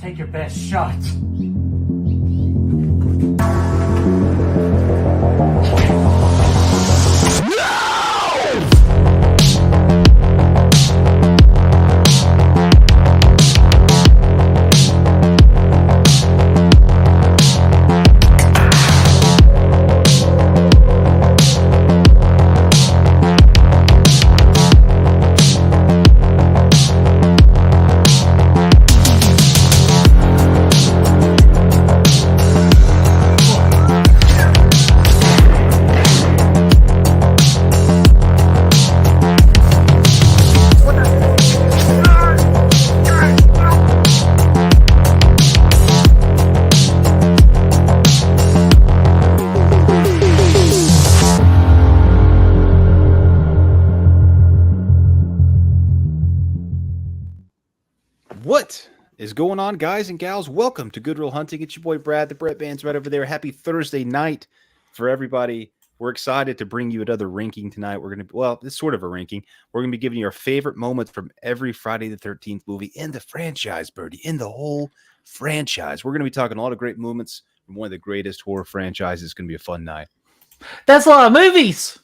Take your best shot. What is going on, guys and gals? Welcome to Good Real Hunting. It's your boy Brad. The Brett Band's right over there. Happy Thursday night for everybody. We're excited to bring you another ranking tonight. We're going to, well, it's sort of a ranking. We're going to be giving you our favorite moments from every Friday the 13th movie in the franchise, Birdie, in the whole franchise. We're going to be talking a lot of great moments from one of the greatest horror franchises. It's going to be a fun night. That's a lot of movies.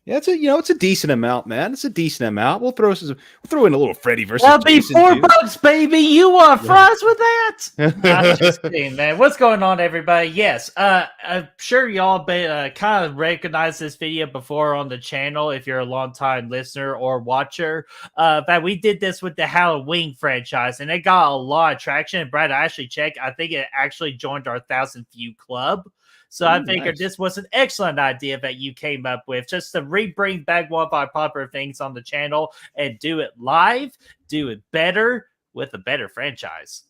Yeah, it's a decent amount, man. It's a decent amount. We'll throw in a little Freddy versus That'll be Jason, $4, baby. You want fries with that? I'm just kidding, man. What's going on, everybody? Yes, I'm sure y'all kind of recognized this video before on the channel if you're a long-time listener or watcher. But we did this with the Halloween franchise, and it got a lot of traction. And Brad, I actually checked. I think it actually joined our 1,000 view club. So I figured this was an excellent idea that you came up with, just to bring back one of our popular things on the channel and do it live, do it better with a better franchise.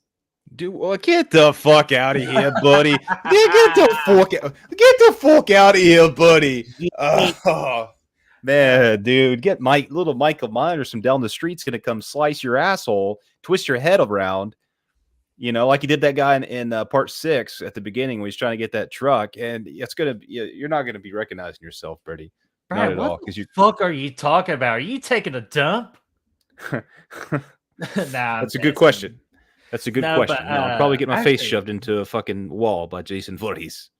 Get the fuck out of here, buddy. Get the fuck out of here, buddy. Oh, man, dude. Get little Michael Myers from down the street's going to come slice your asshole, twist your head around. You know, like he did that guy in part 6 at the beginning when he's trying to get that truck, and you're not gonna be recognizing yourself, Brady. Not at all. What the fuck are you talking about? Are you taking a dump? Nah, that's a good question. That's a good question. But, I'll probably get my face shoved into a fucking wall by Jason Voorhees.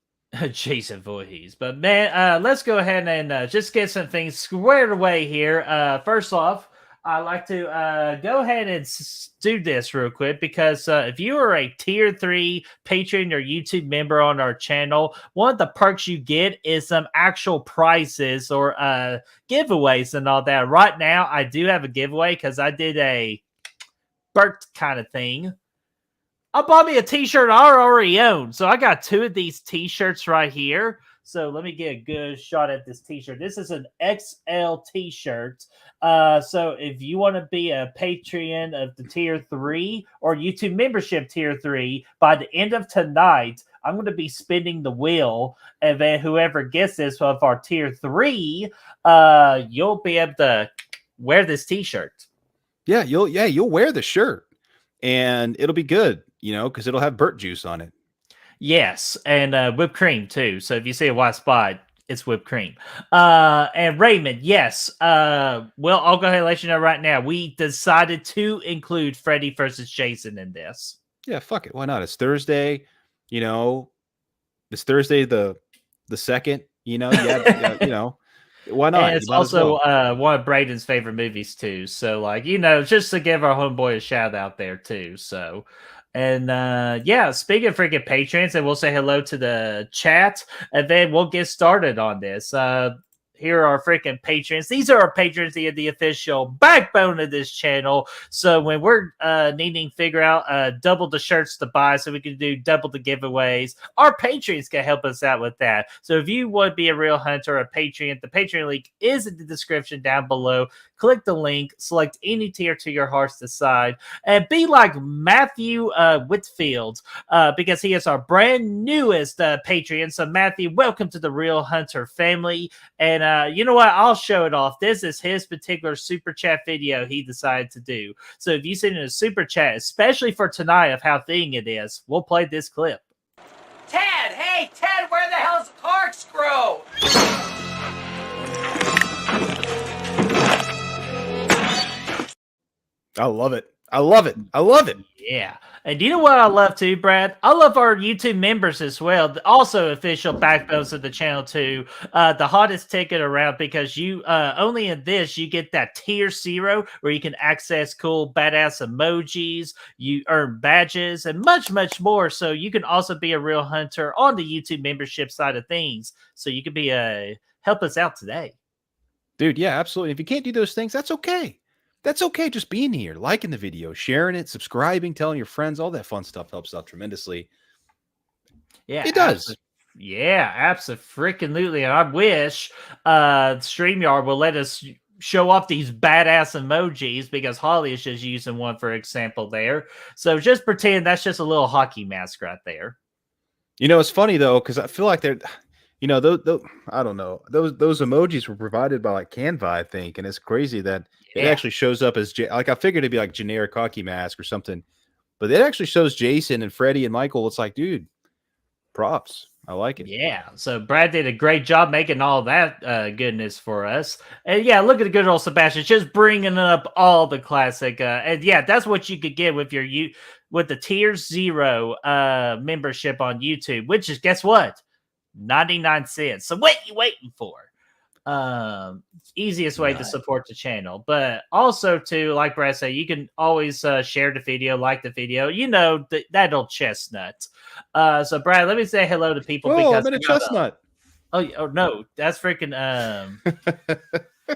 Jason Voorhees. But man, let's go ahead and just get some things squared away here. First off, I'd like to go ahead and do this real quick because if you are a tier 3 Patreon or YouTube member on our channel, one of the perks you get is some actual prizes or giveaways and all that. Right now, I do have a giveaway because I did a Bert kind of thing. I bought me a t-shirt I already own. So I got 2 of these t-shirts right here. So let me get a good shot at this t-shirt. This is an XL t-shirt. So if you want to be a Patreon of the tier 3 or YouTube membership tier 3, by the end of tonight, I'm going to be spinning the wheel. And then whoever gets this of our tier 3, you'll be able to wear this t-shirt. Yeah, you'll wear the shirt and it'll be good, because it'll have Burt juice on it. Yes, and whipped cream too. So if you see a white spot, it's whipped cream. And Raymond, yes. Well, I'll go ahead and let you know right now. We decided to include Freddy versus Jason in this. Yeah, fuck it. Why not? It's Thursday. It's Thursday the 2nd. Why not? And it's You might as also well. one of Braden's favorite movies too. So, like, just to give our homeboy a shout out there too. So, and yeah, speaking of freaking patrons, and we'll say hello to the chat, and then we'll get started on this. Here are our freaking patrons. These are our patrons, the official backbone of this channel. So when we're needing to figure out double the shirts to buy so we can do double the giveaways, our patrons can help us out with that. So if you would be a real hunter, a Patreon, the Patreon link is in the description down below. Click the link, select any tier to your heart's decide, and be like Matthew Whitfield, because he is our brand newest Patreon. So Matthew, welcome to the Real Hunter family. And you know what? I'll show it off. This is his particular super chat video he decided to do. So if you send in a super chat, especially for tonight of how thing it is, we'll play this clip. Ted! Hey, Ted, where the hell's the corkscrew? I love it. I love it. I love it. Yeah. And you know what I love too, Brad? I love our YouTube members as well. Also official backbones of the channel too. The hottest ticket around, because you only in this you get that tier 0 where you can access cool badass emojis, you earn badges, and much, much more. So you can also be a real hunter on the YouTube membership side of things. So you can be help us out today. Dude, yeah, absolutely. If you can't do those things, that's okay. That's okay. Just being here, liking the video, sharing it, subscribing, telling your friends, all that fun stuff helps out tremendously. Yeah, it does. Yeah, absolutely. And I wish StreamYard will let us show off these badass emojis, because Holly is just using one, for example, there. So just pretend that's just a little hockey mask right there. It's funny though, because I feel like they're, those I don't know, those emojis were provided by like Canva, I think, and it's crazy that it actually shows up as like I figured it'd be like generic hockey mask or something, but it actually shows Jason and Freddy and Michael. It's like, dude, props. I like it. Yeah. So Brad did a great job making all that goodness for us. And yeah, look at the good old Sebastian, just bringing up all the classic. And yeah, that's what you could get with with the tier 0 membership on YouTube, which is, guess what? 99 cents. So what you waiting for? Easiest way to support the channel. But also too, like Brad said, you can always share the video, like the video, that old chestnut. So Brad, let me say hello to people. Oh, because I'm in a chestnut. Oh no, that's freaking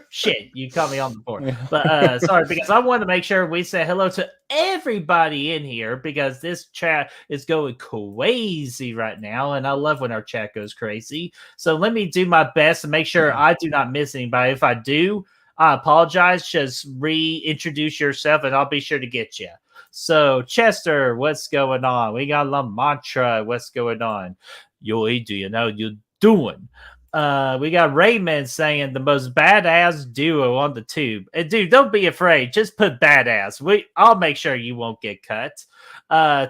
shit, you caught me on the board. But sorry, because I wanted to make sure we say hello to everybody in here, because this chat is going crazy right now, and I love when our chat goes crazy. So let me do my best to make sure I do not miss anybody. If I do, I apologize. Just reintroduce yourself and I'll be sure to get you. So Chester, what's going on? We got La Mantra, what's going on? Yo, Adrian, how you doing? We got Raymond saying the most badass duo on the tube. And dude, don't be afraid. Just put badass. I'll make sure you won't get cut.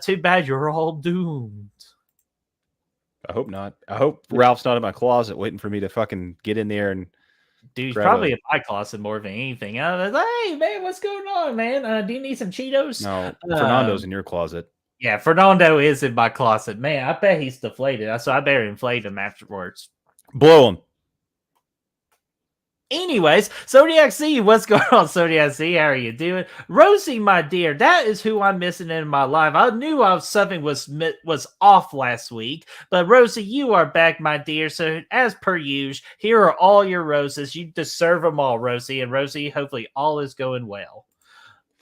Too bad you're all doomed. I hope not. I hope Ralph's not in my closet waiting for me to fucking get in there and. Dude, he's probably in my closet more than anything. I was like, hey man, what's going on, man? Do you need some Cheetos? No, Fernando's in your closet. Yeah, Fernando is in my closet. Man, I bet he's deflated. So I better inflate him afterwards. Blow him. Anyways, Zodiac C, what's going on, Zodiac C? How are you doing? Rosie, my dear, that is who I'm missing in my life. I knew something was off last week, but Rosie, you are back, my dear. So as per usual, here are all your roses. You deserve them all, Rosie. And Rosie, hopefully all is going well.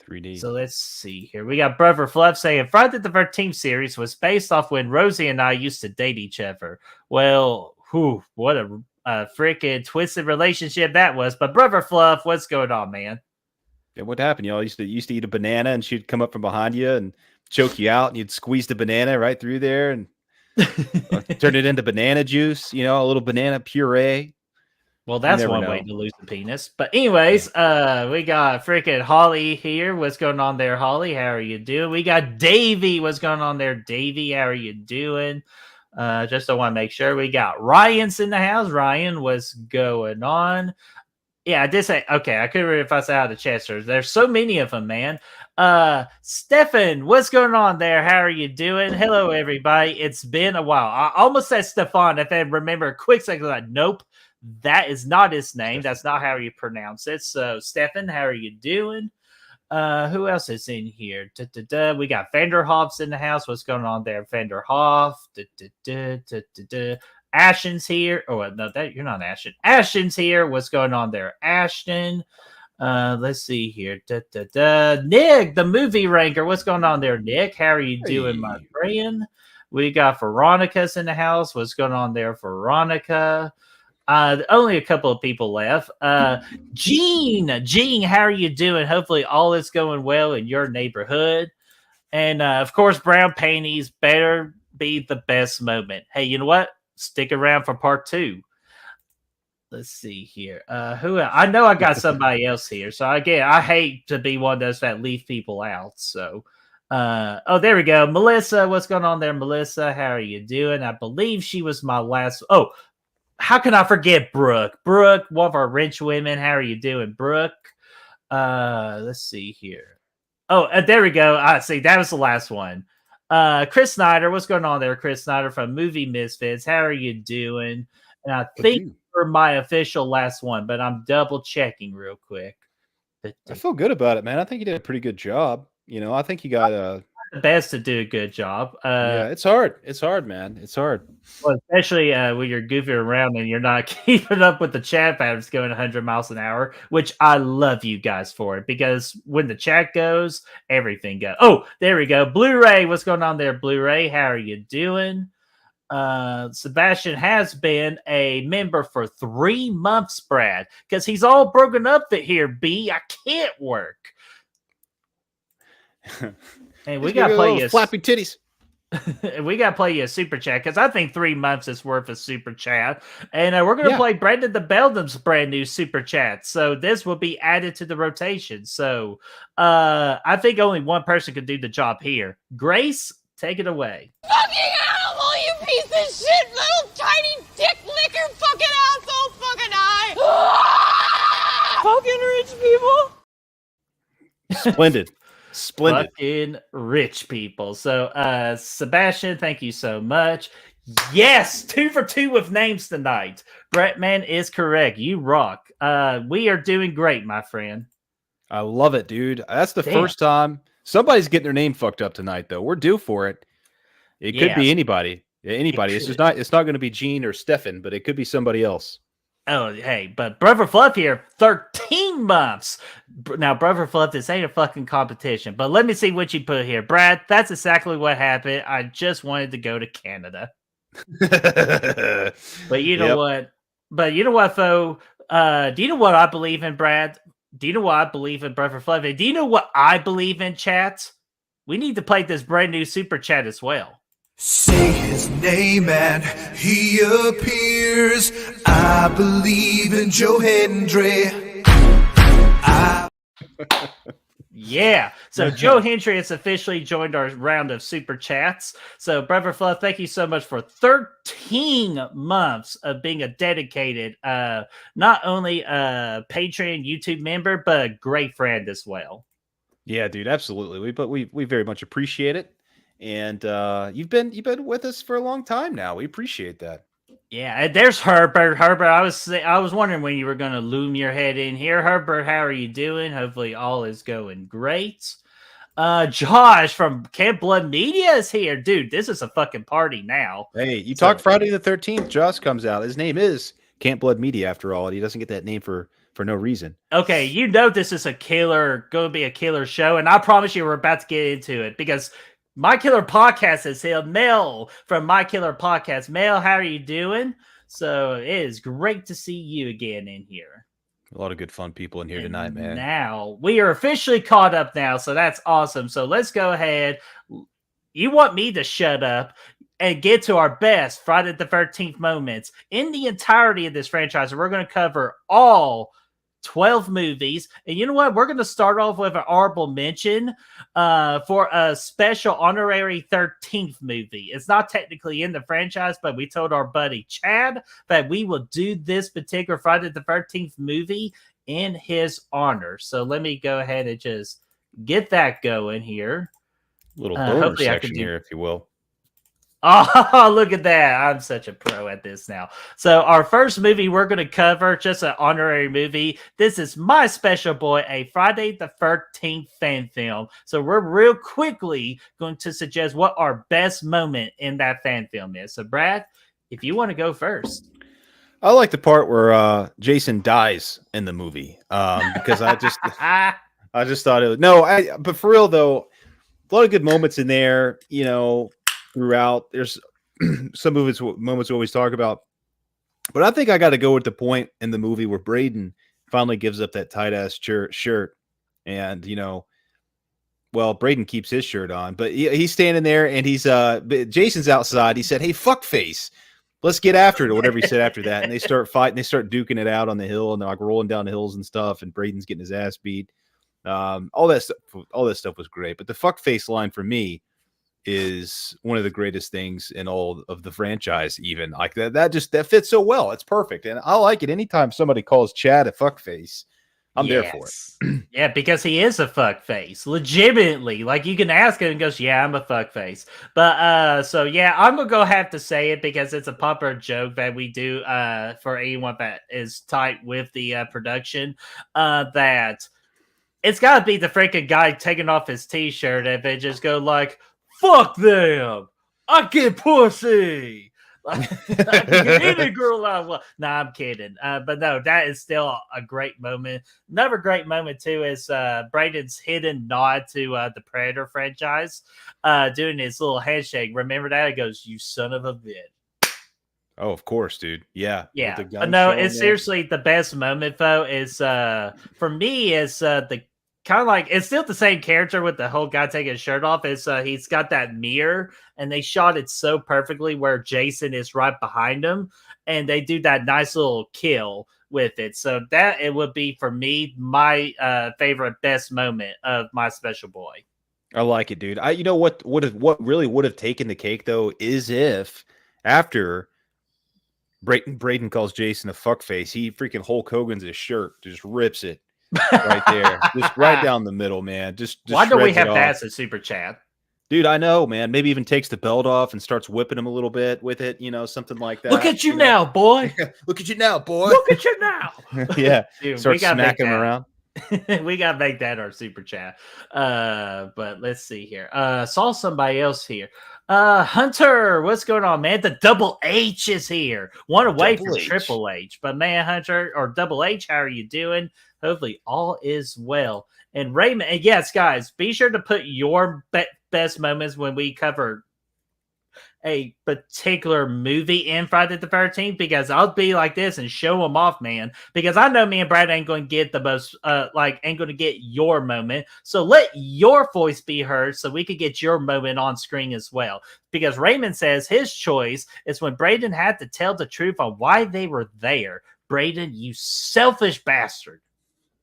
3D. So let's see here. We got Brother Fluff saying Friday the 13th series was based off when Rosie and I used to date each other. Well, what a freaking twisted relationship that was. But Brother Fluff, what's going on, man? Yeah, what happened? You used to eat a banana and she'd come up from behind you and choke you out, and you'd squeeze the banana right through there and turn it into banana juice, a little banana puree. Well, that's one way to lose the penis. But anyways, we got freaking Holly here. What's going on there, Holly? How are you doing? We got Davey. What's going on there, Davey? How are you doing? Just I want to make sure. We got Ryan's in the house. Ryan, what's going on? Yeah, I did say, okay, I couldn't remember if I said out of the Chesters. There's so many of them, man. Stefan, what's going on there? How are you doing? Hello, everybody. It's been a while. I almost said Stefan. If I remember a quick second, like, nope, That is not his name. That's not how you pronounce it. So, Stefan, how are you doing? Who else is in here? We got Vanderhoff's in the house. What's going on there, Vanderhoff? Ashton's here. Oh no, that you're not Ashton. Ashton's here. What's going on there, Ashton? Let's see here. Nick, the movie ranker. What's going on there, Nick? How are you doing, my friend? We got Veronica's in the house. What's going on there, Veronica? Only a couple of people left. Gene, how are you doing? Hopefully all is going well in your neighborhood. And of course, Brown Panties better be the best moment. Hey, you know what? Stick around for part 2. Let's see here. Who else? I know I got somebody else here. So again, I hate to be one of those that leave people out. So there we go. Melissa, what's going on there, Melissa? How are you doing? I believe she was my last. Oh, how can I forget Brooke? Brooke, one of our rich women. How are you doing, Brooke? Let's see here. Oh, there we go. See, that was the last one. Chris Snyder, what's going on there, Chris Snyder from Movie Misfits? How are you doing? And I think for my official last one, but I'm double checking real quick. I feel good about it, man. I think you did a pretty good job. You know, I think you got the best to do a good job. Yeah, it's hard. It's hard, man. It's hard. Well, especially when you're goofing around and you're not keeping up with the chat patterns going 100 miles an hour, which I love you guys for it, because when the chat goes, everything goes. Oh, there we go. Blu-ray, what's going on there, Blu-ray? How are you doing? Sebastian has been a member for 3 months, Brad, because he's all broken up here, B. I can't work. And we got to play you flappy titties. We got to play you a super chat, because I think 3 months is worth a super chat. And we're going to play Brandon the Beldam's brand new super chat. So this will be added to the rotation. So I think only one person could do the job here. Grace, take it away. Fucking animal, you piece of shit, little tiny dick licker, fucking asshole, fucking eye. Fucking rich people. Splendid. Fucking rich people. So, Sebastian, thank you so much. Yes, 2 for 2 with names tonight. Bretman is correct. You rock. We are doing great, my friend. I love it, dude. That's the first time somebody's getting their name fucked up tonight, though. We're due for it. It could be anybody. Anybody. It's not going to be Gene or Stefan, but it could be somebody else. Oh, hey, but Brother Fluff here, 13 months. Now, Brother Fluff, this ain't a fucking competition, but let me see what you put here. Brad, that's exactly what happened. I just wanted to go to Canada. But you know what? But you know what, though? Do you know what I believe in, Brad? Do you know what I believe in, Brother Fluff? Do you know what I believe in, chat? We need to play this brand new super chat as well. Say his name and he appears. I believe in Joe Hendry. Yeah. So Joe Hendry has officially joined our round of super chats. So Brother Fluff, thank you so much for 13 months of being a dedicated, not only a Patreon YouTube member, but a great friend as well. Yeah, dude, absolutely. We very much appreciate it. And you've been with us for a long time now. We appreciate that. Yeah, there's Herbert. Herbert, I was wondering when you were going to loom your head in here. Herbert, how are you doing? Hopefully all is going great. Josh from Camp Blood Media is here. Dude, this is a fucking party now. Hey, you talk Friday the 13th. Josh comes out. His name is Camp Blood Media, after all. And he doesn't get that name for no reason. Okay, you know this is going to be a killer show. And I promise you we're about to get into it, because My Killer Podcast is here. Mel from My Killer Podcast. Mel, how are you doing? So it is great to see you again in here. A lot of good fun people in here tonight, man. Now, we are officially caught up now, so that's awesome. So let's go ahead. You want me to shut up and get to our best Friday the 13th moments in the entirety of this franchise. We're going to cover all 12 movies. And you know what? We're going to start off with an honorable mention for a special honorary 13th movie. It's not technically in the franchise, but we told our buddy Chad that we will do this particular Friday the 13th movie in his honor. So let me go ahead and just get that going here. Little bonus section here, if you will. Oh, look at that. I'm such a pro at this now. So, our first movie we're going to cover, just an honorary movie. This is My Special Boy, a Friday the 13th fan film. So, we're real quickly going to suggest what our best moment in that fan film is. So, Brad, if you want to go first. I like the part where Jason dies in the movie because I just thought it was but for real though, a lot of good moments in there, throughout. There's some moments we always talk about, but I think I got to go with the point in the movie where Braden finally gives up that tight ass shirt, and Braden keeps his shirt on, but he's standing there and Jason's outside. He said, "Hey, fuck face, let's get after it," or whatever he said after that, and they start fighting. They start duking it out on the hill, and they're like rolling down the hills and stuff, and Braden's getting his ass beat. All that stuff was great, but the fuck face line for me is one of the greatest things in all of the franchise. Even like that fits so well. It's perfect, and I like it. Anytime somebody calls Chad a fuck face, I'm there for it. Yeah, because he is a fuck face, legitimately. Like you can ask him and goes, "Yeah, I'm a fuck face." But so yeah, I'm gonna have to say it because it's a popular joke that we do for anyone that is tight with the production. That it's got to be the freaking guy taking off his t-shirt and they just go like, "Fuck them, I get pussy." Like, I can get any girl I want. Nah, I'm kidding. But no, that is still a great moment. Another great moment too is Braden's hidden nod to the Predator franchise, doing his little handshake. Remember that? It goes, "You son of a bitch." Oh, of course, dude. Yeah. Yeah. No, it's seriously the best moment though is for me is the kind of like it's still the same character with the whole guy taking his shirt off. Is he's got that mirror and they shot it so perfectly where Jason is right behind him and they do that nice little kill with it. So that it would be for me my favorite best moment of My Special Boy. I like it, dude. What really would have taken the cake though is if after Braden calls Jason a fuckface, he freaking Hulk Hogan's his shirt, just rips it right there, just right down the middle, man. Just why don't we have that as a super chat? Dude, I know, man. Maybe even takes the belt off and starts whipping him a little bit with it, something like that. Look at you now, boy. Look at you now, boy. Look at you now. Yeah. Dude, start smacking him around. We gotta make that our super chat. But let's see here. Saw somebody else here. Hunter, what's going on, man? The Double H is here. One away from Triple H. But man, Hunter or Double H, how are you doing? Hopefully all is well. And Raymond, and yes, guys, be sure to put your best moments when we cover a particular movie in Friday the 13th, because I'll be like this and show them off, man. Because I know me and Brad ain't going to get the most, ain't going to get your moment. So let your voice be heard so we could get your moment on screen as well. Because Raymond says his choice is when Braden had to tell the truth on why they were there. Braden, you selfish bastard.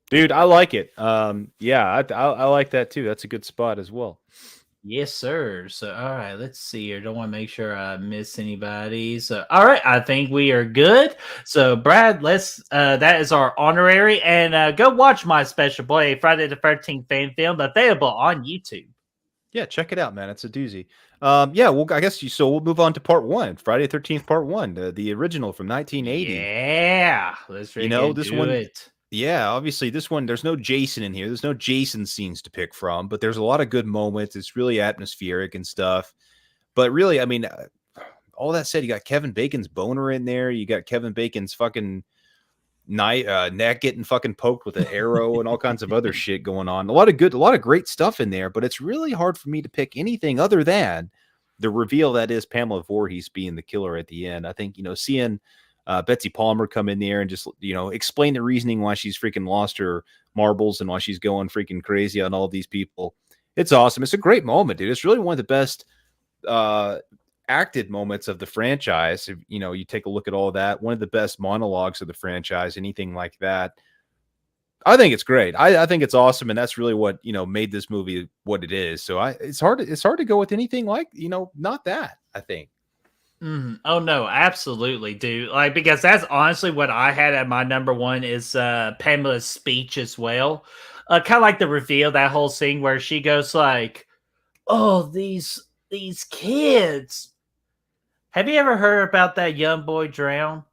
Dude, I like it. Yeah, I like that too. That's a good spot as well. Yes, sir. So, all right, let's see here. Don't want to make sure I miss anybody. So, all right, I think we are good. So, Brad, that is our honorary. And go watch My Special Boy, a Friday the 13th fan film available on YouTube. Yeah, check it out, man. It's a doozy. Yeah, well, I guess we'll move on to part one, Friday the 13th, part one, the original from 1980. Yeah, let's this one. Yeah, obviously this one, there's no Jason in here. There's no Jason scenes to pick from, but there's a lot of good moments. It's really atmospheric and stuff. But really, I mean, all that said, you got Kevin Bacon's boner in there. You got Kevin Bacon's fucking neck getting fucking poked with an arrow and all kinds of other shit going on. A lot of great stuff in there, but it's really hard for me to pick anything other than the reveal that is Pamela Voorhees being the killer at the end. I think, seeing Betsy Palmer come in there and just, explain the reasoning why she's freaking lost her marbles and why she's going freaking crazy on all these people. It's awesome. It's a great moment, dude. It's really one of the best acted moments of the franchise. If, you take a look at all that, one of the best monologues of the franchise, anything like that. I think it's great. I think it's awesome. And that's really what, made this movie what it is. So it's hard to go with anything like, not that, I think. Oh no, absolutely, dude. Like, because that's honestly what I had at my number one is Pamela's speech as well. Kind of like the reveal, that whole scene where she goes like, "Oh, these kids, Have you ever heard about that young boy drown?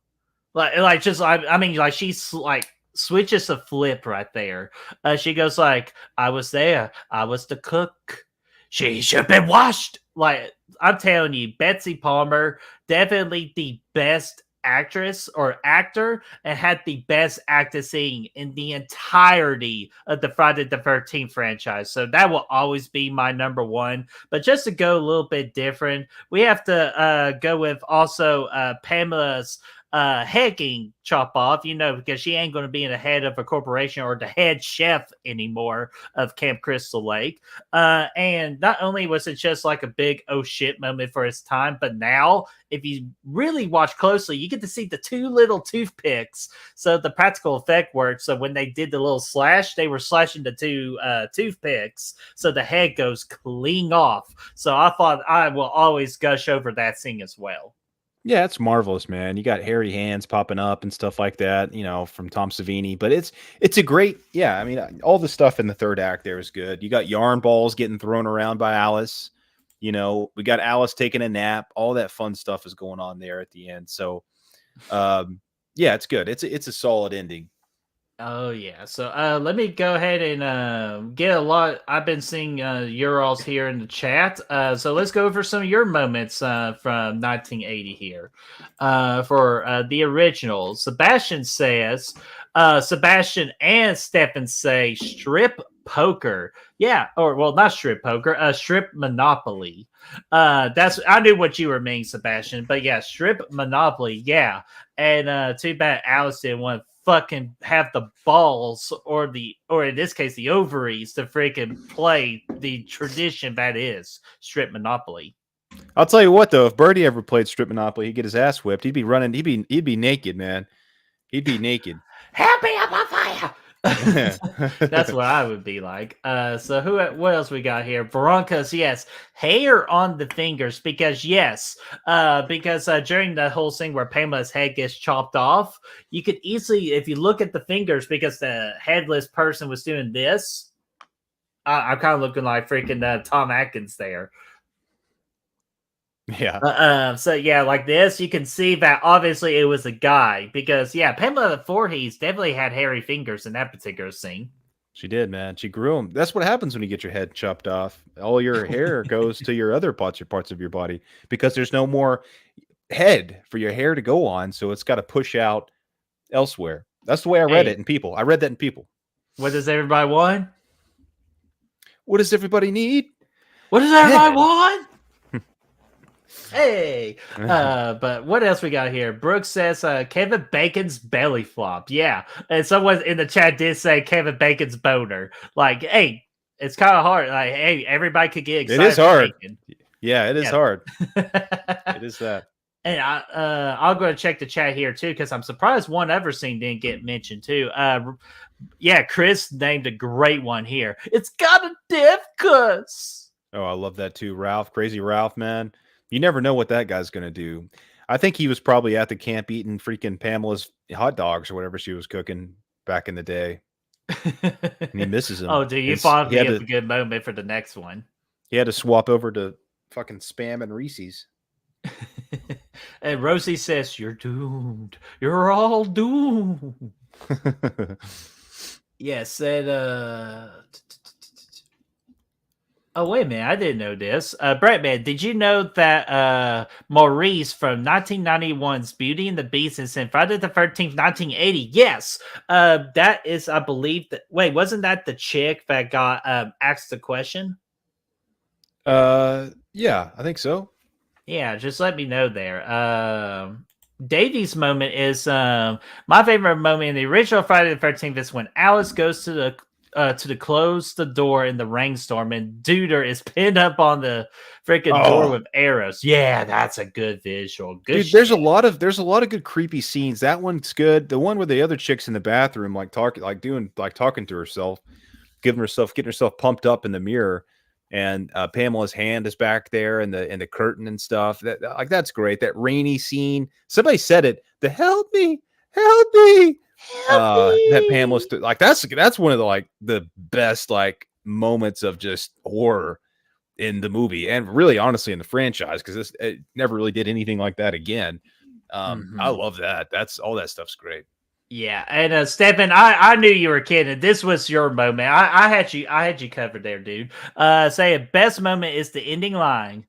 I mean, like she's like switches a flip right there. She goes like, "I was there. I was the cook. She should have been washed." Like I'm telling you, Betsy Palmer definitely the best actress or actor and had the best acting in the entirety of the Friday the 13th franchise. So that will always be my number one. But just to go a little bit different, we have to go with also Pamela's head getting chop off, because she ain't going to be in the head of a corporation or the head chef anymore of Camp Crystal Lake. And not only was it just like a big oh shit moment for its time, but now if you really watch closely, you get to see the two little toothpicks. So the practical effect worked. So when they did the little slash, they were slashing the two toothpicks. So the head goes clean off. So I thought I will always gush over that scene as well. Yeah, it's marvelous, man. You got hairy hands popping up and stuff like that, from Tom Savini. But it's a great, yeah. I mean, all the stuff in the third act there is good. You got yarn balls getting thrown around by Alice. We got Alice taking a nap. All that fun stuff is going on there at the end. So, yeah, it's good. It's a solid ending. Oh yeah. So let me go ahead and get a lot. I've been seeing your alls here in the chat. So let's go over some of your moments from 1980 here. For the original, Sebastian says, Sebastian and Stefan say strip poker. Yeah, or well, not strip poker, strip Monopoly. I knew what you were meaning, Sebastian, but yeah, strip Monopoly. Yeah, and too bad Alice didn't want to fucking have the balls or in this case the ovaries to freaking play the tradition that is strip Monopoly. I'll tell you what though, if Birdie ever played strip Monopoly, he'd get his ass whipped. He'd be running. He'd be naked, man. He'd be naked. Help me, I'm on fire. That's what I would be like. So what else we got here? Veronica's yes, hair on the fingers because during the whole thing where Pamela's head gets chopped off, you could easily, if you look at the fingers, because the headless person was doing this. I'm kind of looking like freaking Tom Atkins there. Yeah. So yeah, like this, you can see that obviously it was a guy because Pamela Voorhees definitely had hairy fingers in that particular scene. She did, man. She grew them. That's what happens when you get your head chopped off. All your hair goes to your other parts of your body because there's no more head for your hair to go on, so it's got to push out elsewhere. That's the way I read it in People. I read that in People. What does everybody want? What does everybody need? What does everybody want? Hey, but what else we got here? Brooks says Kevin Bacon's belly flop. Yeah, and someone in the chat did say Kevin Bacon's boner. Like, hey, it's kind of hard. Like, hey, everybody could get excited. It is hard. Bacon. Yeah, it is hard. It is that. And I'll go and check the chat here too because I'm surprised one other scene didn't get mentioned too. Chris named a great one here. It's got a deaf cuss. Oh, I love that too, Ralph. Crazy Ralph, man. You never know what that guy's going to do. I think he was probably at the camp eating freaking Pamela's hot dogs or whatever she was cooking back in the day. And he misses him. Oh, dude, you followed me up a good moment for the next one. He had to swap over to fucking Spam and Reese's. And Rosie says, "You're doomed. You're all doomed." Yes, and oh, wait a minute. I didn't know this. Brett, did you know that Maurice from 1991's Beauty and the Beast and Sin Friday the 13th, 1980? Yes. That is, I believe, wait, wasn't that the chick that got asked the question? Yeah, I think so. Yeah, just let me know there. Davy's moment is my favorite moment in the original Friday the 13th is when Alice goes to close the door in the rainstorm and Duder is pinned up on the freaking door with arrows. Yeah, that's a good visual. Good dude, shit. there's a lot of good creepy scenes. That one's good. The one where the other chick's in the bathroom, talking to herself, getting herself pumped up in the mirror, and Pamela's hand is back there in the curtain and stuff. That's great. That rainy scene. Somebody said it. The help me. That Pamela's that's one of the best moments of just horror in the movie, and really, honestly, in the franchise, because it never really did anything like that again. I love that. That's all that stuff's great. Yeah, and Stefan, I knew you were kidding. This was your moment. I had you covered there, dude. Say best moment is the ending line.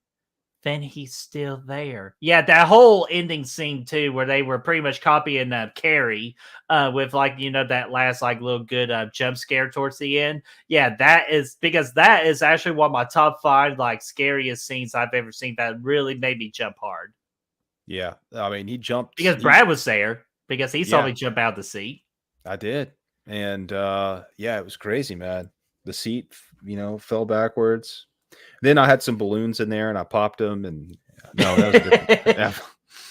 Then he's still there. Yeah, that whole ending scene too, where they were pretty much copying Carrie, with like that last like little good jump scare towards the end. Yeah, that is because that is actually one of my top 5 like scariest scenes I've ever seen. That really made me jump hard. Yeah, I mean, he jumped Because Brad was there because he saw me jump out of the seat. I did, and yeah, it was crazy, man. The seat, fell backwards. Then I had some balloons in there, and I popped them. And no, that was different.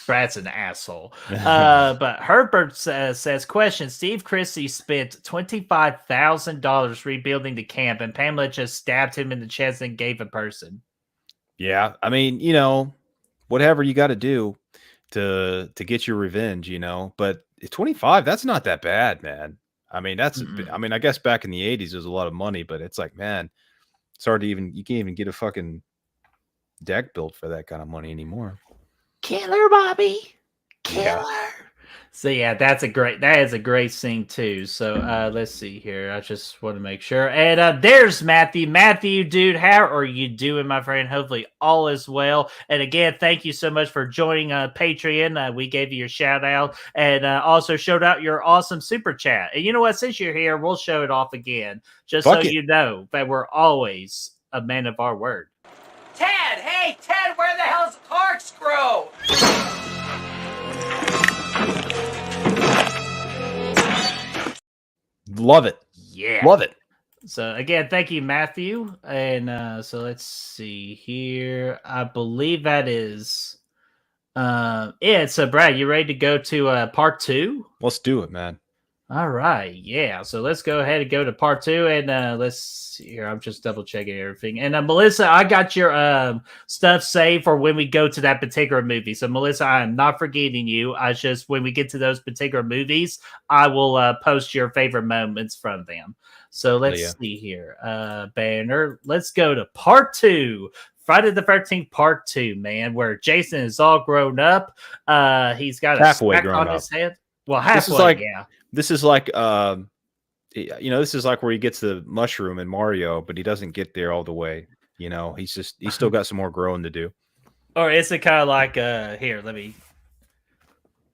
Brad's an asshole. But Herbert says, question: Steve Christie spent $25,000 rebuilding the camp, and Pamela just stabbed him in the chest and gave a person. Yeah, I mean, whatever you got to do to get your revenge, But 25, that's not that bad, man. I mean, I mean, I guess back in the 80s, there's a lot of money, but it's like, man, it's hard to you can't even get a fucking deck built for that kind of money anymore. Killer, Bobby. Killer. Yeah. So yeah, that is a great scene too. So let's see here. I just want to make sure. And there's Matthew. Matthew, dude, how are you doing, my friend? Hopefully all is well. And again, thank you so much for joining Patreon. We gave you your shout out and also showed out your awesome super chat. And you know what? Since you're here, we'll show it off again, just so you know that we're always a man of our word. Ted, hey Ted, where the hell's the corkscrew? Love it. Yeah. Love it. So again, thank you, Matthew. And so let's see here. I believe that is it. So Brad, you ready to go to part 2? Let's do it, man. All right. Yeah. So let's go ahead and go to part 2. And let's see here. I'm just double checking everything. And Melissa, I got your stuff saved for when we go to that particular movie. So Melissa, I am not forgetting you. I just when we get to those particular movies, I will post your favorite moments from them. So let's see here. Banner. Let's go to part 2. Friday the 13th part 2, man, where Jason is all grown up. He's got a smack on his head. Well, halfway, This is like this is like where he gets the mushroom in Mario, but he doesn't get there all the way. He's still got some more growing to do. Or is it kind of like here, let me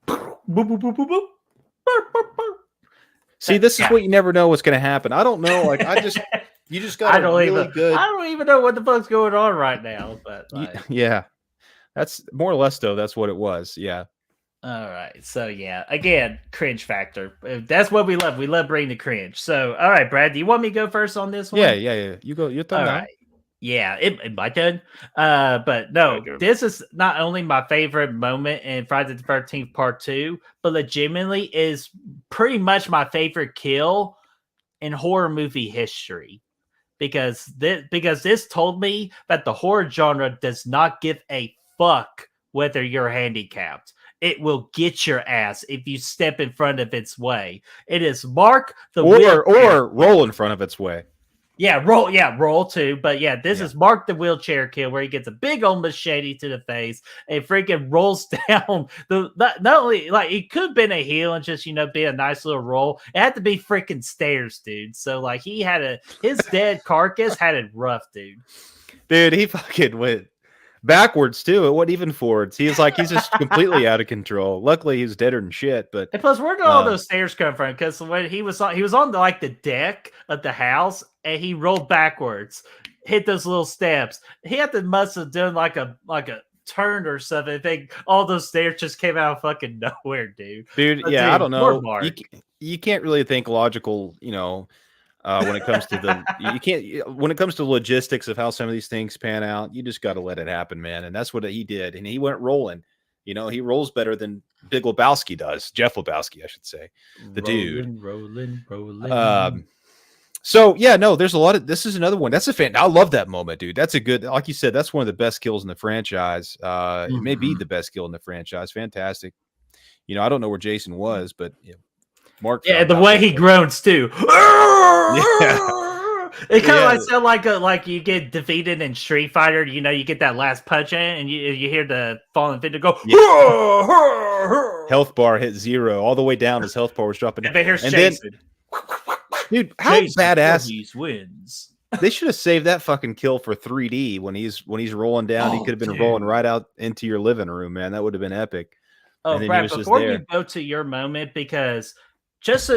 boop, boop, boop, boop, boop. See, this is what you never know what's going to happen. I don't know. Like you just got good. I don't even know what the fuck's going on right now. But yeah, that's more or less though. That's what it was. Yeah. All right. So yeah, again, cringe factor. That's what we love. We love bringing the cringe. So all right, Brad, do you want me to go first on this one? Yeah. You go. You're all right. Yeah, it might done. But no, this is not only my favorite moment in Friday the 13th Part 2, but legitimately is pretty much my favorite kill in horror movie history. Because this told me that the horror genre does not give a fuck whether you're handicapped. It will get your ass if you step in front of its way. It is Mark the or roll in front of its way. Roll too. But this is Mark the wheelchair kill where he gets a big old machete to the face and freaking rolls down not only like it could have been a heel and just be a nice little roll. It had to be freaking stairs, dude. So like his dead carcass had it rough, dude. Dude, he fucking went backwards too. It wasn't even forwards. He's just completely out of control. Luckily, he's deader than shit. But and plus, where did all those stairs come from? Because when he was on the deck of the house and he rolled backwards, hit those little steps. He must have done like a turn or something. I think all those stairs just came out of fucking nowhere, dude. Dude, I don't know. You can't really think logical, when it comes to when it comes to logistics of how some of these things pan out. You just got to let it happen, man. And that's what he did. And he went rolling. He rolls better than Big Lebowski does. Jeff Lebowski, I should say. Rolling. So yeah, no, there's a lot of. This is another one. That's a fan. I love that moment, dude. That's a good. Like you said, that's one of the best kills in the franchise. It may be the best kill in the franchise. Fantastic. I don't know where Jason was, but Mark. Yeah, the way he groans too. It kind of Yeah. like sound like you get defeated in Street Fighter. You know, you get that last punch in, and you hear the fallen figure go. Yeah. "Hurr, Health bar hit 0 all the way down. His health bar was dropping down. And then here's And then, Jason. dude, how Jason badass! Voorhees wins. They should have saved that fucking kill for 3D when he's rolling down. He Oh, could have been dude. rolling right out into your living room, man. That would have been epic. Oh, And then he Brad, was just before there. you go to your moment, because just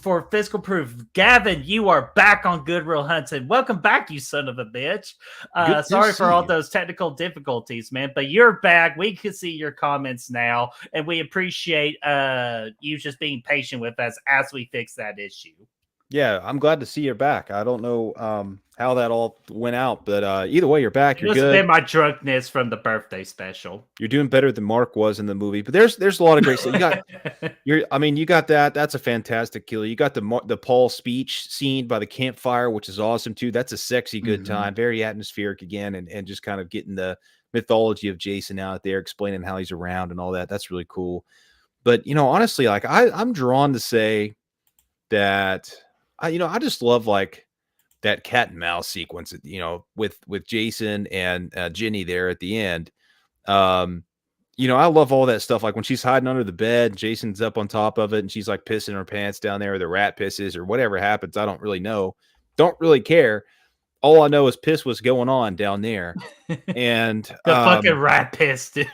for physical proof, Gavin, you are back on Goodwill Hunting. Welcome back, you son of a bitch. Good to Sorry see for all you. those technical difficulties, man, but you're back. We can see your comments now, and we appreciate you just being patient with us as we fix that issue. Yeah, I'm glad to see you're back. I don't know how that all went out, but either way, you're back. It You're must have good. been my drunkenness from the birthday special. You're doing better than Mark was in the movie. But there's a lot of great stuff. You got you got that. That's a fantastic kill. You got the Paul speech scene by the campfire, which is awesome too. That's a sexy good time, very atmospheric again, and just kind of getting the mythology of Jason out there, explaining how he's around and all that. That's really cool. But honestly, like I'm drawn to say that I just love like that cat and mouse sequence, with Jason and Ginny there at the end. I love all that stuff. Like when she's hiding under the bed, Jason's up on top of it, and she's like pissing her pants down there, or the rat pisses, or whatever happens. I don't really know. Don't really care. All I know is piss was going on down there, and The fucking rat piss, dude.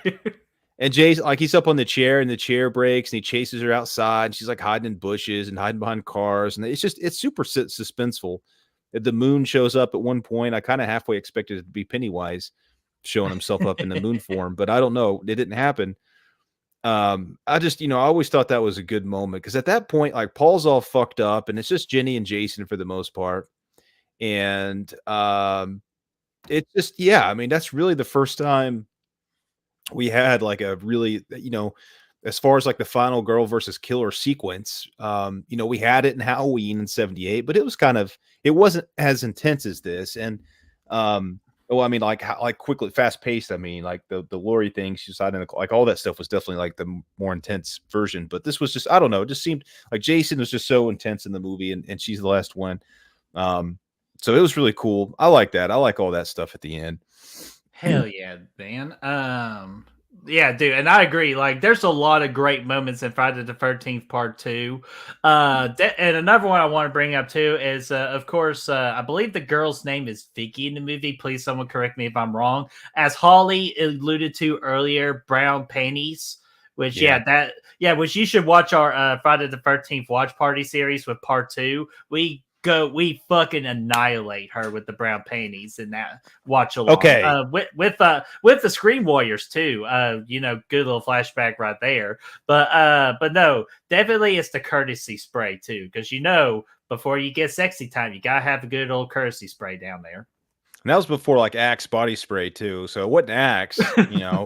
and Jason, like, he's up on the chair, and the chair breaks, and he chases her outside, and she's like hiding in bushes and hiding behind cars, and it's super suspenseful. The moon shows up at one point. I kind of halfway expected it to be Pennywise showing himself up in the moon form, but I don't know. It didn't happen. I just, I always thought that was a good moment, because at that point, like, Paul's all fucked up, and it's just Jenny and Jason for the most part. And it's just, yeah, I mean, that's really the first time we had like a really, as far as like the final girl versus killer sequence, we had it in Halloween in 78, but it wasn't as intense as this. And, well, I mean, like quickly, fast paced. I mean, like the Lori thing, she's hiding, like all that stuff was definitely like the more intense version. But this was just, I don't know, it just seemed like Jason was just so intense in the movie, and she's the last one. So it was really cool. I like that. I like all that stuff at the end. Hell yeah, man. Yeah, dude, and I agree. Like, there's a lot of great moments in Friday the 13th Part 2. And another one I want to bring up too is, of course, I believe the girl's name is Vicky in the movie. Please, someone correct me if I'm wrong. As Holly alluded to earlier, brown panties. Which which you should watch our Friday the 13th watch party series with Part 2. We fucking annihilate her with the brown panties in that watch along. Okay. With the Scream Warriors too. Good little flashback right there. But no, definitely it's the courtesy spray too, because before you get sexy time, you gotta have a good old courtesy spray down there. And that was before like Axe body spray too, so it wasn't Axe,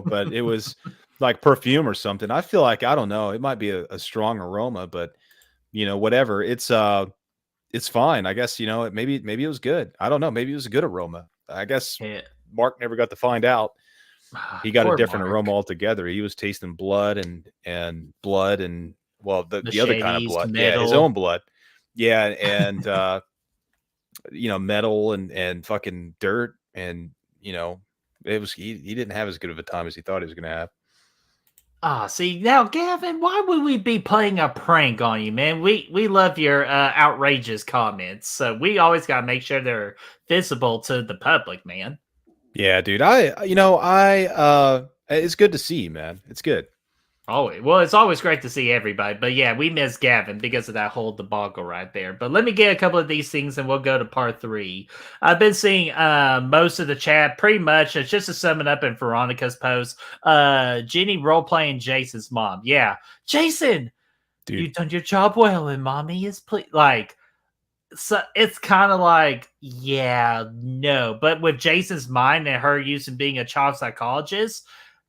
but it was like perfume or something. I feel like, I don't know, it might be a strong aroma, but whatever. It's fine. I guess, maybe it was good. I don't know. Maybe it was a good aroma. I guess Mark never got to find out. He got a different aroma altogether. He was tasting blood and blood, and well, the other kind of blood. Metal. Yeah, his own blood. Yeah, and metal and fucking dirt, and it was he didn't have as good of a time as he thought he was gonna have. See, now, Gavin, why would we be playing a prank on you, man? We love your outrageous comments, so we always got to make sure they're visible to the public, man. Yeah, dude. It's good to see you, man. It's good. Well, it's always great to see everybody, but yeah, we miss Gavin because of that whole debacle right there. But let me get a couple of these things and we'll go to part 3. I've been seeing most of the chat, pretty much. It's just to sum it up in Veronica's post. Jenny role-playing Jason's mom. Yeah, Jason, dude, you've done your job well, and mommy is like... So it's kind of like, yeah, no. But with Jason's mind and her using being a child psychologist,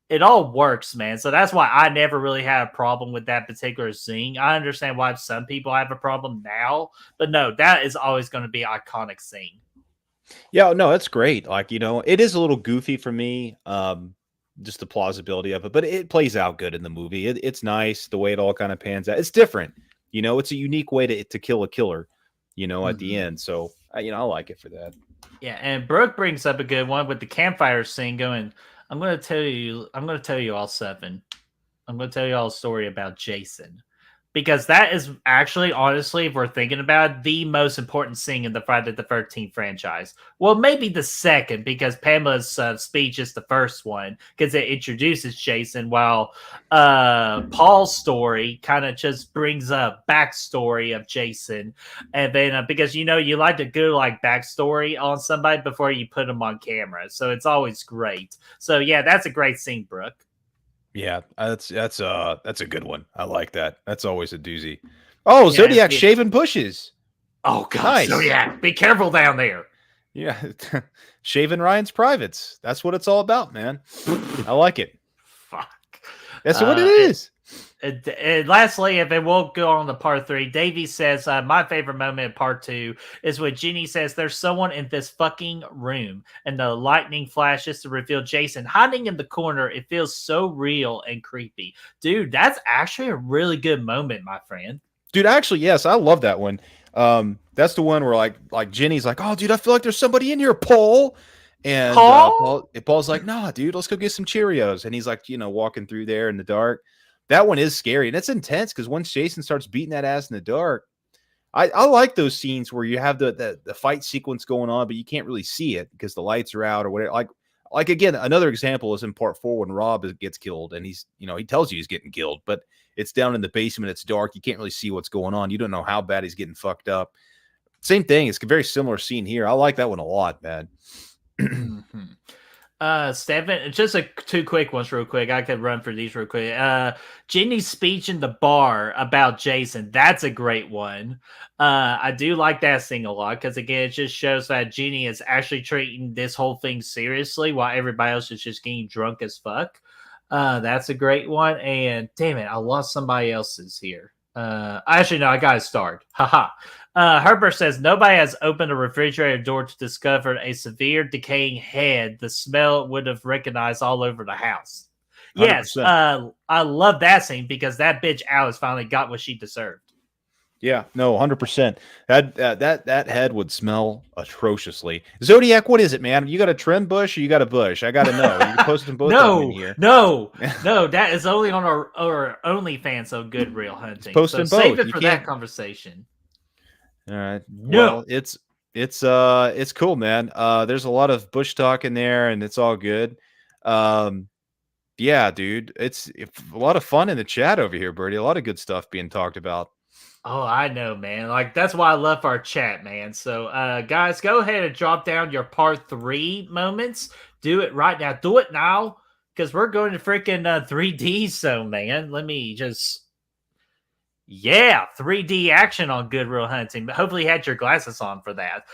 it all works, man. So that's why I never really had a problem with that particular scene. I understand why some people have a problem now, but no, that is always going to be an iconic scene. Yeah, no, that's great. Like, it is a little goofy for me, just the plausibility of it, but it plays out good in the movie. It's nice the way it all kind of pans out. It's different. It's a unique way to kill a killer, at the end. So I like it for that. Yeah, and Brooke brings up a good one with the campfire scene going, I'm gonna tell you all 7. I'm gonna tell you all a story about Jason. Because that is actually, honestly, if we're thinking about it, the most important scene in the Friday the 13th franchise. Well, maybe the second, because Pamela's speech is the first one, because it introduces Jason, while Paul's story kind of just brings a backstory of Jason. And then, because you like to go like backstory on somebody before you put them on camera. So it's always great. So, yeah, that's a great scene, Brooke. Yeah, that's a good one. I like that. That's always a doozy. Oh, Yeah, Zodiac shaving bushes. Oh, God, Nice. Zodiac, be careful down there. Yeah, shaving Ryan's privates. That's what it's all about, man. I like it. Fuck. That's what it is. And lastly, if it won't go on to part 3, Davey says, my favorite moment in part 2 is when Jenny says there's someone in this fucking room and the lightning flashes to reveal Jason hiding in the corner. It feels so real and creepy. Dude, that's actually a really good moment, my friend. Dude, actually, yes, I love that one. That's the one where like Jenny's like, oh, dude, I feel like there's somebody in here, Paul. And Paul's like, nah, dude, let's go get some Cheerios. And he's like, walking through there in the dark. That one is scary, and it's intense because once Jason starts beating that ass in the dark, I like those scenes where you have the fight sequence going on, but you can't really see it because the lights are out or whatever. Like again, another example is in part 4 when Rob gets killed, and he's he tells you he's getting killed, but it's down in the basement, it's dark, you can't really see what's going on, you don't know how bad he's getting fucked up. Same thing, it's a very similar scene here. I like that one a lot, man. Mm-hmm. Stefan, just 2 quick ones real quick. I could run for these real quick. Jenny's speech in the bar about Jason, that's a great one. I do like that scene a lot because, again, it just shows that Jenny is actually treating this whole thing seriously while everybody else is just getting drunk as fuck. That's a great one. And damn it, I lost somebody else's here. Actually, no, I got it started. Haha. Herbert says nobody has opened a refrigerator door to discover a severe decaying head. The smell would have recognized all over the house. 100%. Yes, I love that scene because that bitch Alice finally got what she deserved. Yeah, no, 100%. That head would smell atrociously. Zodiac, what is it, man? You got a trim bush or you got a bush? I got to know. You posting both of them in here. No. That is only on our OnlyFans. So good real hunting. Posting so both. Save it for that conversation. All right. No, well, it's cool, man. There's a lot of bush talk in there, and it's all good. Yeah, dude, it's a lot of fun in the chat over here, Birdie. A lot of good stuff being talked about. Oh, I know, man. Like, that's why I love our chat, man. So, guys, go ahead and drop down your part 3 moments. Do it right now. Do it now, because we're going to freaking 3D. So, man, let me just... Yeah, 3D action on Good Real Hunting. But hopefully you had your glasses on for that.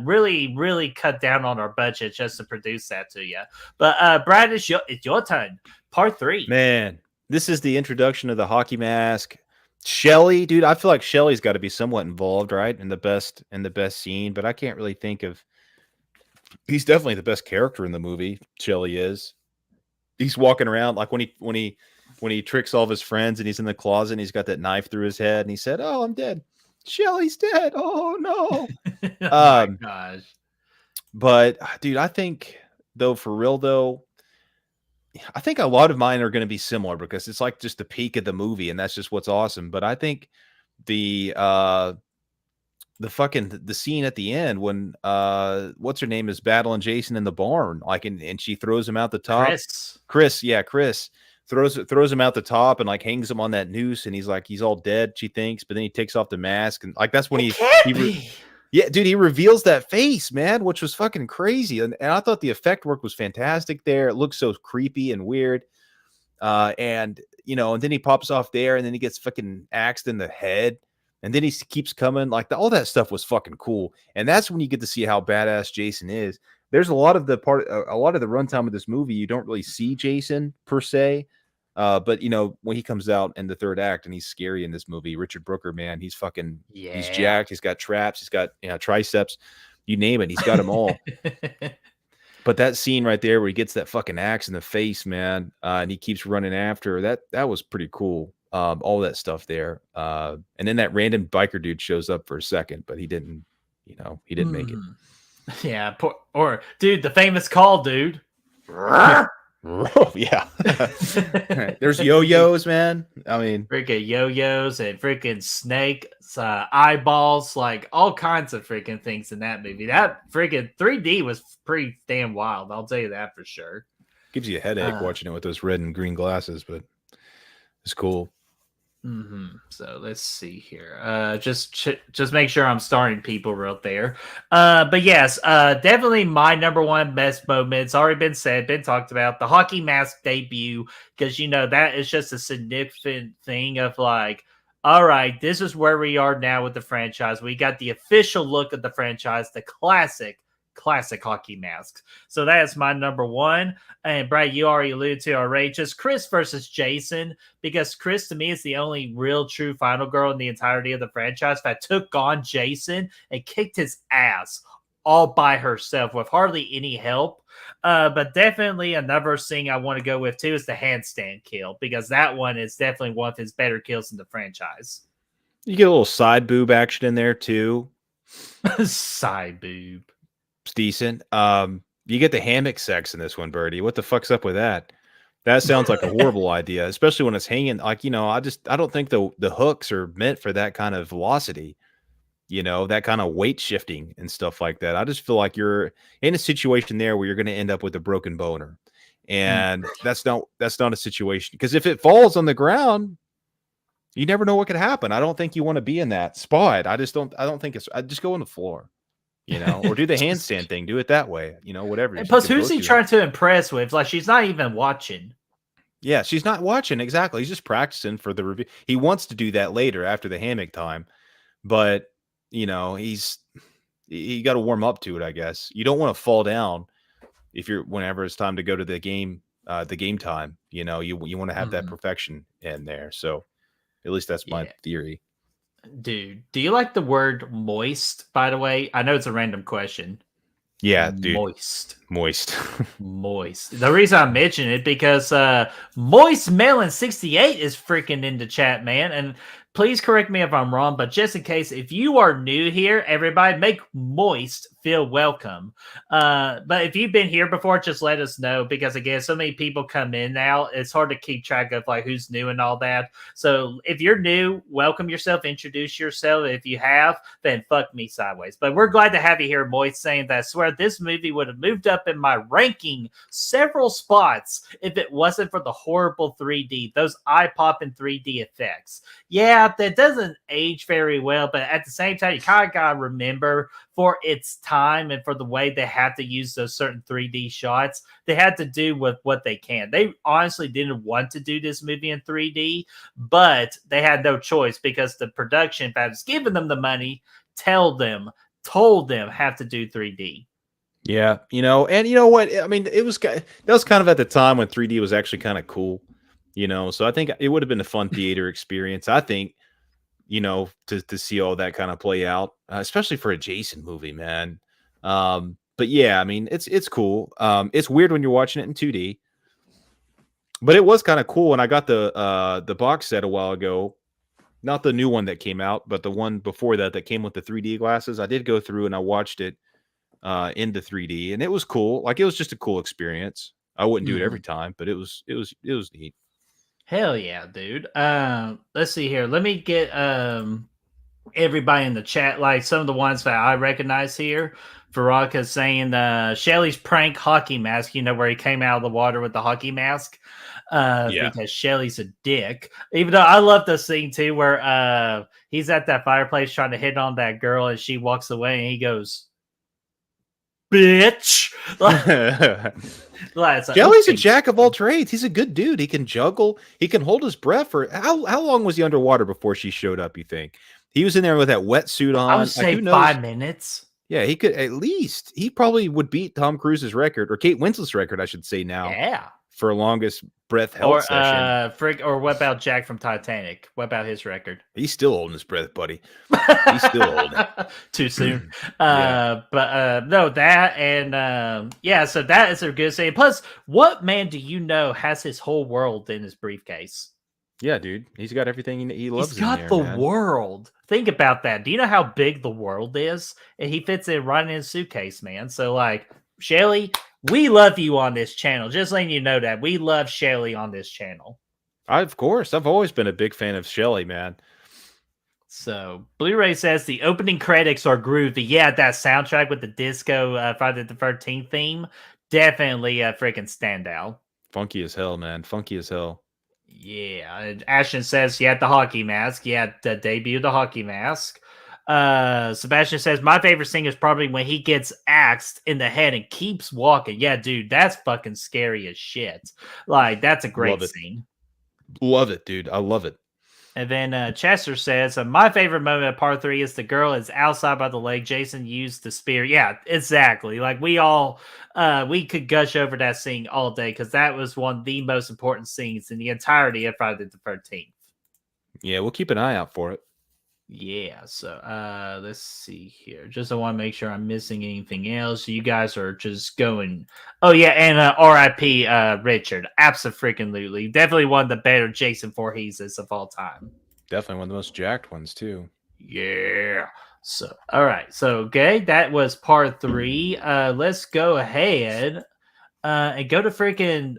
Really, really cut down on our budget just to produce that to you. But, Brad, it's your turn. Part 3. Man, this is the introduction of the hockey mask. Shelly, dude, I feel like Shelly's got to be somewhat involved, right? In the best scene, but I can't really think of. He's definitely the best character in the movie. Shelly is. He's walking around like when he tricks all of his friends and he's in the closet and he's got that knife through his head and he said, "Oh, I'm dead. Shelly's dead. Oh no." Oh my gosh. But dude, I think though, for real though, I think a lot of mine are going to be similar because it's like just the peak of the movie and that's just what's awesome. But I think the scene at the end when what's her name is battling Jason in the barn, like and she throws him out the top. Chris throws him out the top and like hangs him on that noose and he's all dead, she thinks, but then he takes off the mask and like that's when yeah, dude, he reveals that face, man, which was fucking crazy. And I thought the effect work was fantastic there. It looks so creepy and weird. And then he pops off there and then he gets fucking axed in the head. And then he keeps coming. Like all that stuff was fucking cool. And that's when you get to see how badass Jason is. There's a lot of the runtime of this movie. You don't really see Jason per se. But when he comes out in the third act and he's scary in this movie, Richard Brooker, man, he's fucking, he's jacked. He's got traps. He's got triceps, you name it. He's got them all. But that scene right there where he gets that fucking axe in the face, man, and he keeps running after her, that was pretty cool. All that stuff there. And then that random biker dude shows up for a second, but he didn't he didn't make it. Yeah, or dude, the famous call, dude. Yeah. There's yo-yos, man. I mean, freaking yo-yos and freaking snake eyeballs, like all kinds of freaking things in that movie. That freaking 3D was pretty damn wild. I'll tell you that for sure. gives you a headache watching it with those red and green glasses, but it's cool. So let's see here. Just make sure I'm starting people right there. But yes, definitely my number one best moment. It's already been said, been talked about. The hockey mask debut, because that is just a significant thing of like, all right, this is where we are now with the franchise. We got the official look of the franchise, the classic hockey masks. So that is my number one. And Brad, you already alluded to outrageous Chris versus Jason, because Chris to me is the only real true final girl in the entirety of the franchise that took on Jason and kicked his ass all by herself with hardly any help. But definitely another thing I want to go with too is the handstand kill, because that one is definitely one of his better kills in the franchise. You get a little side boob action in there too. Side boob. It's decent. You get the hammock sex in this one, Birdie. What the fuck's up with that? That sounds like a horrible idea, especially when it's hanging. Like, I don't think the hooks are meant for that kind of velocity, that kind of weight shifting and stuff like that. I just feel like you're in a situation there where you're going to end up with a broken boner. And that's not a situation, because if it falls on the ground, you never know what could happen. I don't think you want to be in that spot. I just just go on the floor. Or do the handstand thing. Do it that way. Whatever. And plus, who's he trying to impress with? Like, she's not even watching. Yeah, she's not watching. Exactly. He's just practicing for the review. He wants to do that later after the hammock time. But, you got to warm up to it, I guess. You don't want to fall down whenever it's time to go to the game time. You want to have that perfection in there. So at least that's my theory. Dude, do you like the word moist, by the way? I know it's a random question. Yeah, dude. Moist. The reason I mention it, because Moist Melon 68 is freaking into chat, man. And please correct me if I'm wrong, but just in case, if you are new here, everybody make Moist feel welcome. But if you've been here before, just let us know, because again, so many people come in now, it's hard to keep track of like who's new and all that. So if you're new, welcome yourself, introduce yourself. If you have, then fuck me sideways. But we're glad to have you here, Moist, saying that I swear this movie would have moved up in my ranking several spots if it wasn't for the horrible 3D, those eye-popping 3D effects. Yeah, that doesn't age very well, but at the same time, you kind of got to remember, for its time and for the way they have to use those certain 3D shots, they had to do with what they can. They honestly didn't want to do this movie in 3D, but they had no choice, because the production, if I was giving them the money, told them have to do 3D. Yeah, and you know what? I mean, that was kind of at the time when 3D was actually kind of cool, So I think it would have been a fun theater experience. I think, to see all that kind of play out, especially for a Jason movie, man. But yeah, I mean, it's cool. It's weird when you're watching it in 2D, but it was kind of cool. And I got the box set a while ago, not the new one that came out, but the one before that came with the 3D glasses. I did go through and I watched it into 3D, and it was cool. Like, it was just a cool experience. I wouldn't do it every time, but it was neat. Hell yeah, dude. Let's see here. Let me get everybody in the chat, like some of the ones that I recognize here. Veronica saying Shelly's prank hockey mask, where he came out of the water with the hockey mask. Because Shelly's a dick. Even though I love this scene too, where he's at that fireplace trying to hit on that girl, and she walks away and he goes, bitch. Jelly's a jack of all trades. He's a good dude. He can juggle. He can hold his breath for how long was he underwater before she showed up, you think? He was in there with that wetsuit on. I would say 5 minutes. Yeah, he could he probably would beat Tom Cruise's record, or Kate Winslet's record, I should say now. Yeah. For longest breath held session. Or what about Jack from Titanic? What about his record? He's still holding his breath, buddy. He's still holding. Too soon. But no, that and so that is a good scene. Plus, what man do you know has his whole world in his briefcase? Yeah, dude. He's got everything he loves He's in got there, the man. world. Think about that. Do you know how big the world is? And he fits it right in his suitcase, man. So, like, Shelly, we love you on this channel. Just letting you know that we love Shelly on this channel. Of course. I've always been a big fan of Shelly, man. So, Blu-ray says the opening credits are groovy. Yeah, that soundtrack with the disco Friday the 13th theme, definitely a freaking standout. Funky as hell, man. Funky as hell. Yeah, and Ashton says, yeah, the hockey mask. Yeah, the debut of the hockey mask. Sebastian says, my favorite scene is probably when he gets axed in the head and keeps walking. Yeah, dude, that's fucking scary as shit. Like, that's a great scene. Love it, dude. I love it. And then Chester says, my favorite moment of part 3 is the girl is outside by the lake. Jason used the spear. Yeah, exactly. Like we could gush over that scene all day because that was one of the most important scenes in the entirety of Friday the 13th. Yeah, we'll keep an eye out for it. Yeah, so let's see here. Just I want to make sure I'm missing anything else. You guys are just going. Oh yeah, and R.I.P. Richard. Absolutely, definitely one of the better Jason Voorhees of all time. Definitely one of the most jacked ones too. Yeah. So all right. So okay, that was part 3. Let's go ahead and go to freaking.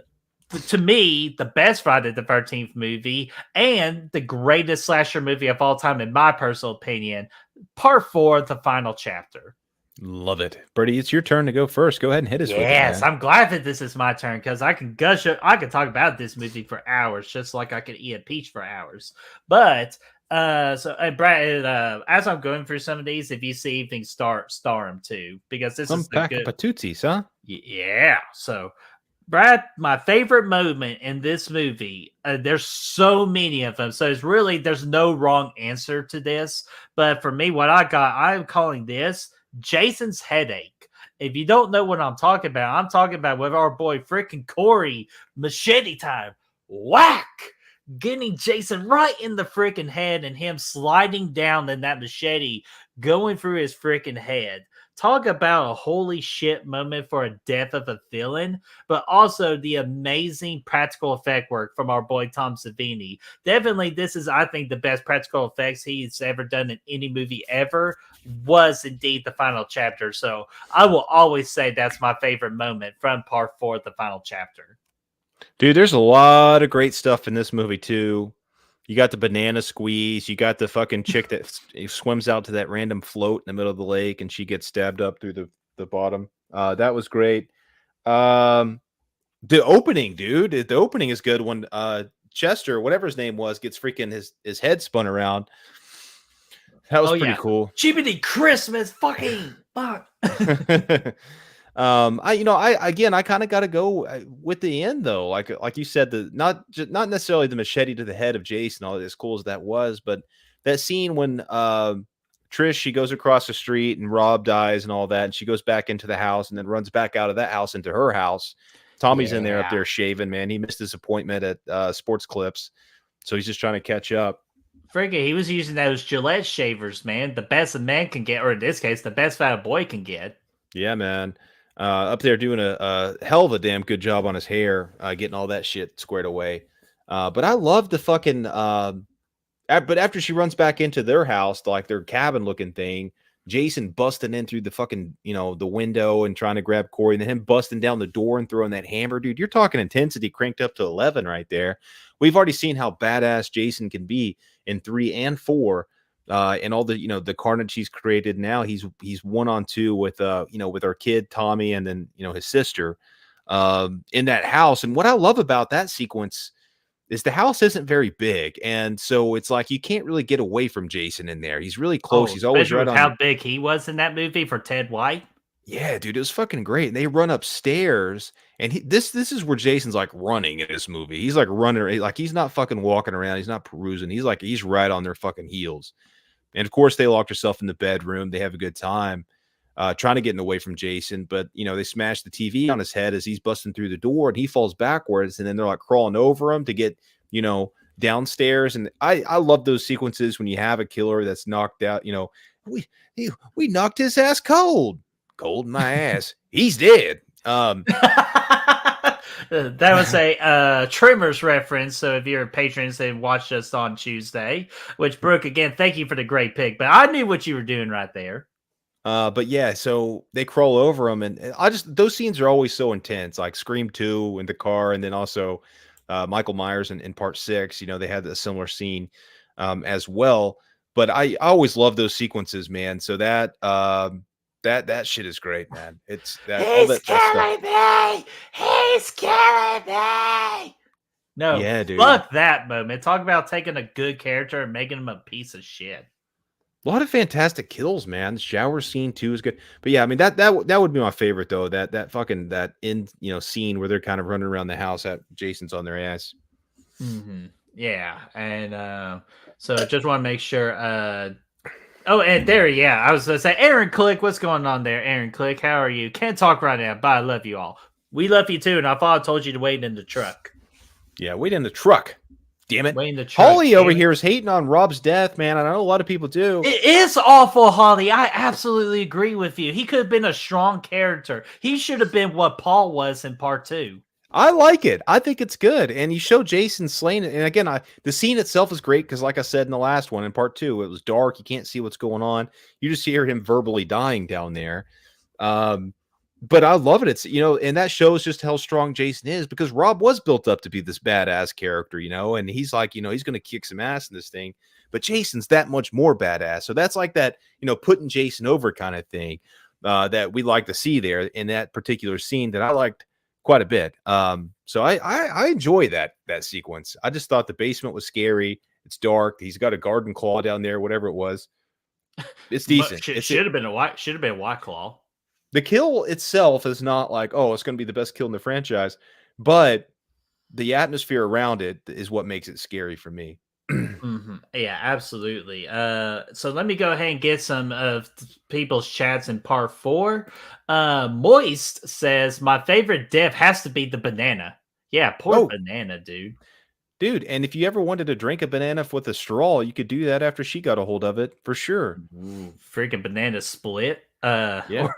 To me, the best Friday the 13th movie and the greatest slasher movie of all time, in my personal opinion, part 4, the final chapter. Love it. Brady, it's your turn to go first. Go ahead and hit us with it. Yes, I'm glad that this is my turn because I can I can talk about this movie for hours, just like I could eat a peach for hours. But Brad, as I'm going through some of these, if you see anything, star them too, because this some is pack of patootsies, huh? Yeah. So Brad, my favorite moment in this movie, there's so many of them. So there's no wrong answer to this. But for me, I'm calling this Jason's headache. If you don't know what I'm talking about with our boy freaking Corey, machete time. Whack! Getting Jason right in the freaking head and him sliding down in that machete going through his freaking head. Talk about a holy shit moment for a death of a villain, but also the amazing practical effect work from our boy Tom Savini. Definitely, this is, I think, the best practical effects he's ever done in any movie ever, was indeed the final chapter. So I will always say that's my favorite moment from part 4, the final chapter. Dude, there's a lot of great stuff in this movie, too. You got the banana squeeze. You got the fucking chick that swims out to that random float in the middle of the lake and she gets stabbed up through the bottom. That was great. The opening, dude. The opening is good when Chester, whatever his name was, gets freaking his head spun around. That was pretty cool. Jiminy Christmas, fucking fuck. I kind of got to go with the end though. Like you said, not necessarily the machete to the head of Jason, all as cool as that was, but that scene when Trish, she goes across the street and Rob dies and all that, and she goes back into the house and then runs back out of that house into her house. Tommy's in there up there shaving, man. He missed his appointment at Sports Clips, so he's just trying to catch up. Frigga, he was using those Gillette shavers, man. The best a man can get, or in this case, the best fat boy can get. Yeah, man. Up there doing a hell of a damn good job on his hair, getting all that shit squared away. But I love the fucking. But after she runs back into their house, like their cabin looking thing, Jason busting in through the fucking, the window and trying to grab Corey, and then him busting down the door and throwing that hammer, dude. You're talking intensity cranked up to 11 right there. We've already seen how badass Jason can be in 3 and 4. And all the, the carnage he's created now, he's 1-on-2 with, with our kid, Tommy, and then, his sister, in that house. And what I love about that sequence is the house isn't very big. And so it's like, you can't really get away from Jason in there. He's really close. He's always right on. How big he was in that movie for Ted White. Yeah, dude, it was fucking great. And they run upstairs, and this is where Jason's like running in this movie. He's like running, like he's not fucking walking around. He's not perusing. He's right on their fucking heels. And of course, they locked herself in the bedroom. They have a good time trying to get away from Jason. But, they smash the TV on his head as he's busting through the door and he falls backwards. And then they're like crawling over him to get, downstairs. And I love those sequences when you have a killer that's knocked out. We knocked his ass cold in my ass. He's dead. That was a Trimmers reference. So if you're a patron and watched us on Tuesday, which Brooke, again, thank you for the great pick. But I knew what you were doing right there. But yeah, so they crawl over him, and I just those scenes are always so intense, like Scream 2 in the car, and then also Michael Myers in Part 6. You know, they had a similar scene as well. But I always love those sequences, man. So that shit is great, man. It's that all He's that killing me. He's killing me. No, Yeah, dude. fuck that moment. Talk about taking a good character and making him a piece of shit. A lot of fantastic kills, man. The shower scene too is good. But yeah, I mean that would be my favorite though. That fucking that end, scene where they're kind of running around the house at Jason's on their ass. Mm-hmm. Yeah, and so just want to make sure. Oh, and there, yeah, I was gonna say, Aaron Click, what's going on there, Aaron Click? How are you? Can't talk right now, but I love you all. We love you too, and I thought I told you to wait in the truck. Yeah, wait in the truck. Damn it. Wait in the truck. Holly over here is hating on Rob's death, man. I know a lot of people do. It is awful, Holly. I absolutely agree with you. He could have been a strong character. He should have been what Paul was in Part 2. I like it. I think it's good. And you show Jason slaying it. And again, the scene itself is great because, like I said in the last one, in Part 2, it was dark. You can't see what's going on. You just hear him verbally dying down there. But I love it. It's, and that shows just how strong Jason is because Rob was built up to be this badass character, and he's like, he's going to kick some ass in this thing. But Jason's that much more badass. So that's like that, putting Jason over kind of thing that we like to see there in that particular scene that I liked quite a bit. So I enjoy that sequence. I just thought the basement was scary. It's dark. He's got a garden claw down there, whatever it was. It's decent. It should have been a White Claw. The kill itself is not like, oh, it's going to be the best kill in the franchise, but the atmosphere around it is what makes it scary for me. Mm-hmm. Yeah, absolutely. So let me go ahead and get some of people's chats in Part 4. Moist says, my favorite death has to be the banana. Yeah, poor banana, dude. Dude, and if you ever wanted to drink a banana with a straw, you could do that after she got a hold of it, for sure. Ooh, freaking banana split. Yeah.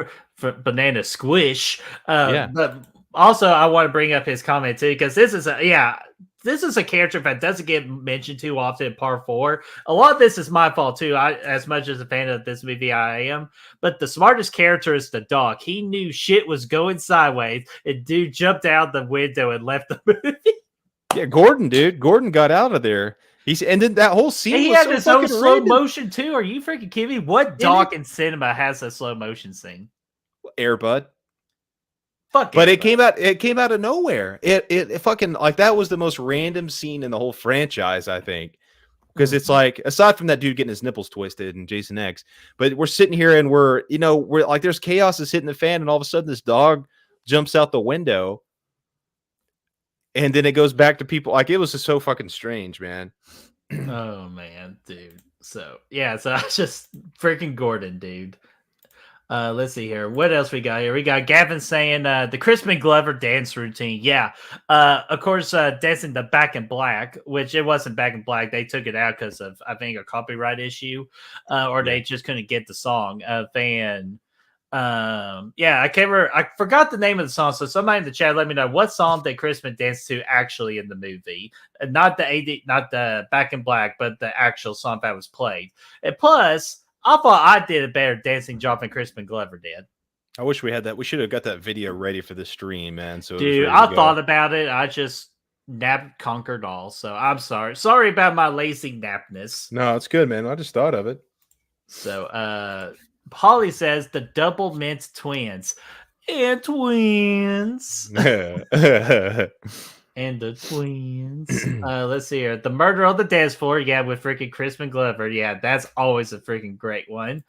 Or banana squish. Yeah. But also, I want to bring up his comment too, because this is a character that doesn't get mentioned too often in Part 4. A lot of this is my fault too. As much as a fan of this movie I am, but the smartest character is the dog. He knew shit was going sideways, and dude jumped out the window and left the movie. Yeah, Gordon, dude. Gordon got out of there. And then that whole scene and he was had so his own fucking slow random. motion too. Are you freaking kidding me? What dog in cinema has a slow motion scene? Air Bud. Fuck. But it came out of nowhere. It fucking like that was the most random scene in the whole franchise, I think. Because it's like, aside from that dude getting his nipples twisted and Jason X, but we're sitting here and we're like, there's chaos is hitting the fan, and all of a sudden this dog jumps out the window. And then it goes back to people. Like, it was just so fucking strange, man. Oh, man, dude. So, yeah, so I just freaking Gordon, dude. Let's see here. What else we got here? We got Gavin saying the Crispin Glover dance routine. Yeah. Of course, dancing the Back in Black, which it wasn't Back in Black. They took it out because of, I think, a copyright issue, or they just couldn't get the song. Yeah, I forgot the name of the song, so somebody in the chat let me know what song that Crispin danced to actually in the movie, not the Back in Black, but the actual song that was played. And plus, I thought I did a better dancing job than Crispin Glover did. I wish we had that. We should have got that video ready for the stream, man. So dude, I thought about it. I just conquered all. So I'm sorry about my lazy napness. No, it's good, man. I just thought of it. So, Holly says the double mint twins and twins and the twins. Let's see here. The murder on the dance floor. Yeah, with freaking Crispin Glover. Yeah, that's always a freaking great one.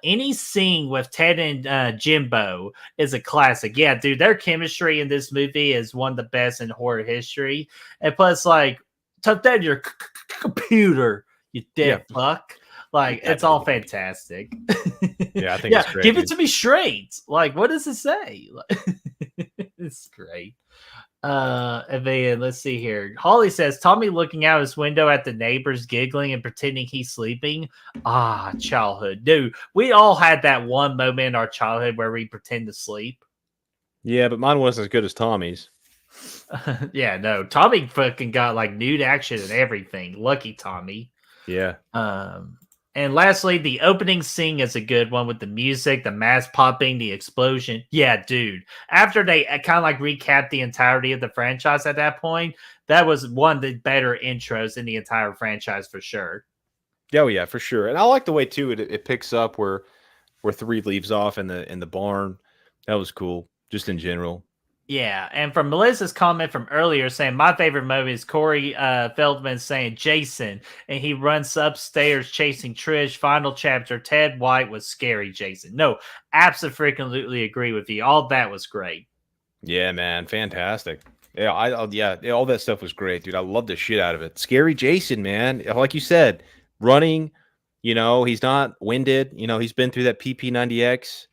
Any scene with Ted and Jimbo is a classic. Yeah, dude, their chemistry in this movie is one of the best in horror history. And plus, like, tuck that in your computer, you dead fuck. Like, it's all fantastic. Yeah, I think it's great. Give it to me straight. Like, what does it say? It's great. And then let's see here. Holly says Tommy looking out his window at the neighbors giggling and pretending he's sleeping. Ah, childhood. Dude, we all had that one moment in our childhood where we pretend to sleep. Yeah, but mine wasn't as good as Tommy's. Yeah, no, Tommy fucking got like nude action and everything. Lucky Tommy. Yeah. And lastly, the opening scene is a good one with the music, the mask popping, the explosion. Yeah, dude. After they kind of like recap the entirety of the franchise at that point, that was one of the better intros in the entire franchise for sure. Oh yeah, for sure. And I like the way too it picks up where 3 leaves off in the barn. That was cool, just in general. Yeah, and from Melissa's comment from earlier saying my favorite movie is Corey Feldman saying Jason, and he runs upstairs chasing Trish. Final chapter, Ted White was scary. Jason, no, absolutely agree with you. All that was great. Yeah, man, fantastic. Yeah, yeah, all that stuff was great, dude. I love the shit out of it. Scary Jason, man. Like you said, running. He's not winded. He's been through that PP90X.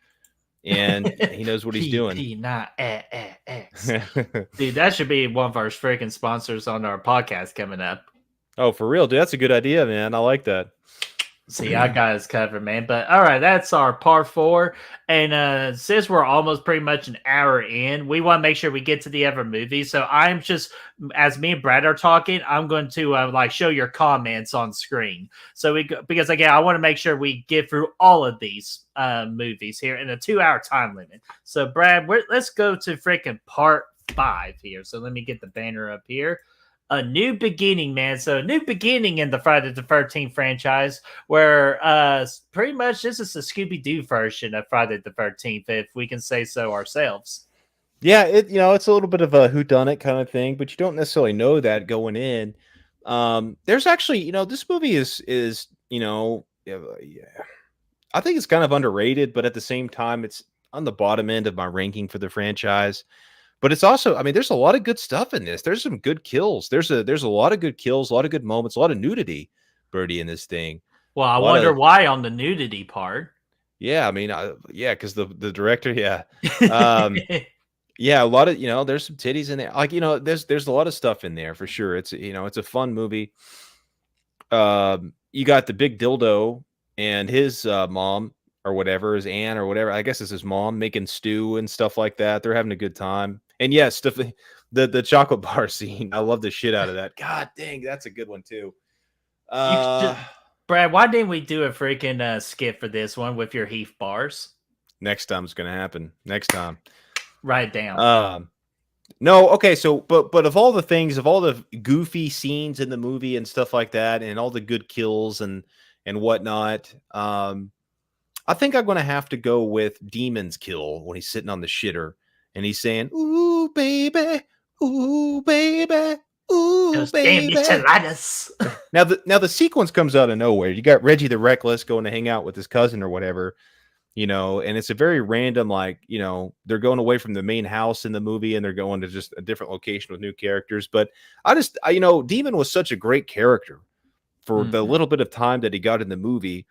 And he knows what he's doing. PP90X. Dude, that should be one of our freaking sponsors on our podcast coming up. Oh, for real, dude. That's a good idea, man. I like that. See, I got us covered, man. But all right, that's our part 4. And since we're almost pretty much an hour in, we want to make sure we get to the other movie. So I'm just, as me and Brad are talking, I'm going to like show your comments on screen. So because again, I want to make sure we get through all of these movies here in a 2-hour time limit. So Brad, let's go to freaking part 5 here. So let me get the banner up here. A new beginning, man. So a new beginning in the Friday the 13th franchise, where pretty much this is the Scooby-Doo version of Friday the 13th, if we can say so ourselves. Yeah, it's a little bit of a whodunit kind of thing, but you don't necessarily know that going in. There's actually, this movie is yeah, I think it's kind of underrated, but at the same time, it's on the bottom end of my ranking for the franchise. But it's also, there's a lot of good stuff in this. There's some good kills. There's a lot of good kills, a lot of good moments, a lot of nudity, Birdie, in this thing. Well, I wonder why on the nudity part. Yeah, because the director, yeah. Yeah, a lot of, there's some titties in there. Like, there's a lot of stuff in there for sure. It's, it's a fun movie. You got the big dildo and his mom or whatever, his aunt or whatever. I guess it's his mom making stew and stuff like that. They're having a good time. And yes, the chocolate bar scene. I love the shit out of that. God dang, that's a good one too. Brad, why didn't we do a freaking skit for this one with your Heath bars? Next time it's gonna happen. Next time. Write it down. No, okay, so but of all the things, of all the goofy scenes in the movie and stuff like that, and all the good kills and whatnot, I think I'm gonna have to go with Demon's kill when he's sitting on the shitter and he's saying, "Ooh, baby, ooh, baby, ooh, Those baby." damn enchiladas. Now the sequence comes out of nowhere. You got Reggie the Reckless going to hang out with his cousin or whatever, and it's a very random, like, they're going away from the main house in the movie and they're going to just a different location with new characters. But I Demon was such a great character for the little bit of time that he got in the movie.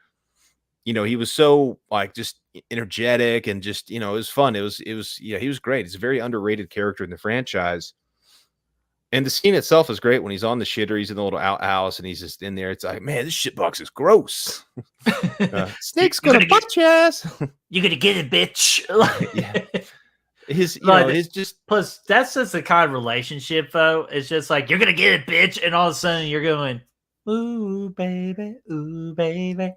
He was so like just energetic and just, it was fun. It was, yeah, he was great. He's a very underrated character in the franchise. And the scene itself is great when he's on the shitter. He's in the little outhouse and he's just in there. It's like, man, this shit box is gross. Snake's gonna butt your ass. You're gonna get it, bitch. Yeah. His just plus that's just the kind of relationship though. It's just like you're gonna get it, bitch, and all of a sudden you're going, ooh, baby, ooh, baby.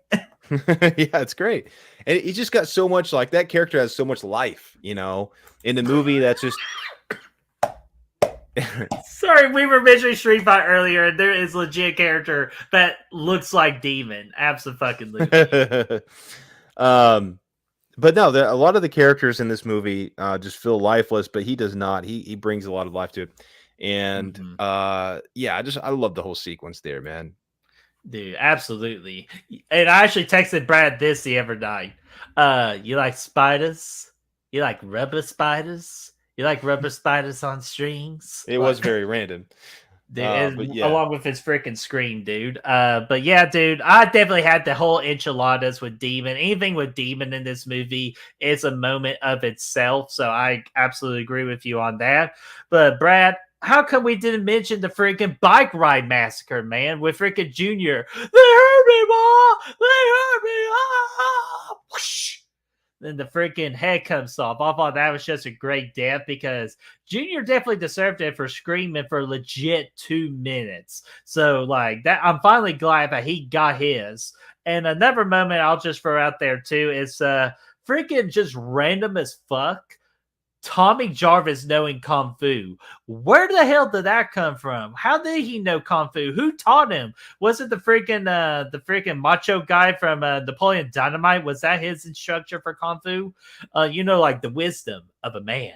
Yeah, it's great. And he just got so much, like, that character has so much life, in the movie. That's just Sorry, we were mentioning Street Fighter earlier, and there is legit character that looks like Demon. Absolutely. But no, a lot of the characters in this movie just feel lifeless, but he does not. He brings a lot of life to it. And yeah, I love the whole sequence there, man. Dude, absolutely. And I actually texted Brad this the other night. You like spiders? You like rubber spiders? You like rubber spiders on strings? It was very random. Dude, yeah. Along with his freaking scream, dude. But yeah, dude, I definitely had the whole enchiladas with Demon. Anything with Demon in this movie is a moment of itself. So I absolutely agree with you on that. But Brad, how come we didn't mention the freaking bike ride massacre, man, with freaking Junior? They hurt me, Ma! They hurt me! Ah! Whoosh! then the freaking head comes off. I thought that was just a great death because Junior definitely deserved it for screaming for legit 2 minutes. So like that, I'm finally glad that he got his. And another moment I'll just throw out there too is freaking just random as fuck. Tommy Jarvis knowing Kung Fu. Where the hell did that come from? How did he know Kung Fu? Who taught him? Was it the freaking macho guy from Napoleon Dynamite? Was that his instructor for Kung Fu? Like the wisdom of a man.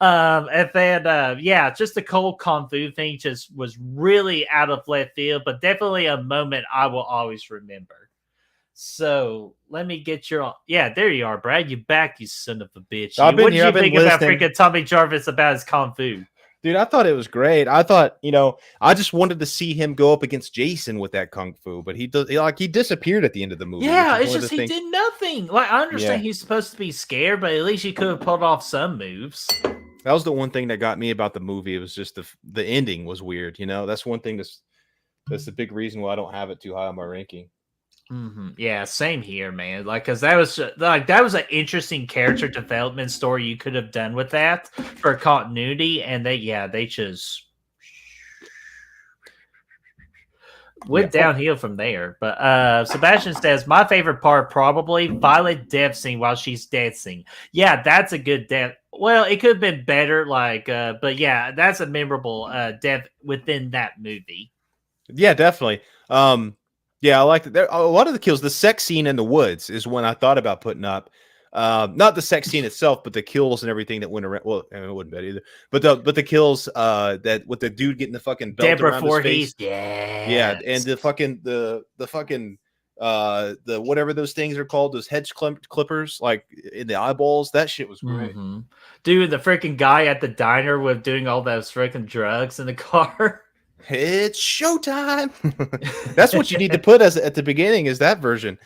And then yeah, just the cold Kung Fu thing just was really out of left field, but definitely a moment I will always remember. So let me get your. Yeah, there you are, Brad. You back, you son of a bitch. I've been What did here. you I've been think about listening. freaking Tommy Jarvis about his Kung Fu? Dude, I thought it was great. I thought, I just wanted to see him go up against Jason with that kung fu, but he disappeared at the end of the movie. Yeah, which is it's one of just the he things- did nothing. Like I understand Yeah. he's supposed to be scared, but at least he could have pulled off some moves. That was the one thing that got me about the movie. It was just the ending was weird. That's one thing that's the big reason why I don't have it too high on my ranking. Yeah, same here, man. Like, cause that was an interesting character development story you could have done with that for continuity, and they just went downhill from there. But Sebastian says my favorite part probably Violet death scene while she's dancing. Yeah, that's a good death. Well, it could have been better, but yeah, that's a memorable death within that movie. Yeah, definitely. Yeah, I liked it. A lot of the kills, the sex scene in the woods is one I thought about putting up. Not the sex scene itself, but the kills and everything that went around. Well, it wasn't bad either. But the kills that with the dude getting the fucking belt Deborah around Voorhees, his face. Yeah, and the whatever those things are called, those hedge clippers, like in the eyeballs. That shit was great. Dude, the freaking guy at the diner with doing all those freaking drugs in the car. It's showtime. That's what you need to put at the beginning is that version.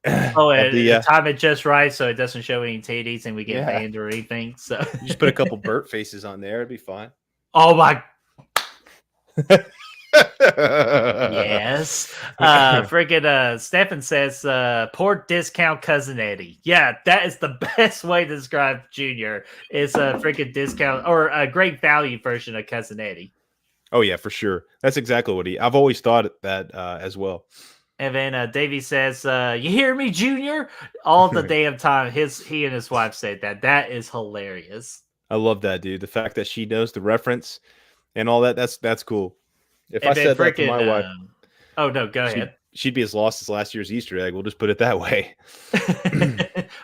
Oh, and the time it just right so it doesn't show any titties and we get banned or anything. So you just put a couple burnt faces on there, it'd be fine. Oh my yes. Freaking Stefan says poor discount cousin Eddie. Yeah, that is the best way to describe Junior is a freaking discount or a great value version of cousin Eddie. Oh yeah, for sure. That's exactly what I've always thought that as well. And then Davey says, you hear me, Junior? All the damn time. He and his wife said that. That is hilarious. I love that, dude. The fact that she knows the reference and all that's cool. If and I said that to my wife, oh no, go ahead. She'd be as lost as last year's Easter egg. We'll just put it that way.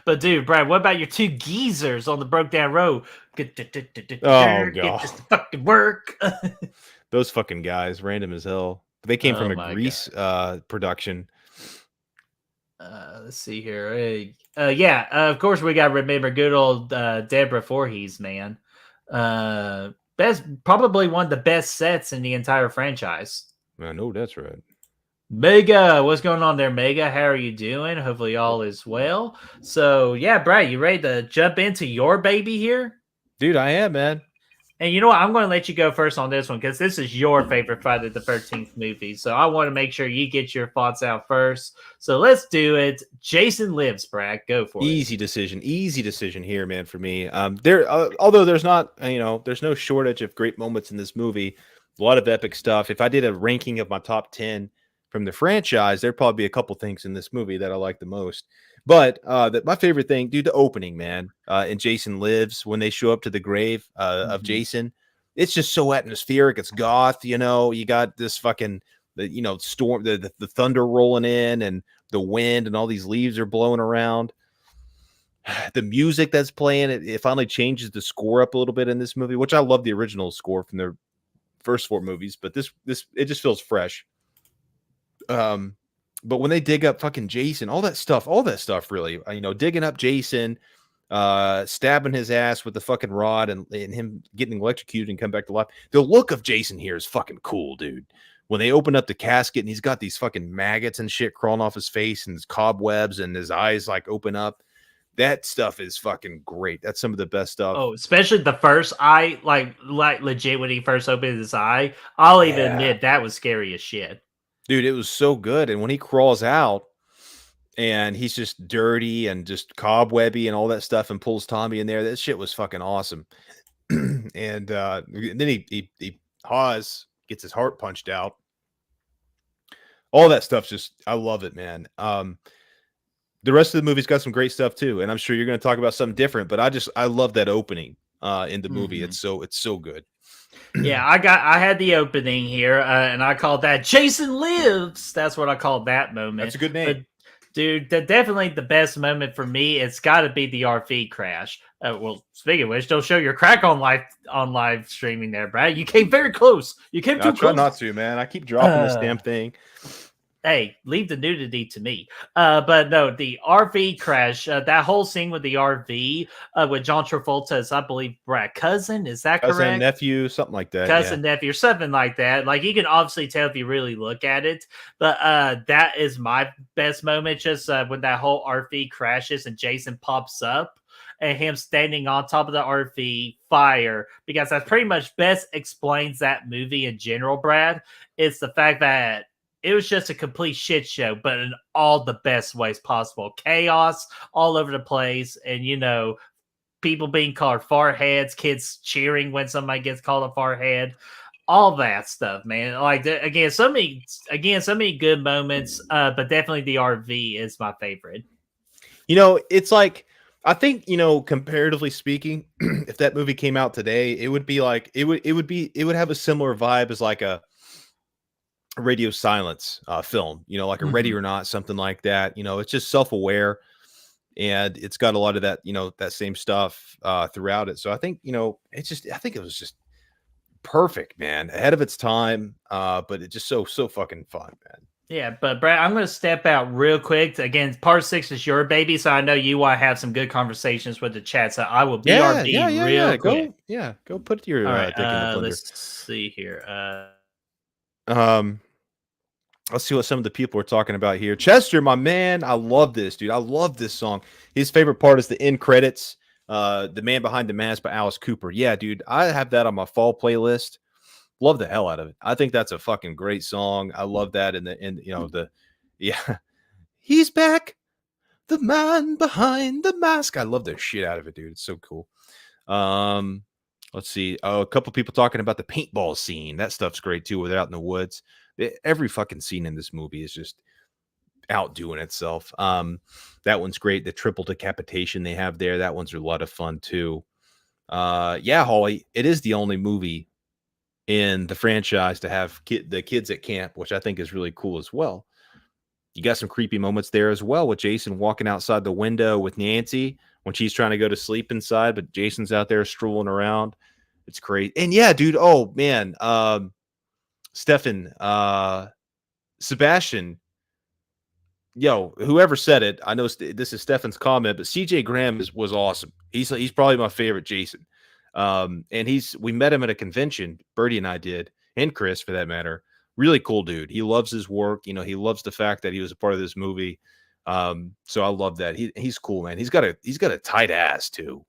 But dude, Brad, what about your two geezers on the broke down road? Oh god, get this to fucking work. Those fucking guys, random as hell. They came from a Grease production. Let's see here. Yeah, of course we got to remember good old Deborah Voorhees, man. Probably one of the best sets in the entire franchise. I know that's right. Mega, what's going on there, Mega? How are you doing? Hopefully all is well. So yeah, Brad, you ready to jump into your baby here? Dude, I am, man. And you know what? I'm going to let you go first on this one because this is your favorite Friday the 13th movie. So I want to make sure you get your thoughts out first. So let's do it. Jason Lives, Brad. Go for it. Easy decision here, man, for me. Although there's not, there's no shortage of great moments in this movie. A lot of epic stuff. If I did a ranking of my top 10 from the franchise, there'd probably be a couple things in this movie that I like the most. But my favorite thing, dude, the opening, man, in Jason Lives, when they show up to the grave of Jason, it's just so atmospheric. It's goth, you got this fucking, storm, the thunder rolling in and the wind and all these leaves are blowing around. The music that's playing, it finally changes the score up a little bit in this movie, which I love the original score from the first 4 movies, but this it just feels fresh. But when they dig up fucking Jason, all that stuff really, digging up Jason, stabbing his ass with the fucking rod and him getting electrocuted and come back to life. The look of Jason here is fucking cool, dude. When they open up the casket and he's got these fucking maggots and shit crawling off his face and his cobwebs and his eyes like open up. That stuff is fucking great. That's some of the best stuff. Oh, especially the first eye, like legit when he first opened his eye. I'll even admit that was scary as shit. Dude, it was so good. And when he crawls out, and he's just dirty and just cobwebby and all that stuff, and pulls Tommy in there. That shit was fucking awesome. And then he Hawes gets his heart punched out. All that stuff's just, I love it, man. The rest of the movie's got some great stuff too, and I'm sure you're going to talk about something different. But I love that opening in the movie. It's so good. Yeah, I had the opening here, and I called that Jason Lives. That's what I called that moment. That's a good name. But, dude, definitely the best moment for me. It's got to be the RV crash. Well, speaking of which, don't show your crack on live streaming there, Brad. You came very close. You came too I try close. not to, man. I keep dropping this damn thing. Hey, leave the nudity to me. But no, the RV crash, that whole scene with the RV, with John Travolta's, I believe, Brad, cousin, is that Cousin, correct? nephew, something like that. Cousin, nephew, or something like that. Like, you can obviously tell if you really look at it. But that is my best moment, just when that whole RV crashes and Jason pops up and him standing on top of the RV fire, because that pretty much best explains that movie in general, Brad. It's the fact that it was just a complete shit show, but in all the best ways possible. Chaos all over the place, and people being called fartheads, kids cheering when somebody gets called a farthead, all that stuff, man. Like, again, so many good moments. But definitely the RV is my favorite. It's like, I think, comparatively speaking, if that movie came out today, it would be like it would have a similar vibe as like a Radio Silence film, like a Ready or Not, something like that. It's just self-aware, and it's got a lot of that, that same stuff throughout it. So I think, I think it was just perfect, man, ahead of its time. But it's just so fucking fun, man. Yeah, but Brad, I'm going to step out real quick. Again, part 6 is your baby, so I know you want to have some good conversations with the chat. So I will BRB real quick. Go put your dick in the blender. Let's see here. Let's see what some of the people are talking about here. Chester, my man, I love this, dude. I love this song. His favorite part is the end credits. The Man Behind the Mask by Alice Cooper. Yeah, dude, I have that on my fall playlist. Love the hell out of it. I think that's a fucking great song. I love that. He's back. The man behind the mask. I love the shit out of it, dude. It's so cool. Let's see. A couple people talking about the paintball scene. That stuff's great too. Where they're out in the woods. Every fucking scene in this movie is just outdoing itself. That one's great. The triple decapitation they have there. That one's a lot of fun too. Yeah, Holly. It is the only movie in the franchise to have the kids at camp, which I think is really cool as well. You got some creepy moments there as well, with Jason walking outside the window with Nancy when she's trying to go to sleep inside, but Jason's out there strolling around. It's great. And yeah, dude. Oh man. Sebastian. Yo, whoever said it, I know this is Stefan's comment, but CJ Graham was awesome. He's probably my favorite Jason. And we met him at a convention. Birdie and I did, and Chris for that matter. Really cool dude. He loves his work. He loves the fact that he was a part of this movie. So I love that. He's cool, man. He's got a tight ass too,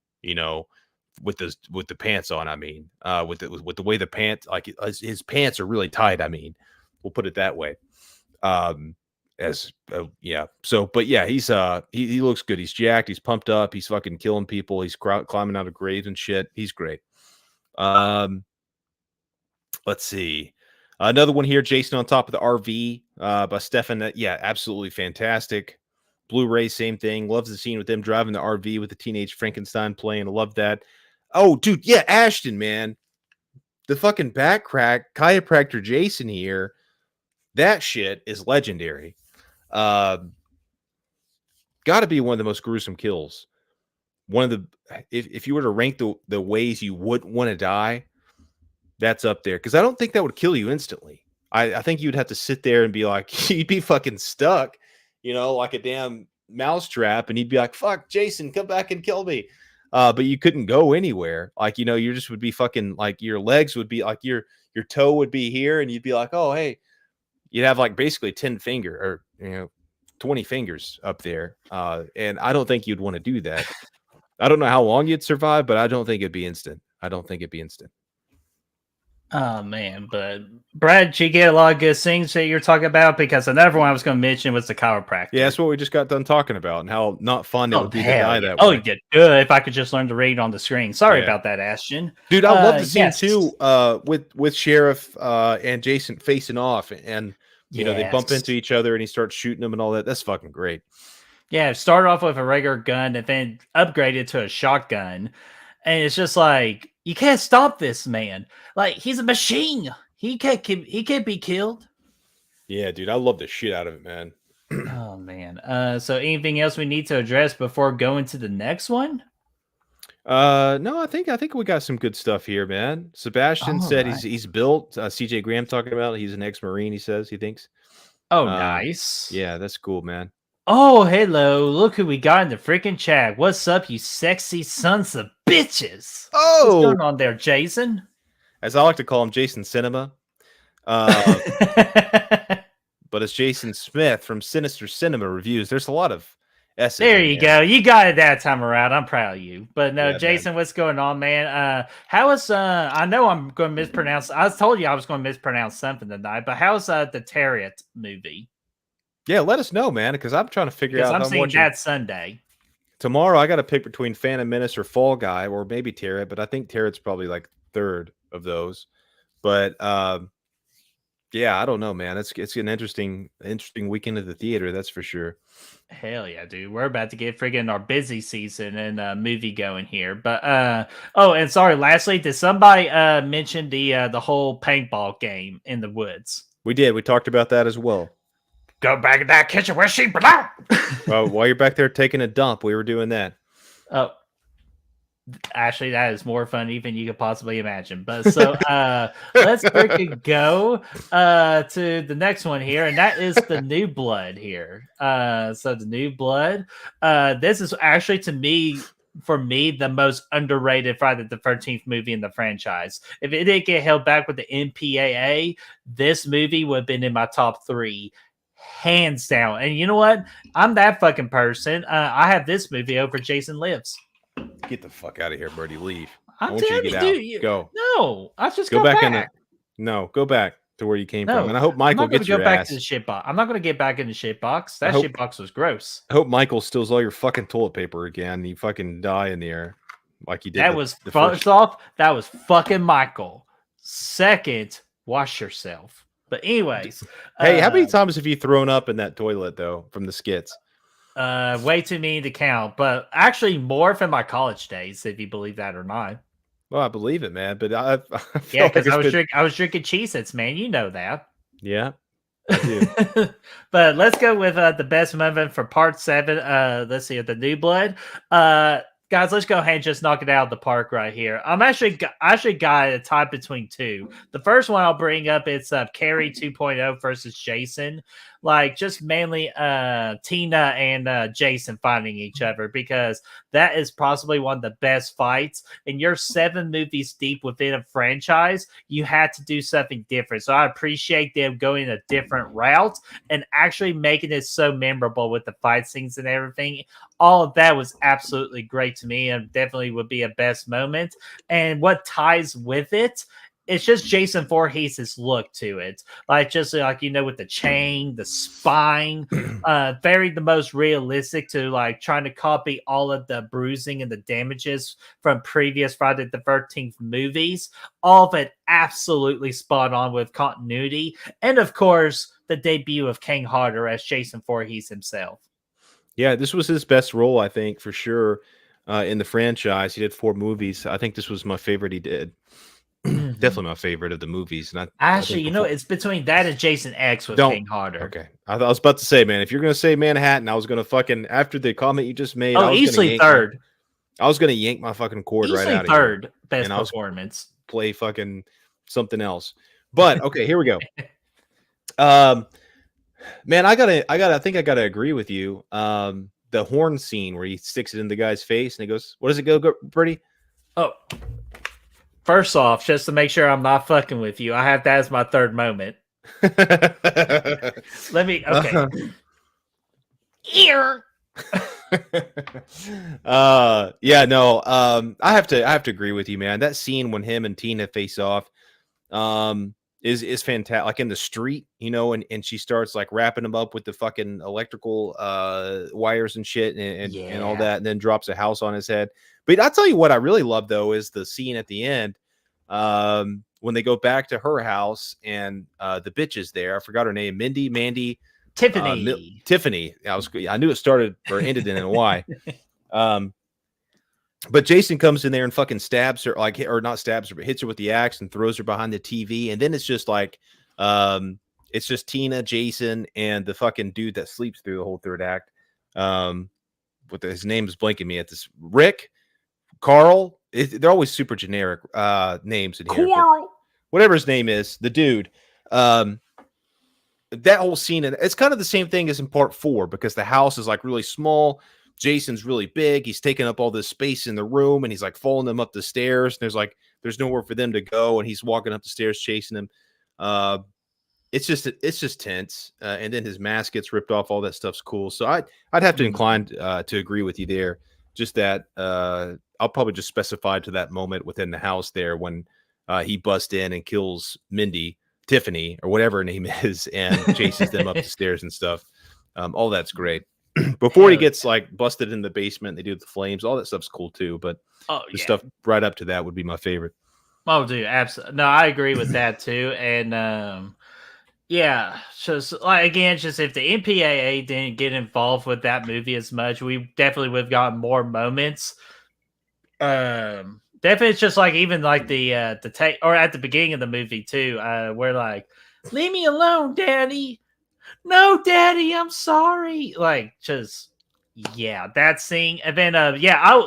with the pants on. I mean, with the way the pants, like his pants are really tight. I mean, we'll put it that way. Yeah. So, but yeah, he looks good. He's jacked. He's pumped up. He's fucking killing people. He's climbing out of graves and shit. He's great. Let's see. Another one here, Jason on top of the RV by Stefan. Yeah, absolutely fantastic. Blu-ray, same thing. Loves the scene with them driving the RV with the teenage Frankenstein playing. I love that. Oh, dude, yeah, Ashton, man. The fucking back crack, chiropractor Jason here. That shit is legendary. Got to be one of the most gruesome kills. One of the, if you were to rank the ways you would want to die, that's up there. Because I don't think that would kill you instantly. I think you'd have to sit there and be like, you'd be fucking stuck, like a damn mousetrap, and you'd be like, fuck, Jason, come back and kill me. But you couldn't go anywhere. Like, you just would be fucking, like, your legs would be like, your toe would be here, and you'd be like, oh, hey, you'd have like basically 10 finger or 20 fingers up there. And I don't think you'd want to do that. I don't know how long you'd survive, but I don't think it'd be instant. Oh man, but Brad, did you get a lot of good things that you're talking about? Because another one I was going to mention was the chiropractor. Yeah, that's what we just got done talking about, and how not fun it Oh would be to hell die yeah! that Oh, way. yeah, good. If I could just learn to read on the screen. Sorry Yeah. about that, Ashton. Dude, I love the scene yes. too, with Sheriff and Jason facing off, and they bump Yes. into each other, and he starts shooting them and all that. That's fucking great. Yeah, start off with a regular gun and then upgrade it to a shotgun. And it's just like, you can't stop this man. Like, he's a machine. He can't be killed. Yeah, dude, I love the shit out of it, man. Oh man. So anything else we need to address before going to the next one? No, I think we got some good stuff here, man. Sebastian All said right. he's built. CJ Graham talking about he's an ex-Marine. He says he thinks. Oh, nice. Yeah, that's cool, man. Oh, hello. Look who we got in the freaking chat. What's up, you sexy sons of bitches? What's going on there, Jason? As I like to call him, Jason Cinema. But it's Jason Smith from Sinister Cinema Reviews. There's a lot of S's. There you go. You got it that time around. I'm proud of you. But no, Yeah, Jason, man. what's going on, man? How is I know I'm going to mispronounce. I told you I was going to mispronounce something tonight. But how's the Tarot movie? Yeah, let us know, man, because I'm trying to figure Because out. I'm how seeing much that Sunday. Tomorrow. I got to pick between Phantom Menace or Fall Guy, or maybe Tarot. But I think Tarot's probably like third of those. But yeah, I don't know, man. It's an interesting weekend at the theater. That's for sure. Hell yeah, dude. We're about to get friggin' our busy season and movie going here. But oh, and sorry, lastly, did somebody mention the whole paintball game in the woods? We did. We talked about that as well. Go back in that kitchen where she belongs. Well, while you're back there taking a dump, we were doing that. Oh, actually, that is more fun even you could possibly imagine. But so let's freaking go to the next one here, and that is the New Blood here. So the New Blood. This is actually for me the most underrated Friday the 13th movie in the franchise. If it didn't get held back with the MPAA, this movie would have been in my top 3. Hands down. And you know what? I'm that fucking person. I have this movie over Jason Lives. Get the fuck out of here, Birdie. Leave. I'm I want you to get out. dude, Go. No, I just go got back, back. No, go back to where you came No, from. And I hope Michael gets your back ass. to the shit box. I'm not going to get back in the shit box. That shit box was gross. I hope Michael steals all your fucking toilet paper again. And you fucking die in the air like you did. That was first off. That was fucking Michael. Second, wash yourself. But anyways, hey, how many times have you thrown up in that toilet though from the skits? Way too many to count. But actually, more from my college days, if you believe that or not. Well, I believe it, man. But I yeah, because I was drinking Cheez-Its, man. You know that. Yeah, I do. But let's go with the best moment for part 7. Let's see, the New Blood. Guys, let's go ahead and just knock it out of the park right here. I'm actually got a tie between 2. The first one I'll bring up, it's Carrie 2.0 versus Jason. Like, just mainly Tina and Jason fighting each other, because that is possibly one of the best fights. And you're 7 movies deep within a franchise. You had to do something different. So I appreciate them going a different route and actually making it so memorable with the fight scenes and everything. All of that was absolutely great to me, and definitely would be a best moment. And what ties with it, it's just Jason Voorhees' look to it. Like, just like, with the chain, the spine, very the most realistic to like trying to copy all of the bruising and the damages from previous Friday the 13th movies. All of it absolutely spot on with continuity. And of course, the debut of King Harder as Jason Voorhees himself. Yeah, this was his best role, I think, for sure, in the franchise. He did 4 movies. I think this was my favorite he did. Definitely my favorite of the movies. And actually, it's between that and Jason X with King Harder. Okay. I was about to say, man, if you're going to say Manhattan, I was going to fucking, after the comment you just made. Easily third. I was going to yank my fucking cord right out of here. Third best performance. Play fucking something else. But, okay, here we go. Man, I think I gotta agree with you. The horn scene where he sticks it in the guy's face and he goes, "What does it go, Birdie?" Oh, first off, just to make sure I'm not fucking with you, I have that as my third moment. Let me. Okay. Ear. Yeah, no. I have to agree with you, man. That scene when him and Tina face off. is fantastic. Like in the street, you know, and she starts like wrapping him up with the fucking electrical wires and shit and all that, and then drops a house on his head. But I'll tell you what I really love though is the scene at the end when they go back to her house and the bitch is there. I forgot her name. Mandy, Tiffany. Tiffany. I knew it started or ended in a Y. But Jason comes in there and fucking stabs her, like, or not stabs her, but hits her with the axe and throws her behind the TV. And then it's just like, it's just Tina, Jason, and the fucking dude that sleeps through the whole third act. His name is blanking me at this. Rick, Carl. They're always super generic names in here. Carl. Whatever his name is, the dude. That whole scene, and it's kind of the same thing as in part 4 because the house is like really small. Jason's really big. He's taking up all this space in the room and he's like following them up the stairs. And there's nowhere for them to go. And he's walking up the stairs, chasing them. It's just tense. And then his mask gets ripped off. All that stuff's cool. So I'd have to incline to agree with you there. Just that I'll probably just specify to that moment within the house there when he busts in and kills Tiffany, or whatever her name is, and chases them up the stairs and stuff. All that's great. Before he gets like busted in the basement, they do the flames. All that stuff's cool too. But the stuff right up to that would be my favorite. Oh, dude, absolutely. No, I agree with that too. And just like again, just if the MPAA didn't get involved with that movie as much, we definitely would have gotten more moments. Definitely, it's just like even like the take or at the beginning of the movie too, where like, leave me alone, Daddy. No, Daddy, I'm sorry. Like, just that scene. And then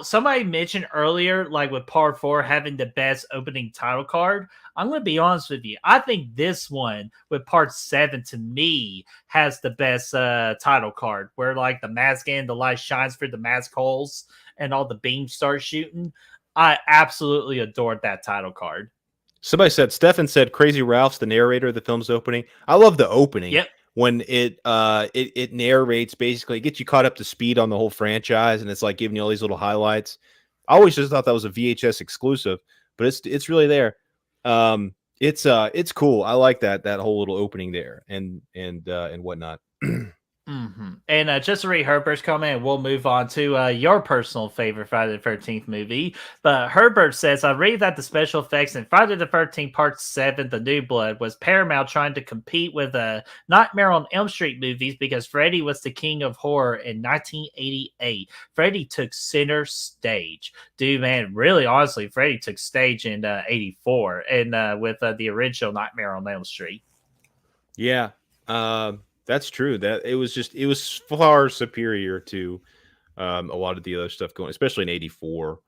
somebody mentioned earlier, like with part 4 having the best opening title card. I'm gonna be honest with you. I think this one with part 7 to me has the best title card, where like the mask and the light shines through the mask holes and all the beams start shooting. I absolutely adored that title card. Somebody said, Stefan said, Crazy Ralph's the narrator of the film's opening. I love the opening. Yep. When it narrates, basically, it gets you caught up to speed on the whole franchise, and it's like giving you all these little highlights. I always just thought that was a VHS exclusive, but it's really there. It's cool. I like that whole little opening there and whatnot. Mm-hmm. And just to read Herbert's comment, we'll move on to your personal favorite Friday the 13th movie. But Herbert says, I read that the special effects in Friday the 13th Part 7, The New Blood, was Paramount trying to compete with Nightmare on Elm Street movies because Freddy was the king of horror in 1988. Freddy took center stage. Dude, man, really, honestly, Freddy took stage in 84 and with the original Nightmare on Elm Street. Yeah. That's true. That it was far superior to a lot of the other stuff going, especially in 84.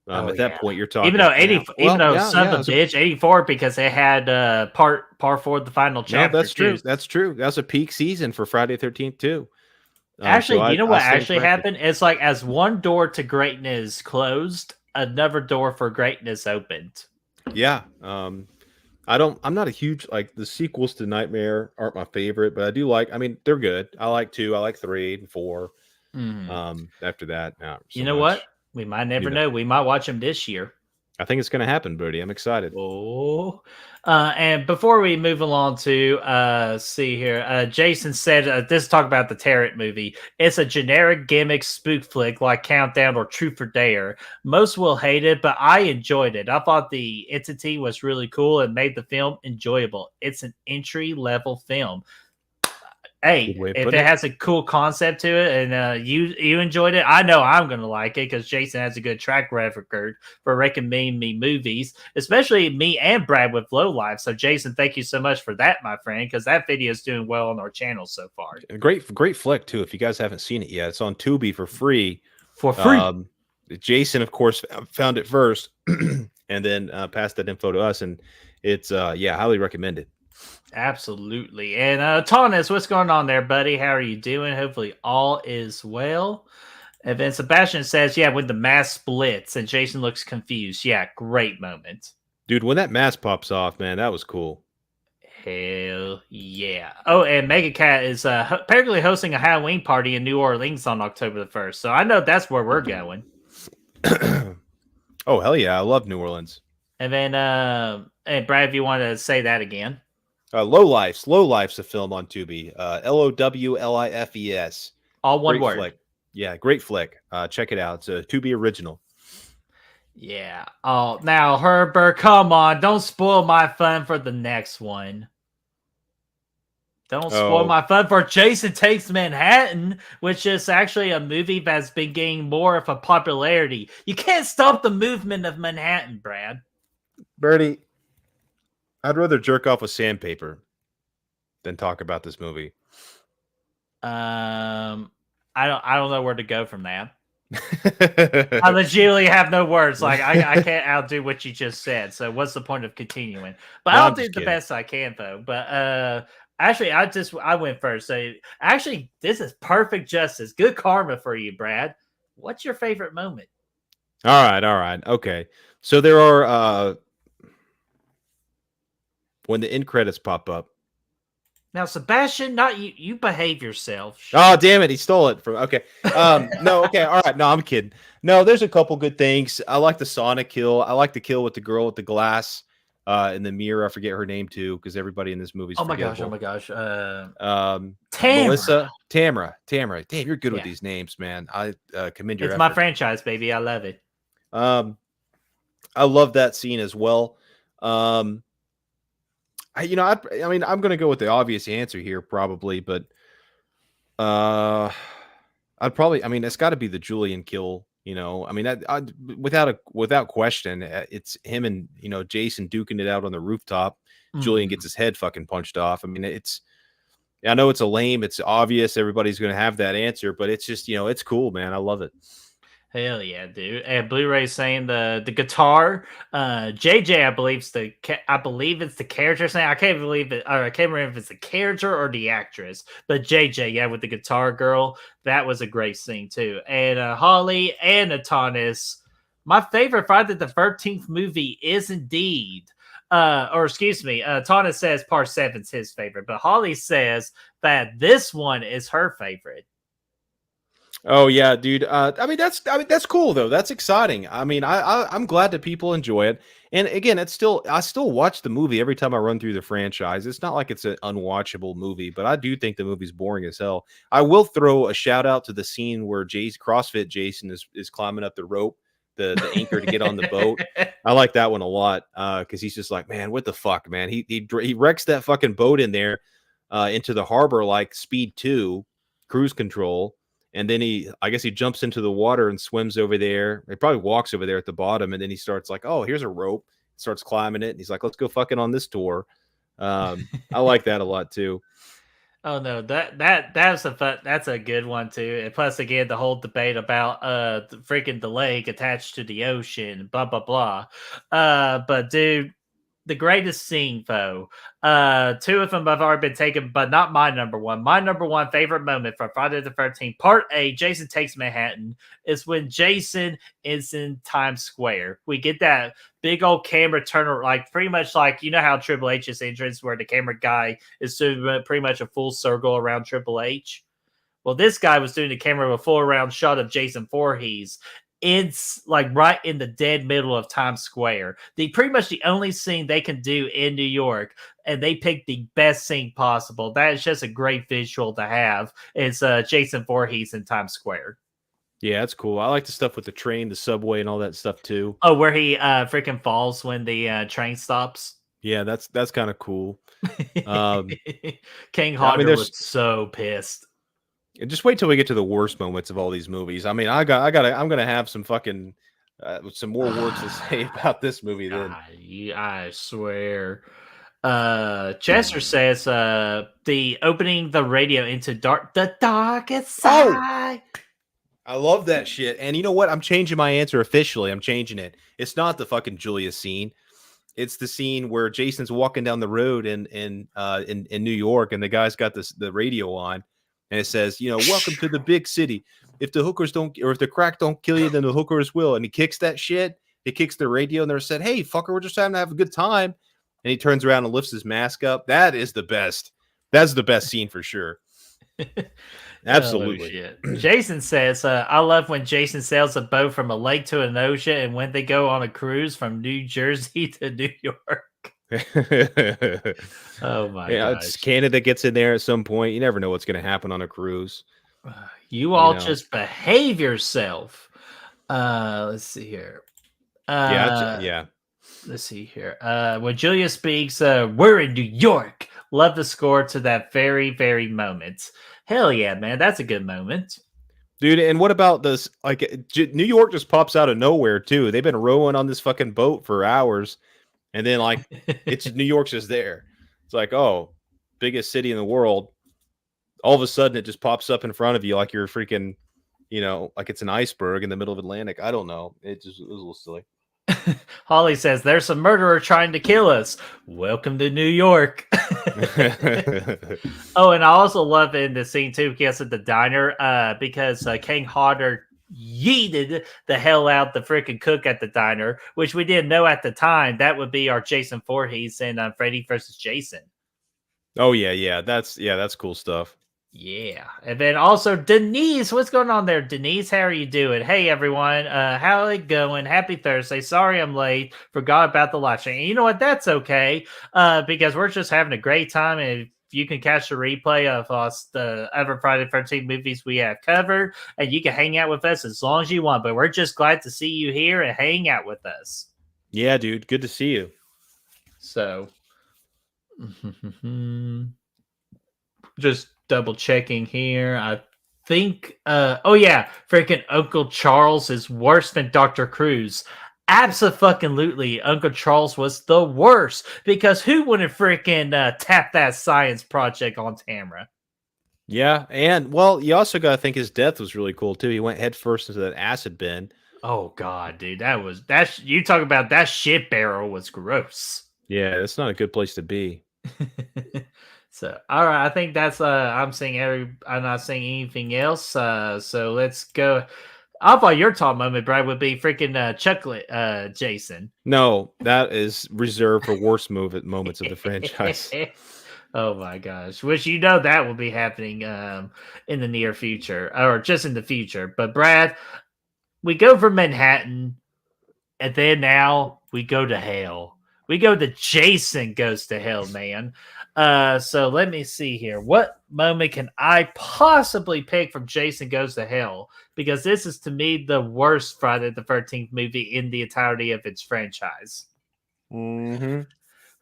At that point, you're talking even though 84 because they had part 4 the final chapter. No, that's true. That's true. That's a peak season for Friday the 13th too. Actually, so you know what actually happened? It's like as one door to greatness closed, another door for greatness opened. Yeah. I'm not a huge, like, the sequels to Nightmare aren't my favorite, but I do like, I mean, they're good. I like 2, I like 3 and 4. After that, not so you know much. what? We might never know. We might watch them this year. I think it's going to happen, Birdie. I'm excited. Oh, and before we move along to see here, Jason said, this talk about the Tarot movie. It's a generic gimmick spook flick like Countdown or Truth or Dare. Most will hate it, but I enjoyed it. I thought the entity was really cool and made the film enjoyable. It's an entry level film. Hey, if it has a cool concept to it and you enjoyed it, I know I'm going to like it because Jason has a good track record for recommending me movies, especially me and Brad with Low Life. So, Jason, thank you so much for that, my friend, because that video is doing well on our channel so far. Great flick, too. If you guys haven't seen it yet, it's on Tubi for free. Jason, of course, found it first and then passed that info to us. And it's, highly recommended. Absolutely. And Thomas, what's going on there, buddy? How are you doing? Hopefully all is well. And then Sebastian says, when the mask splits and Jason looks confused. Yeah, great moment. Dude, when that mask pops off, man, that was cool. Hell yeah. Oh, and Mega Cat is apparently hosting a Halloween party in New Orleans on October the 1st. So I know that's where we're going. Oh, hell yeah. I love New Orleans. And then, and Brad, if you want to say that again. Low Life's a film on Tubi. Lowlifes. All one Great word. flick. Yeah, great flick. Check it out. It's a Tubi original. Yeah. Oh, now Herbert, come on! Don't spoil my fun for the next one. Don't spoil Oh, my fun for Jason Takes Manhattan, which is actually a movie that's been gaining more of a popularity. You can't stop the movement of Manhattan, Brad. Bertie, I'd rather jerk off with sandpaper than talk about this movie. I don't know where to go from that. I legitimately have no words. Like I can't outdo what you just said. So what's the point of continuing? But No, I'll I'm do just the kidding. best I can though. But actually I went first. So actually this is perfect justice. Good karma for you, Brad. What's your favorite moment? All right. Okay. So there are when the end credits pop up. Now, Sebastian, not you. You behave yourself. Oh, damn it. He stole it from. Okay. No, okay. All right. No, I'm kidding. No, there's a couple good things. I like the Sonic kill. I like the kill with the girl with the glass in the mirror. I forget her name too, because everybody in this movie is Oh my gosh! Oh forgettable. my gosh! Melissa, Tamra. Tamara. Damn, you're good with Yeah, these names, man. I commend your it's my effort. franchise, baby. I love it. I love that scene as well. I mean, I'm gonna go with the obvious answer here, probably, but uh, I mean, it's got to be the Julian kill. I mean, without question, it's him and Jason duking it out on the rooftop. Julian gets his head fucking punched off. I mean, I know it's it's obvious. Everybody's gonna have that answer, but it's just it's cool, man. I love it. Hell yeah, dude! And Blu-ray saying the guitar, JJ, I believe it's the character's name. I can't believe it, or I can't remember if it's the character or the actress. But JJ, yeah, with the guitar girl, that was a great scene too. And Holly and Atanis, my favorite Friday the 13th movie is indeed, or excuse me, Atanis says Part 7's his favorite, but Holly says that this one is her favorite. Oh yeah, dude. I mean that's cool though. That's exciting. I mean, I'm glad that people enjoy it. And again, I still watch the movie every time I run through the franchise. It's not like it's an unwatchable movie, but I do think the movie's boring as hell. I will throw a shout out to the scene where CrossFit Jason is climbing up the rope, the anchor to get on the boat. I like that one a lot because he's just like, man, what the fuck, man? He wrecks that fucking boat in there into the harbor like Speed 2 cruise control. And then I guess he jumps into the water and swims over there. He probably walks over there at the bottom. And then he starts like, oh, here's a rope. Starts climbing it. And he's like, let's go fucking on this tour. I like that a lot too. Oh no, that's a good one too. And plus, again, the whole debate about the freaking the lake attached to the ocean, blah blah blah. But dude, the greatest scene though. Two of them have already been taken, but not my number one. My number one favorite moment from Friday the 13th, Part A, Jason Takes Manhattan, is when Jason is in Times Square. We get that big old camera turner, like pretty much like how Triple H's entrance, where the camera guy is doing pretty much a full circle around Triple H. Well, this guy was doing the camera with a full around shot of Jason Voorhees. It's like right in the dead middle of Times Square. Pretty much the only scene they can do in New York, and they picked the best scene possible. That is just a great visual to have. It's Jason Voorhees in Times Square. Yeah, that's cool. I like the stuff with the train, the subway, and all that stuff too. Oh, where he freaking falls when the train stops. Yeah, that's kind of cool. King Hodder was so pissed. Just wait till we get to the worst moments of all these movies. I mean, I'm gonna have some fucking some more words to say about this movie. Then I swear. Chester says the opening the radio into the darkest side. Oh! I love that shit. And you know what? I'm changing my answer officially. I'm changing it. It's not the fucking Julia scene. It's the scene where Jason's walking down the road in New York, and the guy's got the radio on. And it says, welcome to the big city. If the hookers don't, or if the crack don't kill you, then the hookers will. And he kicks that shit. He kicks the radio, and they're said, hey, fucker, we're just having to have a good time. And he turns around and lifts his mask up. That is the best. That's the best scene for sure. Absolutely. Oh, shit. Jason says, I love when Jason sails a boat from a lake to an ocean and when they go on a cruise from New Jersey to New York. Oh my Yeah, it's gosh. Canada gets in there at some point. You never know what's going to happen on a cruise. You You all know. just behave yourself. Let's see here. Yeah. Let's see here. When Julia speaks, we're in New York. Love the score to that very, very moment. Hell yeah, man. That's a good moment. Dude, and what about this? Like, New York just pops out of nowhere too. They've been rowing on this fucking boat for hours, and then like, it's New York's just there. It's like, oh, biggest city in the world. All of a sudden, it just pops up in front of you like you're freaking, like it's an iceberg in the middle of Atlantic. I don't know. It was a little silly. Holly says, there's a murderer trying to kill us. Welcome to New York. Oh, and I also love in the scene too, because at the diner, because King Hodder yeeted the hell out the freaking cook at the diner, which we didn't know at the time. That would be our Jason Voorhees and Freddy versus Jason. Oh yeah. That's cool stuff. Yeah. And then also Denise, what's going on there? Denise, how are you doing? Hey everyone, how it going? Happy Thursday. Sorry I'm late. Forgot about the live stream. And you know what? That's okay. Because we're just having a great time, and if you can catch the replay of us, the other Friday 13 movies we have covered, and you can hang out with us as long as you want. But we're just glad to see you here and hang out with us. Yeah, dude. Good to see you. So just double checking here. I think oh yeah, freaking Uncle Charles is worse than Dr. Cruz. Absolutely, Uncle Charles was the worst, because who wouldn't freaking tap that science project on camera? Yeah, and well, you also got to think his death was really cool too. He went head first into that acid bin. Oh god, dude, you talk about that shit barrel was gross. Yeah, that's not a good place to be. So, all right, I think that's I'm not seeing anything else. So let's go. I thought your top moment, Brad, would be freaking Chucklet Jason. No, that is reserved for worst moments of the franchise. Oh my gosh. Which that will be happening in the near future, or just in the future. But Brad, we go from Manhattan, and then now we go to hell. We go to Jason Goes to Hell, man. So let me see here. What moment can I possibly pick from Jason Goes to Hell? Because this is, to me, the worst Friday the 13th movie in the entirety of its franchise. Mm-hmm.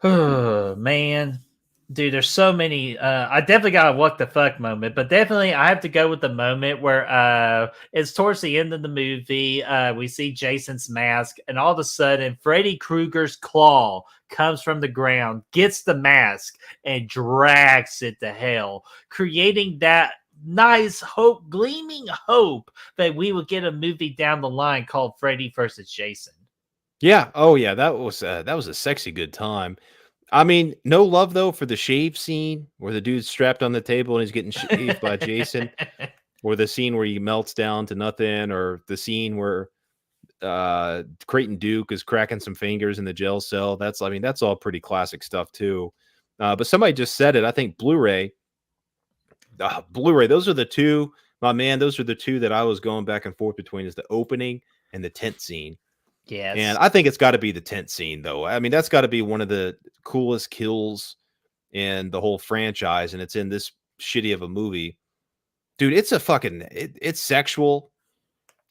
Oh, man. Dude, there's so many. I definitely got a what the fuck moment, but definitely I have to go with the moment where it's towards the end of the movie. We see Jason's mask, and all of a sudden, Freddy Krueger's claw comes from the ground, gets the mask, and drags it to hell, creating that nice hope, gleaming hope that we would get a movie down the line called Freddy versus Jason. Yeah. Oh yeah. That was a sexy good time. I mean, no love though for the shave scene where the dude's strapped on the table and he's getting shaved by Jason, or the scene where he melts down to nothing, or the scene where Creighton Duke is cracking some fingers in the jail cell. That's all pretty classic stuff too. But somebody just said it. I think Blu-ray. Those are the two, my man. Those are the two that I was going back and forth between, is the opening and the tent scene. Yes. And I think it's got to be the tent scene, though. I mean, that's got to be one of the coolest kills in the whole franchise, and it's in this shitty of a movie, dude. It's it's sexual,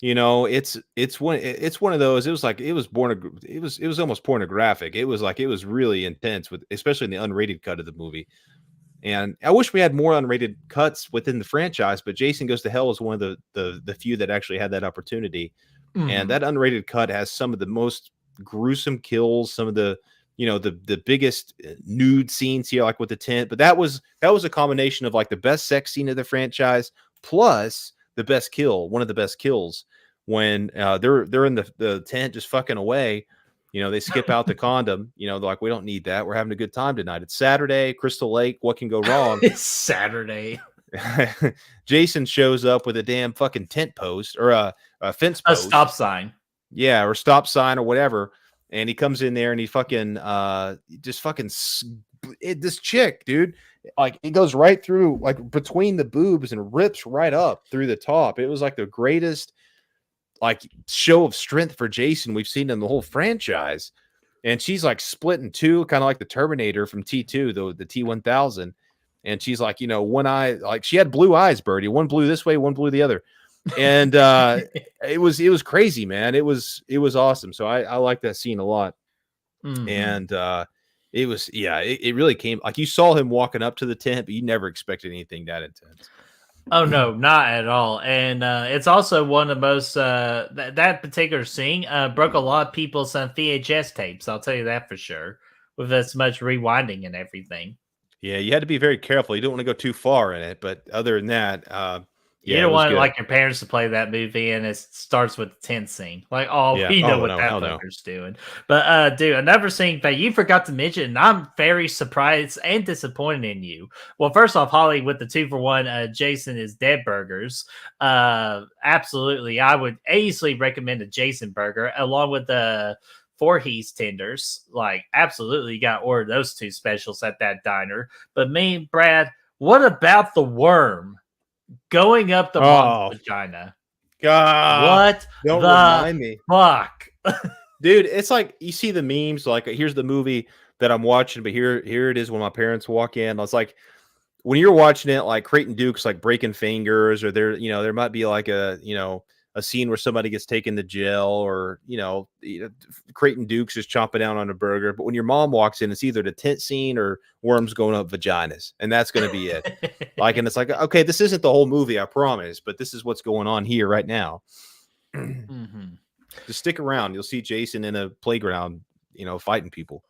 It's one of those. It was almost pornographic. It was really intense, especially in the unrated cut of the movie. And I wish we had more unrated cuts within the franchise, but Jason Goes to Hell is one of the few that actually had that opportunity. And that unrated cut has some of the most gruesome kills, some of the the biggest nude scenes here, like with the tent. But that was a combination of like the best sex scene of the franchise plus the best kill, one of the best kills, when they're in the tent just fucking away. They skip out the condom. They're like, we don't need that. We're having a good time tonight. It's Saturday, Crystal Lake. What can go wrong? It's Saturday. Jason shows up with a damn fucking tent post, or a fence post. A stop sign. Yeah, or stop sign or whatever. And he comes in there and he fucking this chick, dude. like it goes right through, like between the boobs and rips right up through the top. It was like the greatest like show of strength for Jason we've seen in the whole franchise. And she's like split in two, kind of like the Terminator from T2, the T-1000. And she's like, you know, one eye, like she had blue eyes, Birdie. One blue this way, one blue the other. And it was crazy, man. It was awesome. So I like that scene a lot. Mhm. And it was, yeah, it really came like you saw him walking up to the tent, but you never expected anything that intense. Oh no, not at all. And it's also one of the most that particular scene broke a lot of people's VHS tapes. I'll tell you that for sure. With as much rewinding and everything, Yeah, you had to be very careful. You don't want to go too far in it, but other than that, you yeah, don't it was want good. like your parents to play that movie and it starts with the tent scene. Like, oh, Yeah. we know Oh, what no, that hell no. fucker's doing. But dude, another thing that you forgot to mention, and I'm very surprised and disappointed in you. Well, first off, Holly with the 2-for-1 Jason is Dead burgers. Absolutely, I would easily recommend a Jason burger along with the Voorhees tenders. Like, absolutely, you got to order those two specials at that diner. But me, Brad, what about the worm going up the mom's vagina? God, What don't the remind me. fuck? Dude, it's like you see the memes, like here's the movie that I'm watching, but here it is when my parents walk in. I was like, when you're watching it, like Creighton Duke's like breaking fingers, or there might be like a scene where somebody gets taken to jail, or Creighton Duke's just chomping down on a burger. But when your mom walks in, it's either the tent scene or worms going up vaginas, and that's gonna be it. Like, and it's like, okay, this isn't the whole movie, I promise, but this is what's going on here right now. Mhm. Just stick around. You'll see Jason in a playground, fighting people.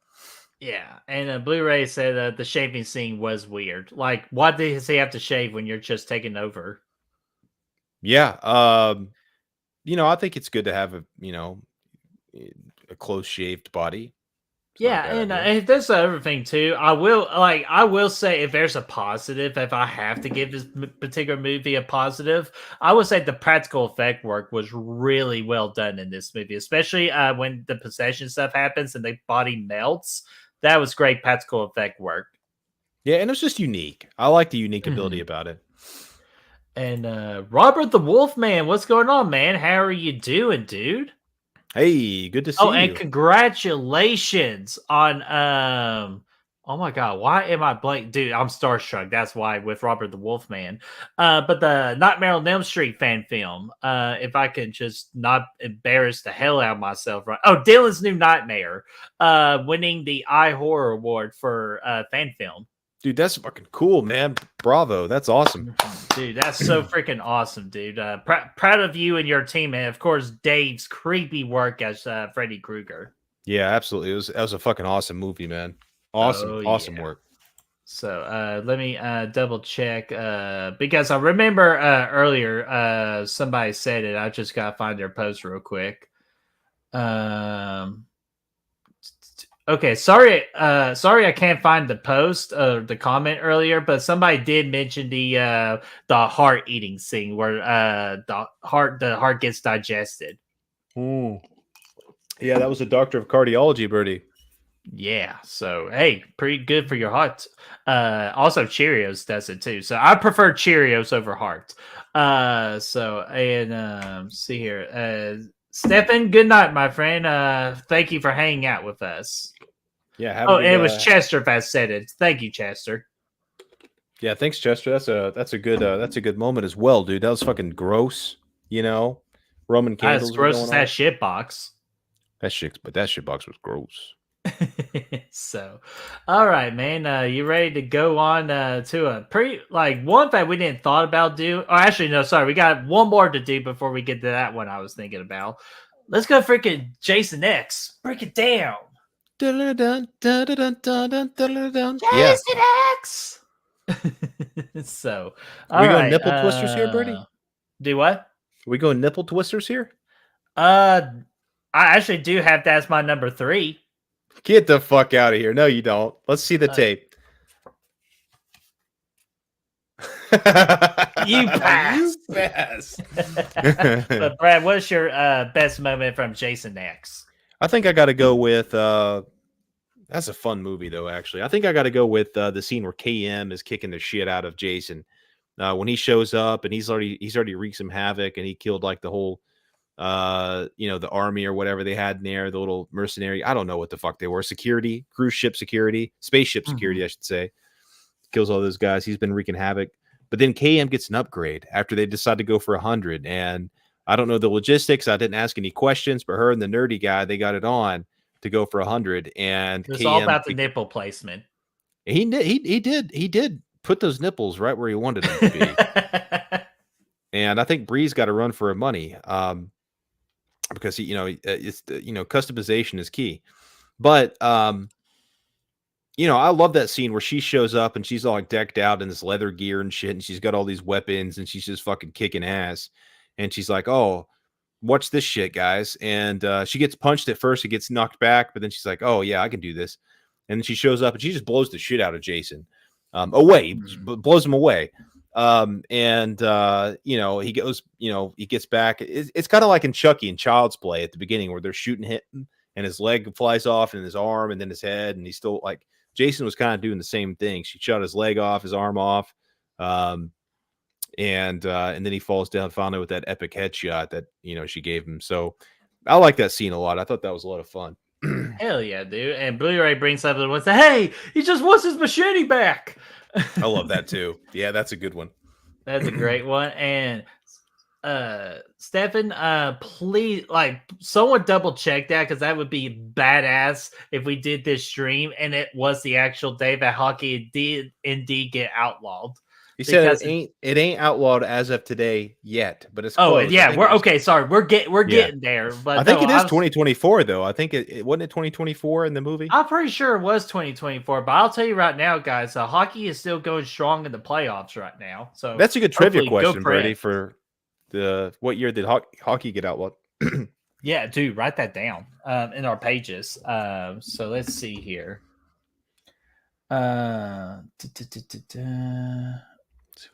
Yeah, and Blu-ray said the shaving scene was weird. Like, why does he have to shave when you're just taking over? Yeah. I think it's good to have a close shaved body. It's not a Yeah, bad and idea. that's the other thing too. I will say if there's a positive, if I have to give this particular movie a positive, I would say the practical effect work was really well done in this movie, especially when the possession stuff happens and the body melts. That was great practical effect work. Yeah, and it's just unique. I like the unique ability about it. And Robert the Wolfman, what's going on, man? How are you doing, dude? Hey, good to see Oh, and you. congratulations on oh my god, why am I blank? Dude, I'm starstruck. That's why with Robert the Wolfman. But the Nightmare on Elm Street fan film. If I could just not embarrass the hell out of myself, right? Oh, Dylan's New Nightmare. Winning the iHorror Award for fan film. Dude, that's fucking cool, man. Bravo. That's awesome. Dude, that's so freaking awesome, dude. Proud of you and your team, and of course, Dave's creepy work as Freddy Krueger. Yeah, absolutely. That was a fucking awesome movie, man. Awesome, awesome work. So let me double check because I remember earlier somebody said it. I just gotta find their post real quick. Okay, sorry I can't find the post the comment earlier, but somebody did mention the heart eating scene where the heart gets digested. Yeah, that was a doctor of cardiology, Birdie. Yeah, so hey, pretty good for your heart. Also Cheerios does it too. So I prefer Cheerios over heart. See here. Stefan, good night, my friend. Thank you for hanging out with us. Yeah. It was Chester that said it. Thank you, Chester. Yeah, thanks, Chester. That's a good moment as well, dude. That was fucking gross. Roman candles. As gross as that shit box. That shit box was gross. So, all right, man. You ready to go on to a pretty one that we didn't thought about do? Oh, actually, no, sorry. We got one more to do before we get to that one I was thinking about. Let's go freaking Jason X. Break it down. Jason X. So, we go nipple twisters here, Birdie? Do what? We go nipple twisters here? I actually do have that as my number 3. Get the fuck out of here. No, you don't. Let's see the tape. You pass. You pass. But Brad, what's your best moment from Jason X? I think I got to go with That's a fun movie, though. Actually, I think I got to go with the scene where KM is kicking the shit out of Jason when he shows up, and he's already wreaked some havoc, and he killed like the whole the army or whatever they had in there, the little mercenary. I don't know what the fuck they were. Security, cruise ship security, spaceship security, I should say. Kills all those guys. He's been wreaking havoc. But then KM gets an upgrade after they decide to go for 100. And I don't know the logistics. I didn't ask any questions, but her and the nerdy guy, they got it on to go for 100. And It's KM, all about the nipple placement. He did put those nipples right where he wanted them to be. And I think Bree's got to run for her money. Because customization is key. But I love that scene where she shows up and she's all like decked out in this leather gear and shit, and she's got all these weapons and she's just fucking kicking ass. And she's like, "Oh, watch this shit, guys!" And she gets punched at first, it gets knocked back, but then she's like, "Oh yeah, I can do this." And then she shows up and she just blows the shit out of Jason, blows him away. He goes, he gets back. It's kind of like in Chucky and Child's Play at the beginning where they're shooting him and his leg flies off and his arm and then his head, and he's still like, Jason was kind of doing the same thing. She shot his leg off, his arm off. And then he falls down finally with that epic headshot that, she gave him. So I like that scene a lot. I thought that was a lot of fun. Hell yeah, dude. And Blu-ray brings up and say, "Hey, he just wants his machete back." I love that too. Yeah, that's a good one. That's a great one. And Stefan, please, someone double check that, because that would be badass if we did this stream and it was the actual day that hockey did indeed get outlawed. He said it ain't outlawed as of today yet, but it's close. Yeah, we're okay. Sorry, we're getting there. But I think it is 2024 though. I think it wasn't it 2024 in the movie. I'm pretty sure it was 2024, but I'll tell you right now, guys, hockey is still going strong in the playoffs right now. So that's a good trivia question, Freddy. For what year did hockey get outlawed? Yeah, dude, write that down in our pages. So let's see here.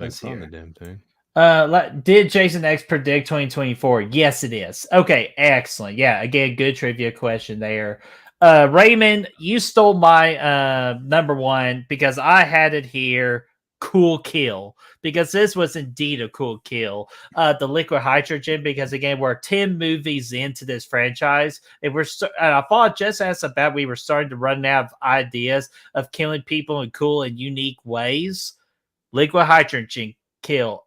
Let's see the damn thing. Did Jason X predict 2024? Yes, it is. Okay, excellent. Yeah, again, good trivia question there. Raymond, you stole my number one because I had it here. Cool kill, because this was indeed a cool kill. The liquid hydrogen, because again, we're 10 movies into this franchise, and I thought just as about we were starting to run out of ideas of killing people in cool and unique ways. Liquid hydrogen kill.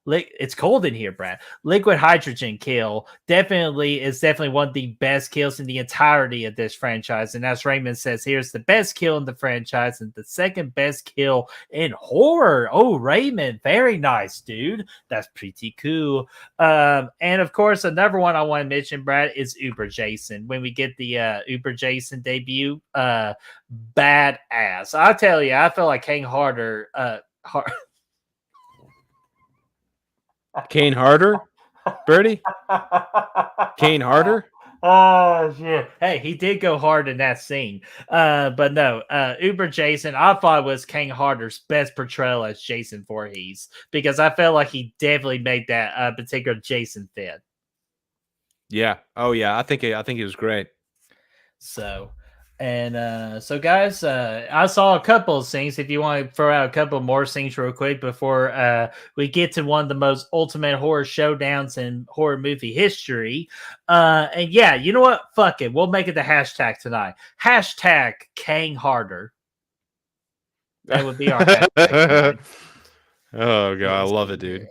It's cold in here, Brad. Liquid hydrogen kill is definitely one of the best kills in the entirety of this franchise. And as Raymond says, here's the best kill in the franchise and the second best kill in horror. Oh, Raymond, very nice, dude. That's pretty cool. And of course, another one I want to mention, Brad, is Uber Jason. When we get the Uber Jason debut, badass. I'll tell you, I feel like King Harder. Kane Harder, Birdie. Kane Harder. Oh shit! Hey, he did go hard in that scene. But no, Uber Jason, I thought was King Harder's best portrayal as Jason Voorhees, because I felt like he definitely made that particular Jason fit. Yeah. Oh yeah. I think he was great. So guys, I saw a couple of scenes. If you want to throw out a couple more scenes real quick before we get to one of the most ultimate horror showdowns in horror movie history. And yeah, you know what? Fuck it. We'll make it the hashtag tonight. Hashtag King Harder. That would be our hashtag tonight. Oh god, I love it, dude.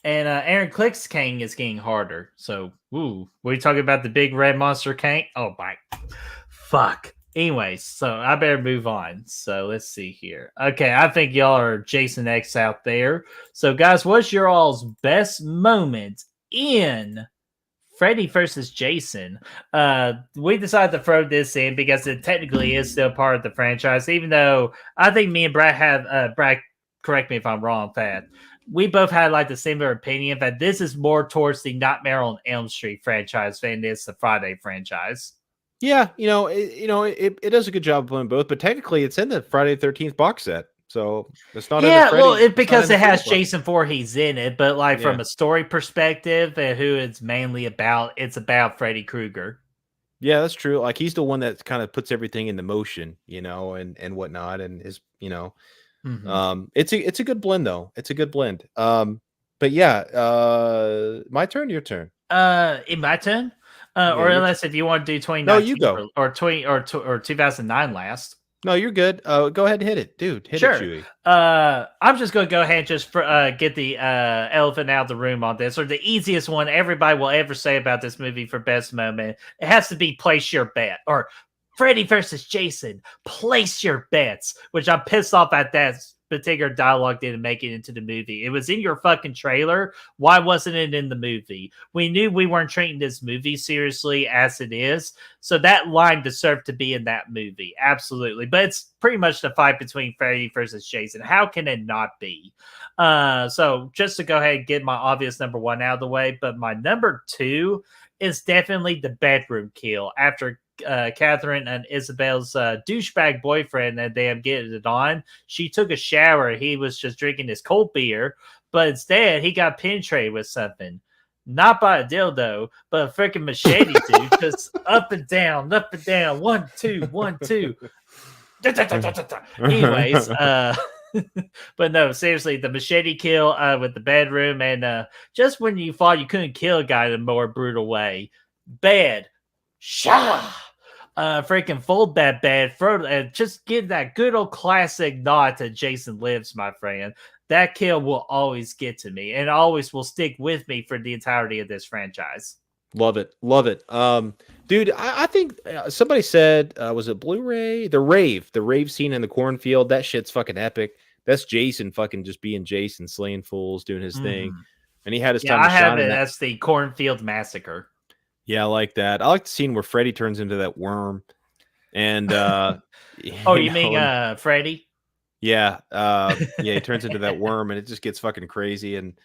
And Aaron Click's King is getting harder. So, woo. Were you talking about the big red monster King? Oh my fuck. Anyways, so I better move on. So let's see here. Okay, I think y'all are Jason X out there. So guys, what's your all's best moment in Freddy versus Jason? We decided to throw this in because it technically is still part of the franchise, even though I think me and Brad have, Brad, correct me if I'm wrong, Thad. We both had like the similar opinion that this is more towards the Nightmare on Elm Street franchise than it is the Friday franchise. Yeah, it does a good job of playing both, but technically it's in the Friday the 13th box set, so it's not. Yeah, well, because it has Jason Voorhees in it, but from a story perspective and who it's mainly about, it's about Freddy Krueger. Yeah, that's true. Like he's the one that kind of puts everything into motion, and whatnot, and is Mhm. it's a good blend though. It's a good blend. But yeah, my turn, your turn. In my turn, Yeah, or your unless if you want to do no, you 2019 go. or 2009 last. No, you're good. Go ahead and hit it, dude. Hit it, Sure. Chewy. I'm just going to go ahead and just get the elephant out of the room on this, or the easiest one everybody will ever say about this movie for best moment. It has to be place your bet, or Freddy versus Jason, place your bets, which I'm pissed off at that particular dialogue didn't make it into the movie. It was in your fucking trailer. Why wasn't it in the movie? We knew we weren't treating this movie seriously as it is. So that line deserved to be in that movie. Absolutely. But it's pretty much the fight between Freddy versus Jason. How can it not be? So just to go ahead and get my obvious number one out of the way, but my number two is definitely the bedroom kill after Catherine and Isabel's douchebag boyfriend and they getting it on. She took a shower. He was just drinking his cold beer, but instead he got penetrated with something. Not by a dildo, but a freaking machete, dude. Just up and down, 1, 2, 1, 2. Anyways, but no, seriously, the machete kill with the bedroom, and just when you thought you couldn't kill a guy in a more brutal way, bed, shah. Freaking fold that bed, throw and just give that good old classic nod to Jason Lives, my friend. That kill will always get to me and always will stick with me for the entirety of this franchise. Love it. Love it. Dude, I think somebody said, was it Blu-ray? The rave scene in the cornfield. That shit's fucking epic. That's Jason fucking just being Jason, slaying fools, doing his thing. And he had his time I to have shine. it. That's the Cornfield Massacre. Yeah, I like that. I like the scene where Freddy turns into that worm. And oh, you mean Freddy? Yeah. Yeah, he turns into that worm and it just gets fucking crazy. And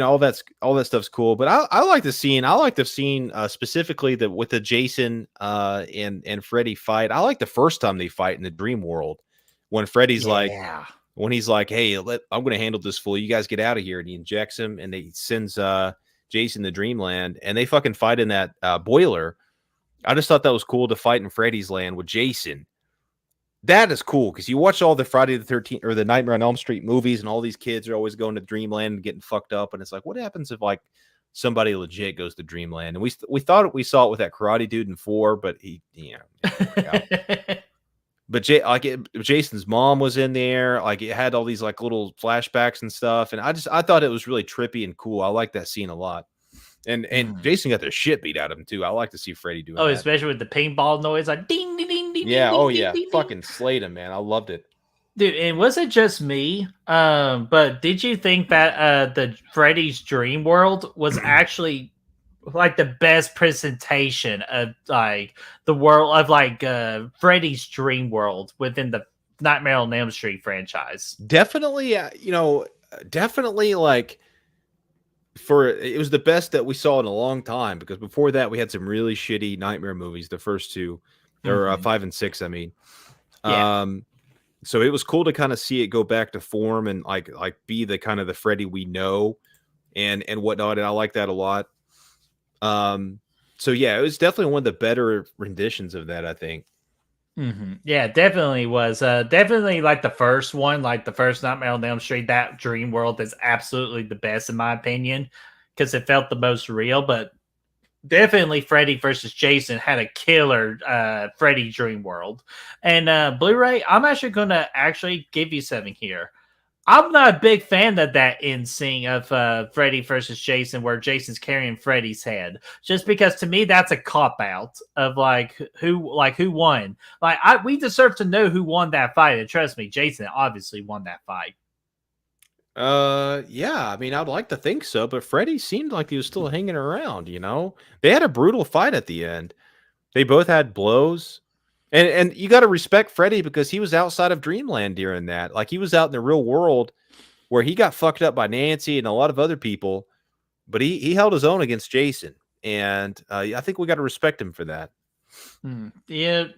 all that stuff's cool. But I like the scene. I like the scene specifically with the Jason and Freddy fight. I like the first time they fight in the dream world when Freddy's when he's like, hey, I'm going to handle this fool. You guys get out of here. And he injects him and he sends Jason to Dreamland and they fucking fight in that boiler. I just thought that was cool to fight in Freddy's land with Jason. That is cool because you watch all the Friday the 13th or the Nightmare on Elm Street movies and all these kids are always going to Dreamland and getting fucked up. And it's like, what happens if like somebody legit goes to Dreamland? And we thought we saw it with that karate dude in 4, but he, but Jason's mom was in there. Like it had all these like little flashbacks and stuff. And I thought it was really trippy and cool. I like that scene a lot. And Jason got the shit beat out of him too. I like to see Freddy doing that. Especially with the paintball noise, like ding ding ding ding. Yeah, ding, oh ding, yeah, ding, fucking slayed him, man. I loved it, dude. And was it just me? But did you think that the Freddy's Dream World was actually like the best presentation of like the world of like Freddy's Dream World within the Nightmare on Elm Street franchise? Definitely, definitely like. It was the best that we saw in a long time because before that we had some really shitty Nightmare movies. The first two, or 5 and 6, I mean. Yeah. So it was cool to kind of see it go back to form and like be the kind of the Freddy we know, and whatnot. And I like that a lot. So yeah, it was definitely one of the better renditions of that, I think. Yeah, definitely was. Definitely like the first one, like the first Nightmare on Elm Street. That Dream World is absolutely the best in my opinion because it felt the most real. But definitely, Freddy versus Jason had a killer Freddy Dream World. And Blu-ray, I'm actually going to give you something here. I'm not a big fan of that end scene of Freddy versus Jason where Jason's carrying Freddy's head. Just because to me that's a cop out of who won. We deserve to know who won that fight. And trust me, Jason obviously won that fight. Yeah, I mean I'd like to think so, but Freddy seemed like he was still hanging around, They had a brutal fight at the end. They both had blows. And you got to respect Freddy because he was outside of Dreamland during that. Like he was out in the real world where he got fucked up by Nancy and a lot of other people, but he held his own against Jason. And I think we got to respect him for that. Yeah,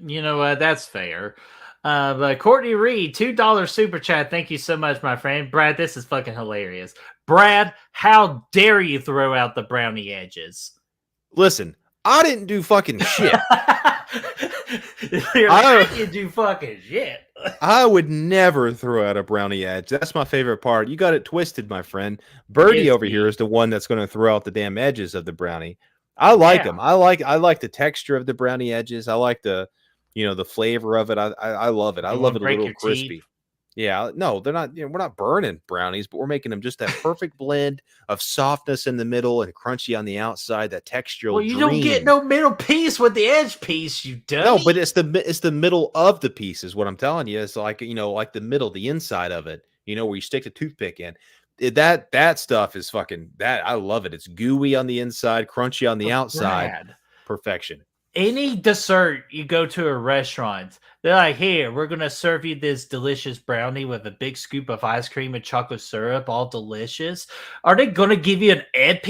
that's fair. But Courtney Reed, $2 super chat. Thank you so much, my friend. Brad, this is fucking hilarious. Brad, how dare you throw out the brownie edges? Listen, I didn't do fucking shit. You're like, I didn't do fucking shit. I would never throw out a brownie edge. That's my favorite part. You got it twisted, my friend. Birdie It's over here is the one that's going to throw out the damn edges of the brownie. I like them. I like the texture of the brownie edges. I like the, the flavor of it. I love it. I love it a little crispy. Teeth. Yeah, no, they're not. We're not burning brownies, but we're making them just that perfect blend of softness in the middle and crunchy on the outside. That textural. Well, you don't get no middle piece with the edge piece, you dummy. No, but it's the middle of the piece is what I'm telling you. It's like like the middle, the inside of it. Where you stick the toothpick in. That stuff is fucking that. I love it. It's gooey on the inside, crunchy on the outside. Brad. Perfection. Any dessert you go to a restaurant, they're like, here, we're going to serve you this delicious brownie with a big scoop of ice cream and chocolate syrup, all delicious. Are they going to give you an edge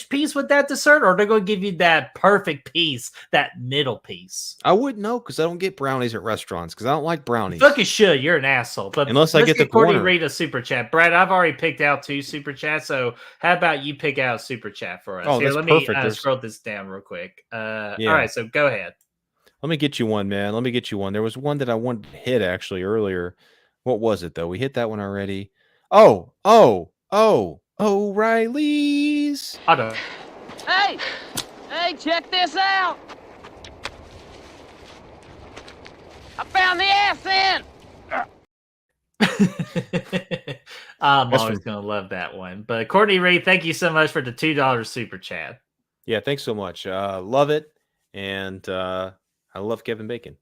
piece with that dessert, or are they going to give you that perfect piece, that middle piece? I wouldn't know because I don't get brownies at restaurants because I don't like brownies. Fucking should. You're an asshole. But unless I get the Courtney corner. read a super chat. Brad, I've already picked out 2 super chats, so how about you pick out a super chat for us? Oh, Here, that's let perfect. me scroll this down real quick. Yeah. All right, so go ahead. Let me get you one, man. Let me get you one. There was one that I wanted to hit actually earlier. What was it though? We hit that one already. O'Reilly's. Hey, check this out. I found the ass in. I'm always going to love that one. But Courtney Reed, thank you so much for the $2 super chat. Yeah, thanks so much. Love it. And I love Kevin Bacon.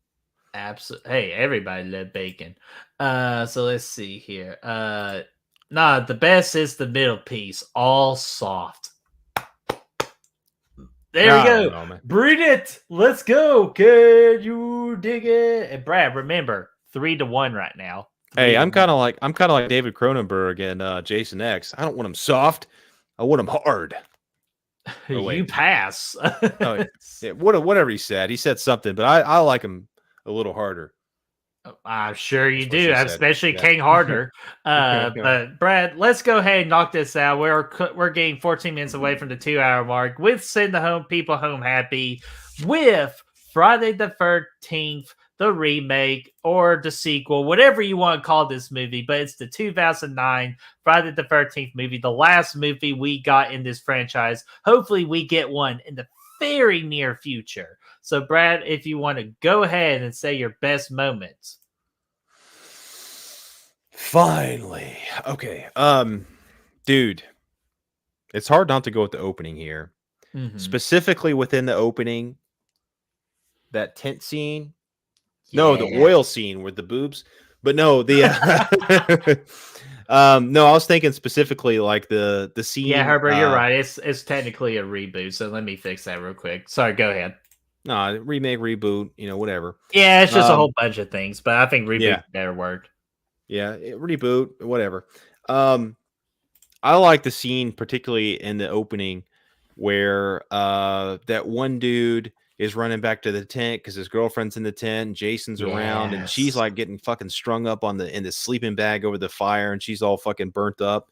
Absolutely. Hey, everybody love bacon. So let's see here. The best is the middle piece, all soft. There we go. Bring it. Let's go. Can you dig it? And Brad, remember, 3-1 right now. Hey, I'm kind of like David Cronenberg and Jason X. I don't want them soft. I want them hard. Oh, you pass. Yeah, whatever he said. He said something, but I like him a little harder. I'm sure you do, especially King Harder. But Brad, let's go ahead and knock this out. We're getting 14 minutes away from the 2-hour mark with send the people home happy with Friday the 13th, the remake or the sequel, whatever you want to call this movie. But it's the 2009 Friday the 13th movie, the last movie we got in this franchise. Hopefully we get one in the very near future. So Brad, if you want to go ahead and say your best moments. Finally. Okay. Dude, it's hard not to go with the opening here. Mm-hmm. Specifically within the opening, that tent scene. Yeah. No, the oil scene with the boobs. But no, the no, I was thinking specifically like the scene. Yeah, Herbert, you're right. It's technically a reboot, so let me fix that real quick. Sorry, go ahead. No, remake, reboot, whatever. Yeah, it's just a whole bunch of things, but I think reboot better word. Yeah, reboot, whatever. I like the scene particularly in the opening where that one dude is running back to the tent because his girlfriend's in the tent and Jason's around and she's like getting fucking strung up in the sleeping bag over the fire and she's all fucking burnt up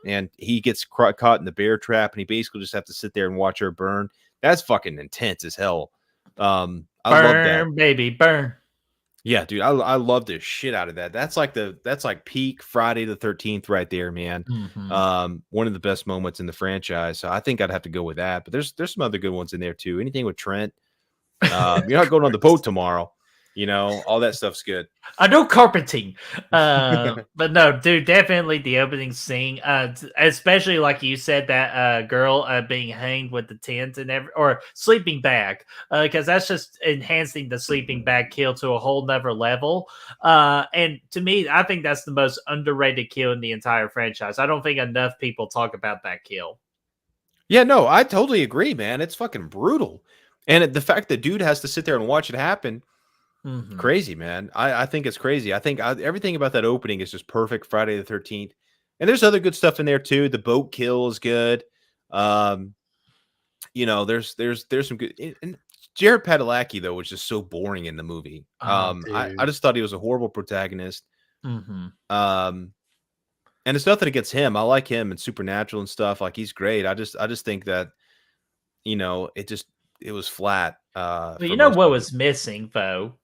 and he gets caught in the bear trap and he basically just have to sit there and watch her burn. That's fucking intense as hell. I love that. Baby, burn. Yeah, dude, I love the shit out of that. That's like peak Friday the 13th right there, man. Mm-hmm. One of the best moments in the franchise. So I think I'd have to go with that. But there's some other good ones in there too. Anything with Trent. You're not going on the boat tomorrow. All that stuff's good. I know carpeting. But no, dude, definitely the opening scene. Especially like you said, that girl being hanged with the tent and or sleeping bag. Because that's just enhancing the sleeping bag kill to a whole nother level. And to me, I think that's the most underrated kill in the entire franchise. I don't think enough people talk about that kill. Yeah, no, I totally agree, man. It's fucking brutal. And the fact that dude has to sit there and watch it happen, crazy, man. I think it's crazy. I think everything about that opening is just perfect. Friday the 13th, and there's other good stuff in there too. The boat kill is good. There's some good. And Jared Padalecki though was just so boring in the movie. I just thought he was a horrible protagonist. And it's nothing against him. I like him and Supernatural and stuff. Like he's great. I just think that, it was flat. But For you know most what of it. was missing though?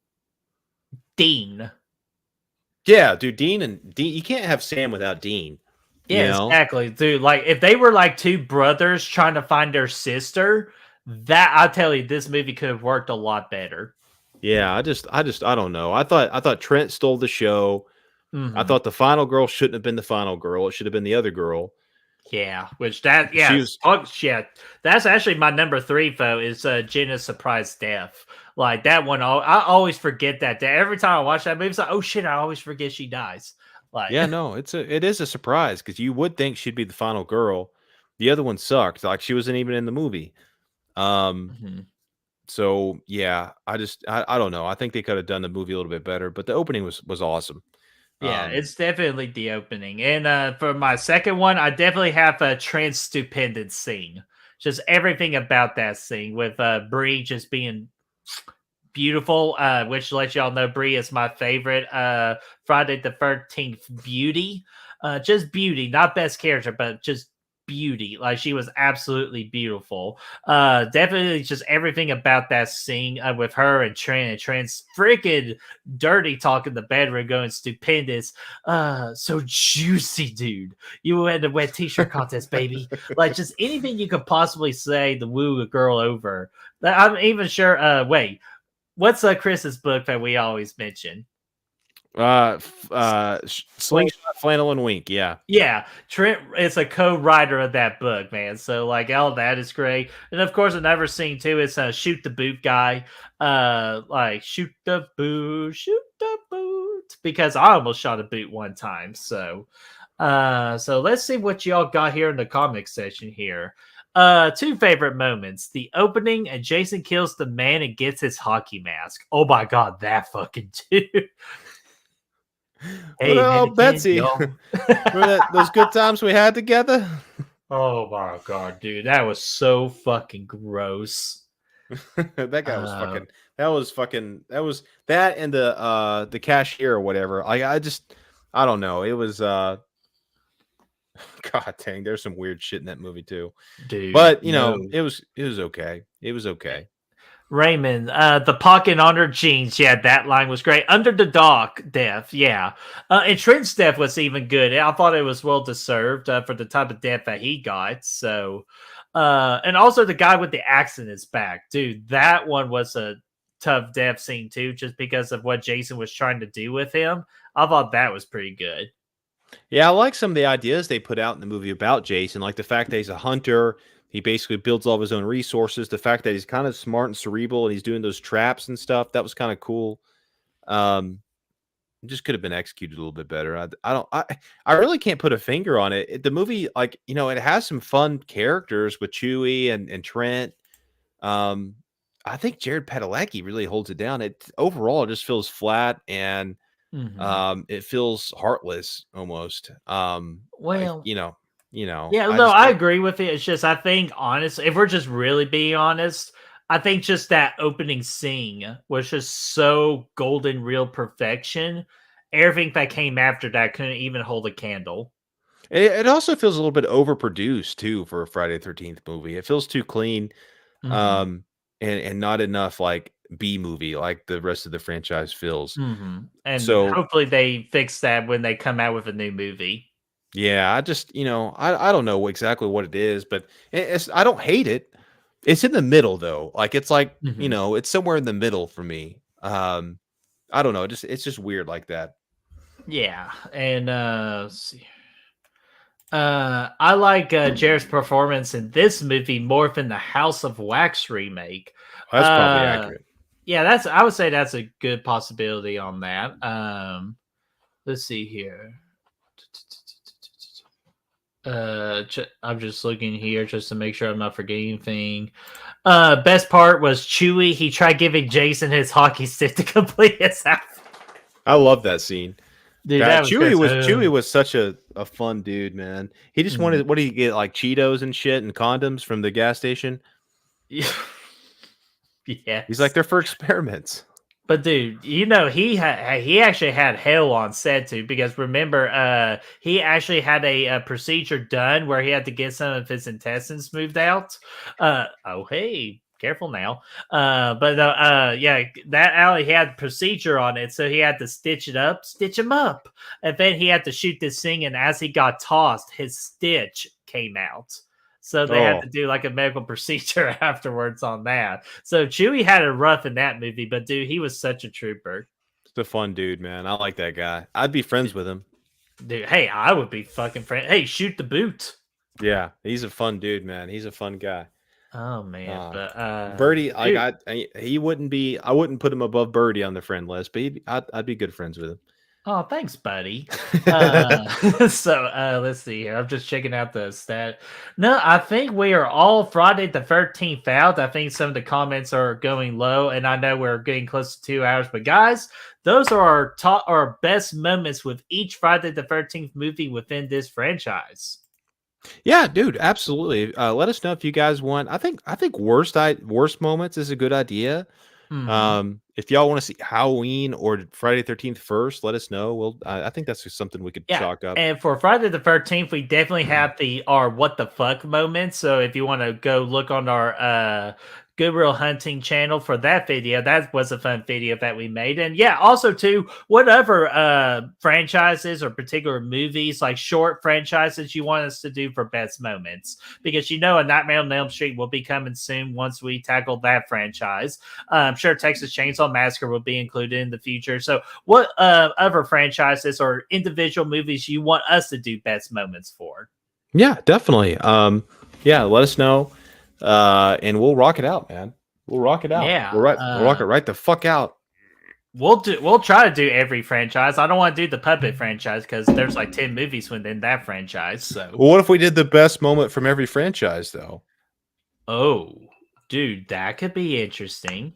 Dean. Yeah, dude. Dean. You can't have Sam without Dean. You Yeah, know. exactly, dude. Like if they were like two brothers trying to find their sister, that I tell you, this movie could have worked a lot better. Yeah, I don't know. I thought Trent stole the show. I Mhm. thought the final girl shouldn't have been the final girl. It should have been the other girl. Yeah, which that She yeah, was yeah, that's actually my number 3 though is Jenna's surprise death. Like that one, I always forget that. Every time I watch that movie, it's like, oh shit, I always forget she dies. Like, yeah, no, it is a surprise because you would think she'd be the final girl. The other one sucked. Like she wasn't even in the movie. Um, mhm. so yeah, I don't know. I think they could have done the movie a little bit better, but the opening was awesome. Yeah, Um, it's definitely the opening. And for my second one, I definitely have a trans stupendous scene. Just everything about that scene with Brie just being beautiful, which lets y'all know Brie is my favorite Friday the 13th beauty. Just beauty, not best character, but just beauty. Like she was absolutely beautiful. Definitely just everything about that scene with her and Trent's freaking dirty talk in the bedroom going stupendous. So juicy, dude. You had a wet t-shirt contest, baby. Like just anything you could possibly say to woo a girl over. I'm even sure wait, what's Chris's book that we always mention? Slingshot, Flannel, and Wink. Yeah. Yeah, Trent is a co-writer of that book, man. So like all that is great. And of course another scene too is shoot the boot guy. Like shoot the boot because I almost shot a boot one time. So so let's see what y'all got here in the comic section here. Two favorite moments. The opening and Jason kills the man and gets his hockey mask. Oh my god, that fucking dude. Hey, What man, up, Betsy? y'all. Remember those good times we had together? Oh my god, dude, that was so fucking gross. That guy was Uh, fucking. That was that and the cashier or whatever. I don't know. It was God dang. There's some weird shit in that movie too. dude, But no. it was okay. It was okay. Raymond, the pocket on her jeans. Yeah, that line was great. Under the dock death. Yeah. And Trent's death was even good. I thought it was well deserved for the type of death that he got. So, and also the guy with the axe in his back. Dude, that one was a tough death scene too, just because of what Jason was trying to do with him. I thought that was pretty good. Yeah, I like some of the ideas they put out in the movie about Jason, like the fact that he's a hunter. He basically builds all of his own resources. The fact that he's kind of smart and cerebral and he's doing those traps and stuff. That was kind of cool. Um, it just could have been executed a little bit better. I really can't put a finger on it. The movie, like, it has some fun characters with Chewie and Trent. Um, I think Jared Padalecki really holds it down. It overall it just feels flat and Mhm. it feels heartless almost. Like, Well, yeah, I no, just I don't. agree with it. It's just I think honest, if we're just really being honest, I think just that opening scene was just so golden real perfection. Everything that came after that couldn't even hold a candle. It also feels a little bit overproduced too for a Friday the 13th movie. It feels too clean, Hmm. um, and not enough like B movie like the rest of the franchise feels. And So hopefully they fix that when they come out with a new movie. yeah, I just I don't know exactly what it is, but I don't hate it. It's in the middle though. Like it's like Hmm. it's somewhere in the middle for me. I don't know. It's just weird like that. Yeah, and let's see. I like Jared's performance in this movie more than the House of Wax remake. That's probably Uh, accurate. yeah, I would say that's a good possibility on that. Let's see here. I'm just looking here just to make sure I'm not forgetting anything. Best part was Chewie. He tried giving Jason his hockey stick to complete his outfit. I love that scene. Dude, That that was good. Chewie was such a fun dude, man. He just Mhm. wanted what did he get like Cheetos and shit and condoms from the gas station? He's like Yes. they're for experiments. But dude, he actually had hell on set too because remember, he actually had a procedure done where he had to get some of his intestines moved out. Oh hey, Careful now. Yeah, that alley had procedure on it, so he had to stitch him up. And then he had to shoot this thing, and as he got tossed, his stitch came out. So they had to do like a medical procedure afterwards on that. So Chewie had it rough in that movie, but dude, he was such a trooper. It's a fun dude, man. I like that guy. I'd be friends with him. Dude, hey, I would be fucking friend. Hey, shoot the boot. Yeah, he's a fun dude, man. He's a fun guy. Oh man, but Birdie, dude. he wouldn't be. I wouldn't put him above Birdie on the friend list, but I'd be good friends with him. Oh, thanks, buddy. Let's see here. I'm just checking out the stat. No, I think we are all Friday the 13th out. I think some of the comments are going low, and I know we're getting close to 2 hours. But guys, those are our best moments with each Friday the 13th movie within this franchise. Yeah, dude, absolutely. Let us know if you guys want. I think worst moments is a good idea. If y'all want to see Halloween or Friday the 13th first, let us know. I think that's just something we could chalk up. And for Friday the 13th, we definitely have our what the fuck moments. So if you want to go look on our Goodwill Hunting channel for that video, that was a fun video that we made. And yeah, also too, whatever franchises or particular movies, like short franchises you want us to do for best moments, because A Nightmare on Elm Street will be coming soon once we tackle that franchise. I'm sure Texas Chainsaw Massacre will be included in the future. So what other franchises or individual movies you want us to do best moments for? Yeah, definitely. Yeah, let us know. And we'll rock it out, man. We'll rock it out. Yeah, we'll rock it right the fuck out. We'll try to do every franchise. I don't want to do the puppet franchise because there's like 10 movies within that franchise. So, well, what if we did the best moment from every franchise, though? Oh, dude, that could be interesting.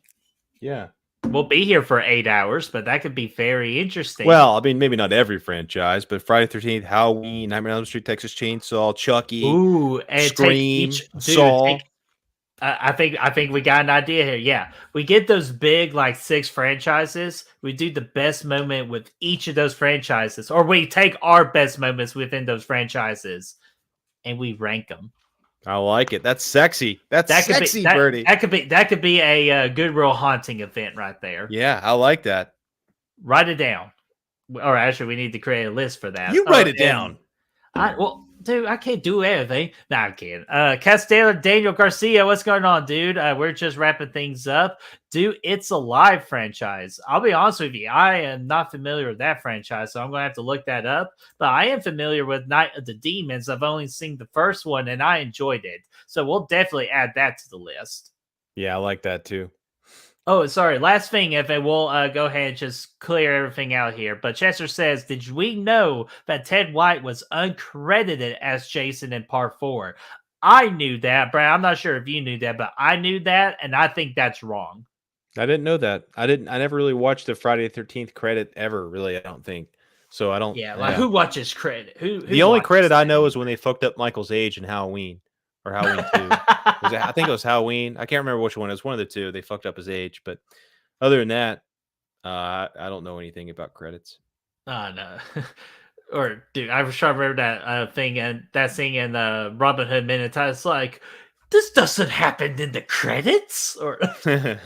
Yeah, we'll be here for 8 hours, but that could be very interesting. Well, I mean, maybe not every franchise, but Friday the 13th, Halloween, Nightmare on Elm Street, Texas Chainsaw, Chucky, and Scream, Saw. I think we got an idea here. Yeah, we get those big like 6 franchises. We do the best moment with each of those franchises, or we take our best moments within those franchises, and we rank them. I like it. That's sexy. That's sexy, Birdie. That could be a Goodwill Haunting event right there. Yeah, I like that. Write it down. Or actually, we need to create a list for that. You write it down. Dude, I can't do everything. No, I'm kidding. Castello Daniel Garcia, what's going on, dude? We're just wrapping things up. Dude, It's Alive franchise. I'll be honest with you. I am not familiar with that franchise, so I'm going to have to look that up. But I am familiar with Night of the Demons. I've only seen the first one, and I enjoyed it. So we'll definitely add that to the list. Yeah, I like that, too. Oh, sorry. Last thing, if we'll go ahead and just clear everything out here. But Chester says, did we know that Ted White was uncredited as Jason in Part 4? I knew that, Brad. I'm not sure if you knew that, but I knew that, and I think that's wrong. I didn't know that. I never really watched the Friday the 13th credit ever, really, I don't think. So I don't. Yeah, like who watches credit? The only credit I know is when they fucked up Michael's age in Halloween. Or Halloween 2. I think it was Halloween. I can't remember which one. It was one of the two. They fucked up his age. But other than that, I don't know anything about credits. No. Or, dude, I was trying to remember that thing and that scene in Robin Hood Men in Tights. It's like, this doesn't happen in the credits or something.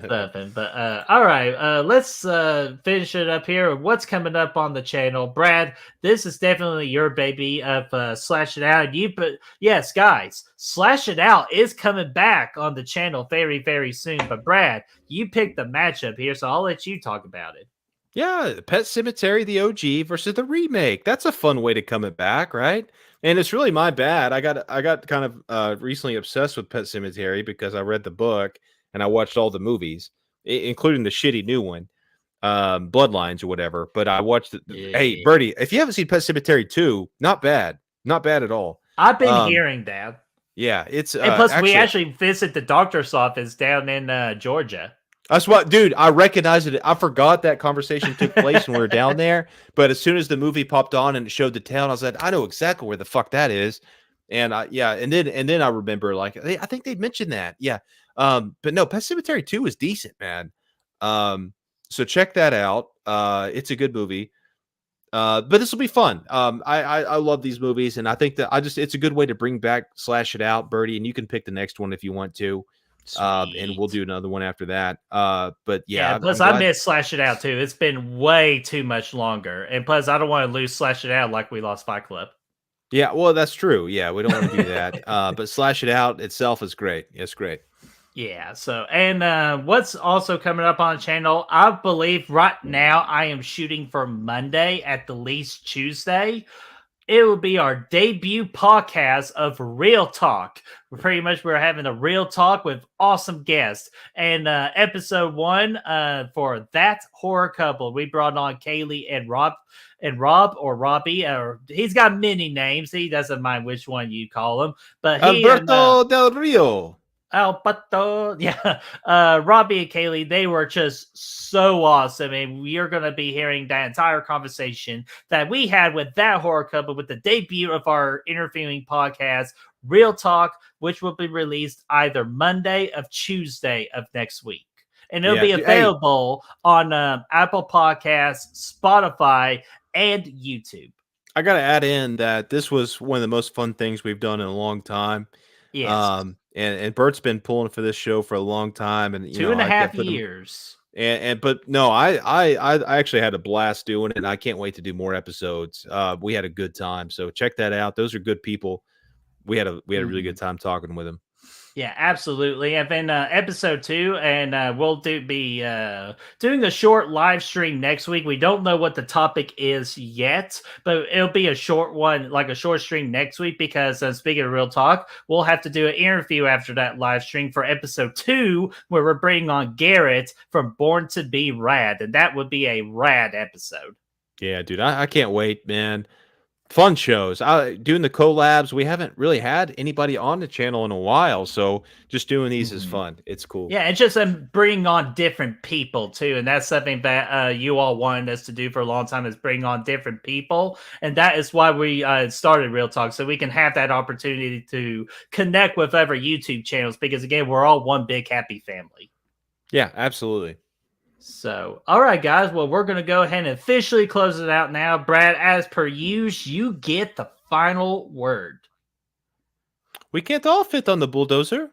But all right, let's finish it up here. What's coming up on the channel, Brad? This is definitely your baby of Slash It Out. But yes, guys, Slash It Out is coming back on the channel very, very soon. But Brad, you picked the matchup here, so I'll let you talk about it. Yeah, Pet Sematary, the OG versus the remake. That's a fun way to come it back, right? And it's really my bad. I got kind of recently obsessed with Pet Sematary because I read the book and I watched all the movies, including the shitty new one, Bloodlines or whatever. But I watched it. Yeah. Hey, Birdie, if you haven't seen Pet Sematary 2, not bad at all. I've been hearing that. Yeah, it's and plus we actually visit the doctor's office down in Georgia. That's what, dude, I recognized it. I forgot that conversation took place when we were down there. But as soon as the movie popped on and it showed the town, I was like, I know exactly where the fuck that is. And and then I remember, like, I think they'd mentioned that. Yeah. But no, Pet Sematary 2 is decent, man. So check that out. It's a good movie. But this will be fun. I love these movies, and I think that it's a good way to bring back Slash It Out, Birdie, and you can pick the next one if you want to. And we'll do another one after that. But yeah, plus I miss Slash It Out too. It's been way too much longer, and plus I don't want to lose Slash It Out like we lost Fight Club. Yeah, well, that's true. Yeah, we don't want to do that. But Slash It Out itself is great. It's great. Yeah. So, and what's also coming up on the channel? I believe right now I am shooting for Monday, at the least Tuesday. It will be our debut podcast of Real Talk. We're having a real talk with awesome guests. And episode 1 for That Horror Couple, we brought on Kaylee and Rob or Robbie, or he's got many names. He doesn't mind which one you call him. But Alberto Del Rio. Alberto, yeah. Robbie and Kaylee, they were just so awesome. And we are going to be hearing that entire conversation that we had with That Horror Couple with the debut of our interviewing podcast, Real Talk, which will be released either Monday or Tuesday of next week. And it'll be available on Apple Podcasts, Spotify, and YouTube. I got to add in that this was one of the most fun things we've done in a long time. Yes. And Bert's been pulling for this show for a long time, and 2.5 years. But no, I actually had a blast doing it, and I can't wait to do more episodes. We had a good time, so check that out. Those are good people. We had a really good time talking with them. Yeah, absolutely. And then episode 2, and we'll be doing a short live stream next week. We don't know what the topic is yet, but it'll be a short one, like a short stream next week, because speaking of Real Talk, we'll have to do an interview after that live stream for episode 2, where we're bringing on Garrett from Born to Be Rad, and that would be a rad episode. Yeah, dude, I can't wait, man. Fun shows. Doing the collabs. We haven't really had anybody on the channel in a while, so just doing these is fun. It's cool. Yeah, and just bringing on different people too, and that's something that you all wanted us to do for a long time, is bring on different people, and that is why we started Real Talk, so we can have that opportunity to connect with other YouTube channels, because again, we're all one big happy family. Yeah, absolutely. So, all right, guys. Well, we're going to go ahead and officially close it out now. Brad, as per usual, you get the final word. We can't all fit on the bulldozer.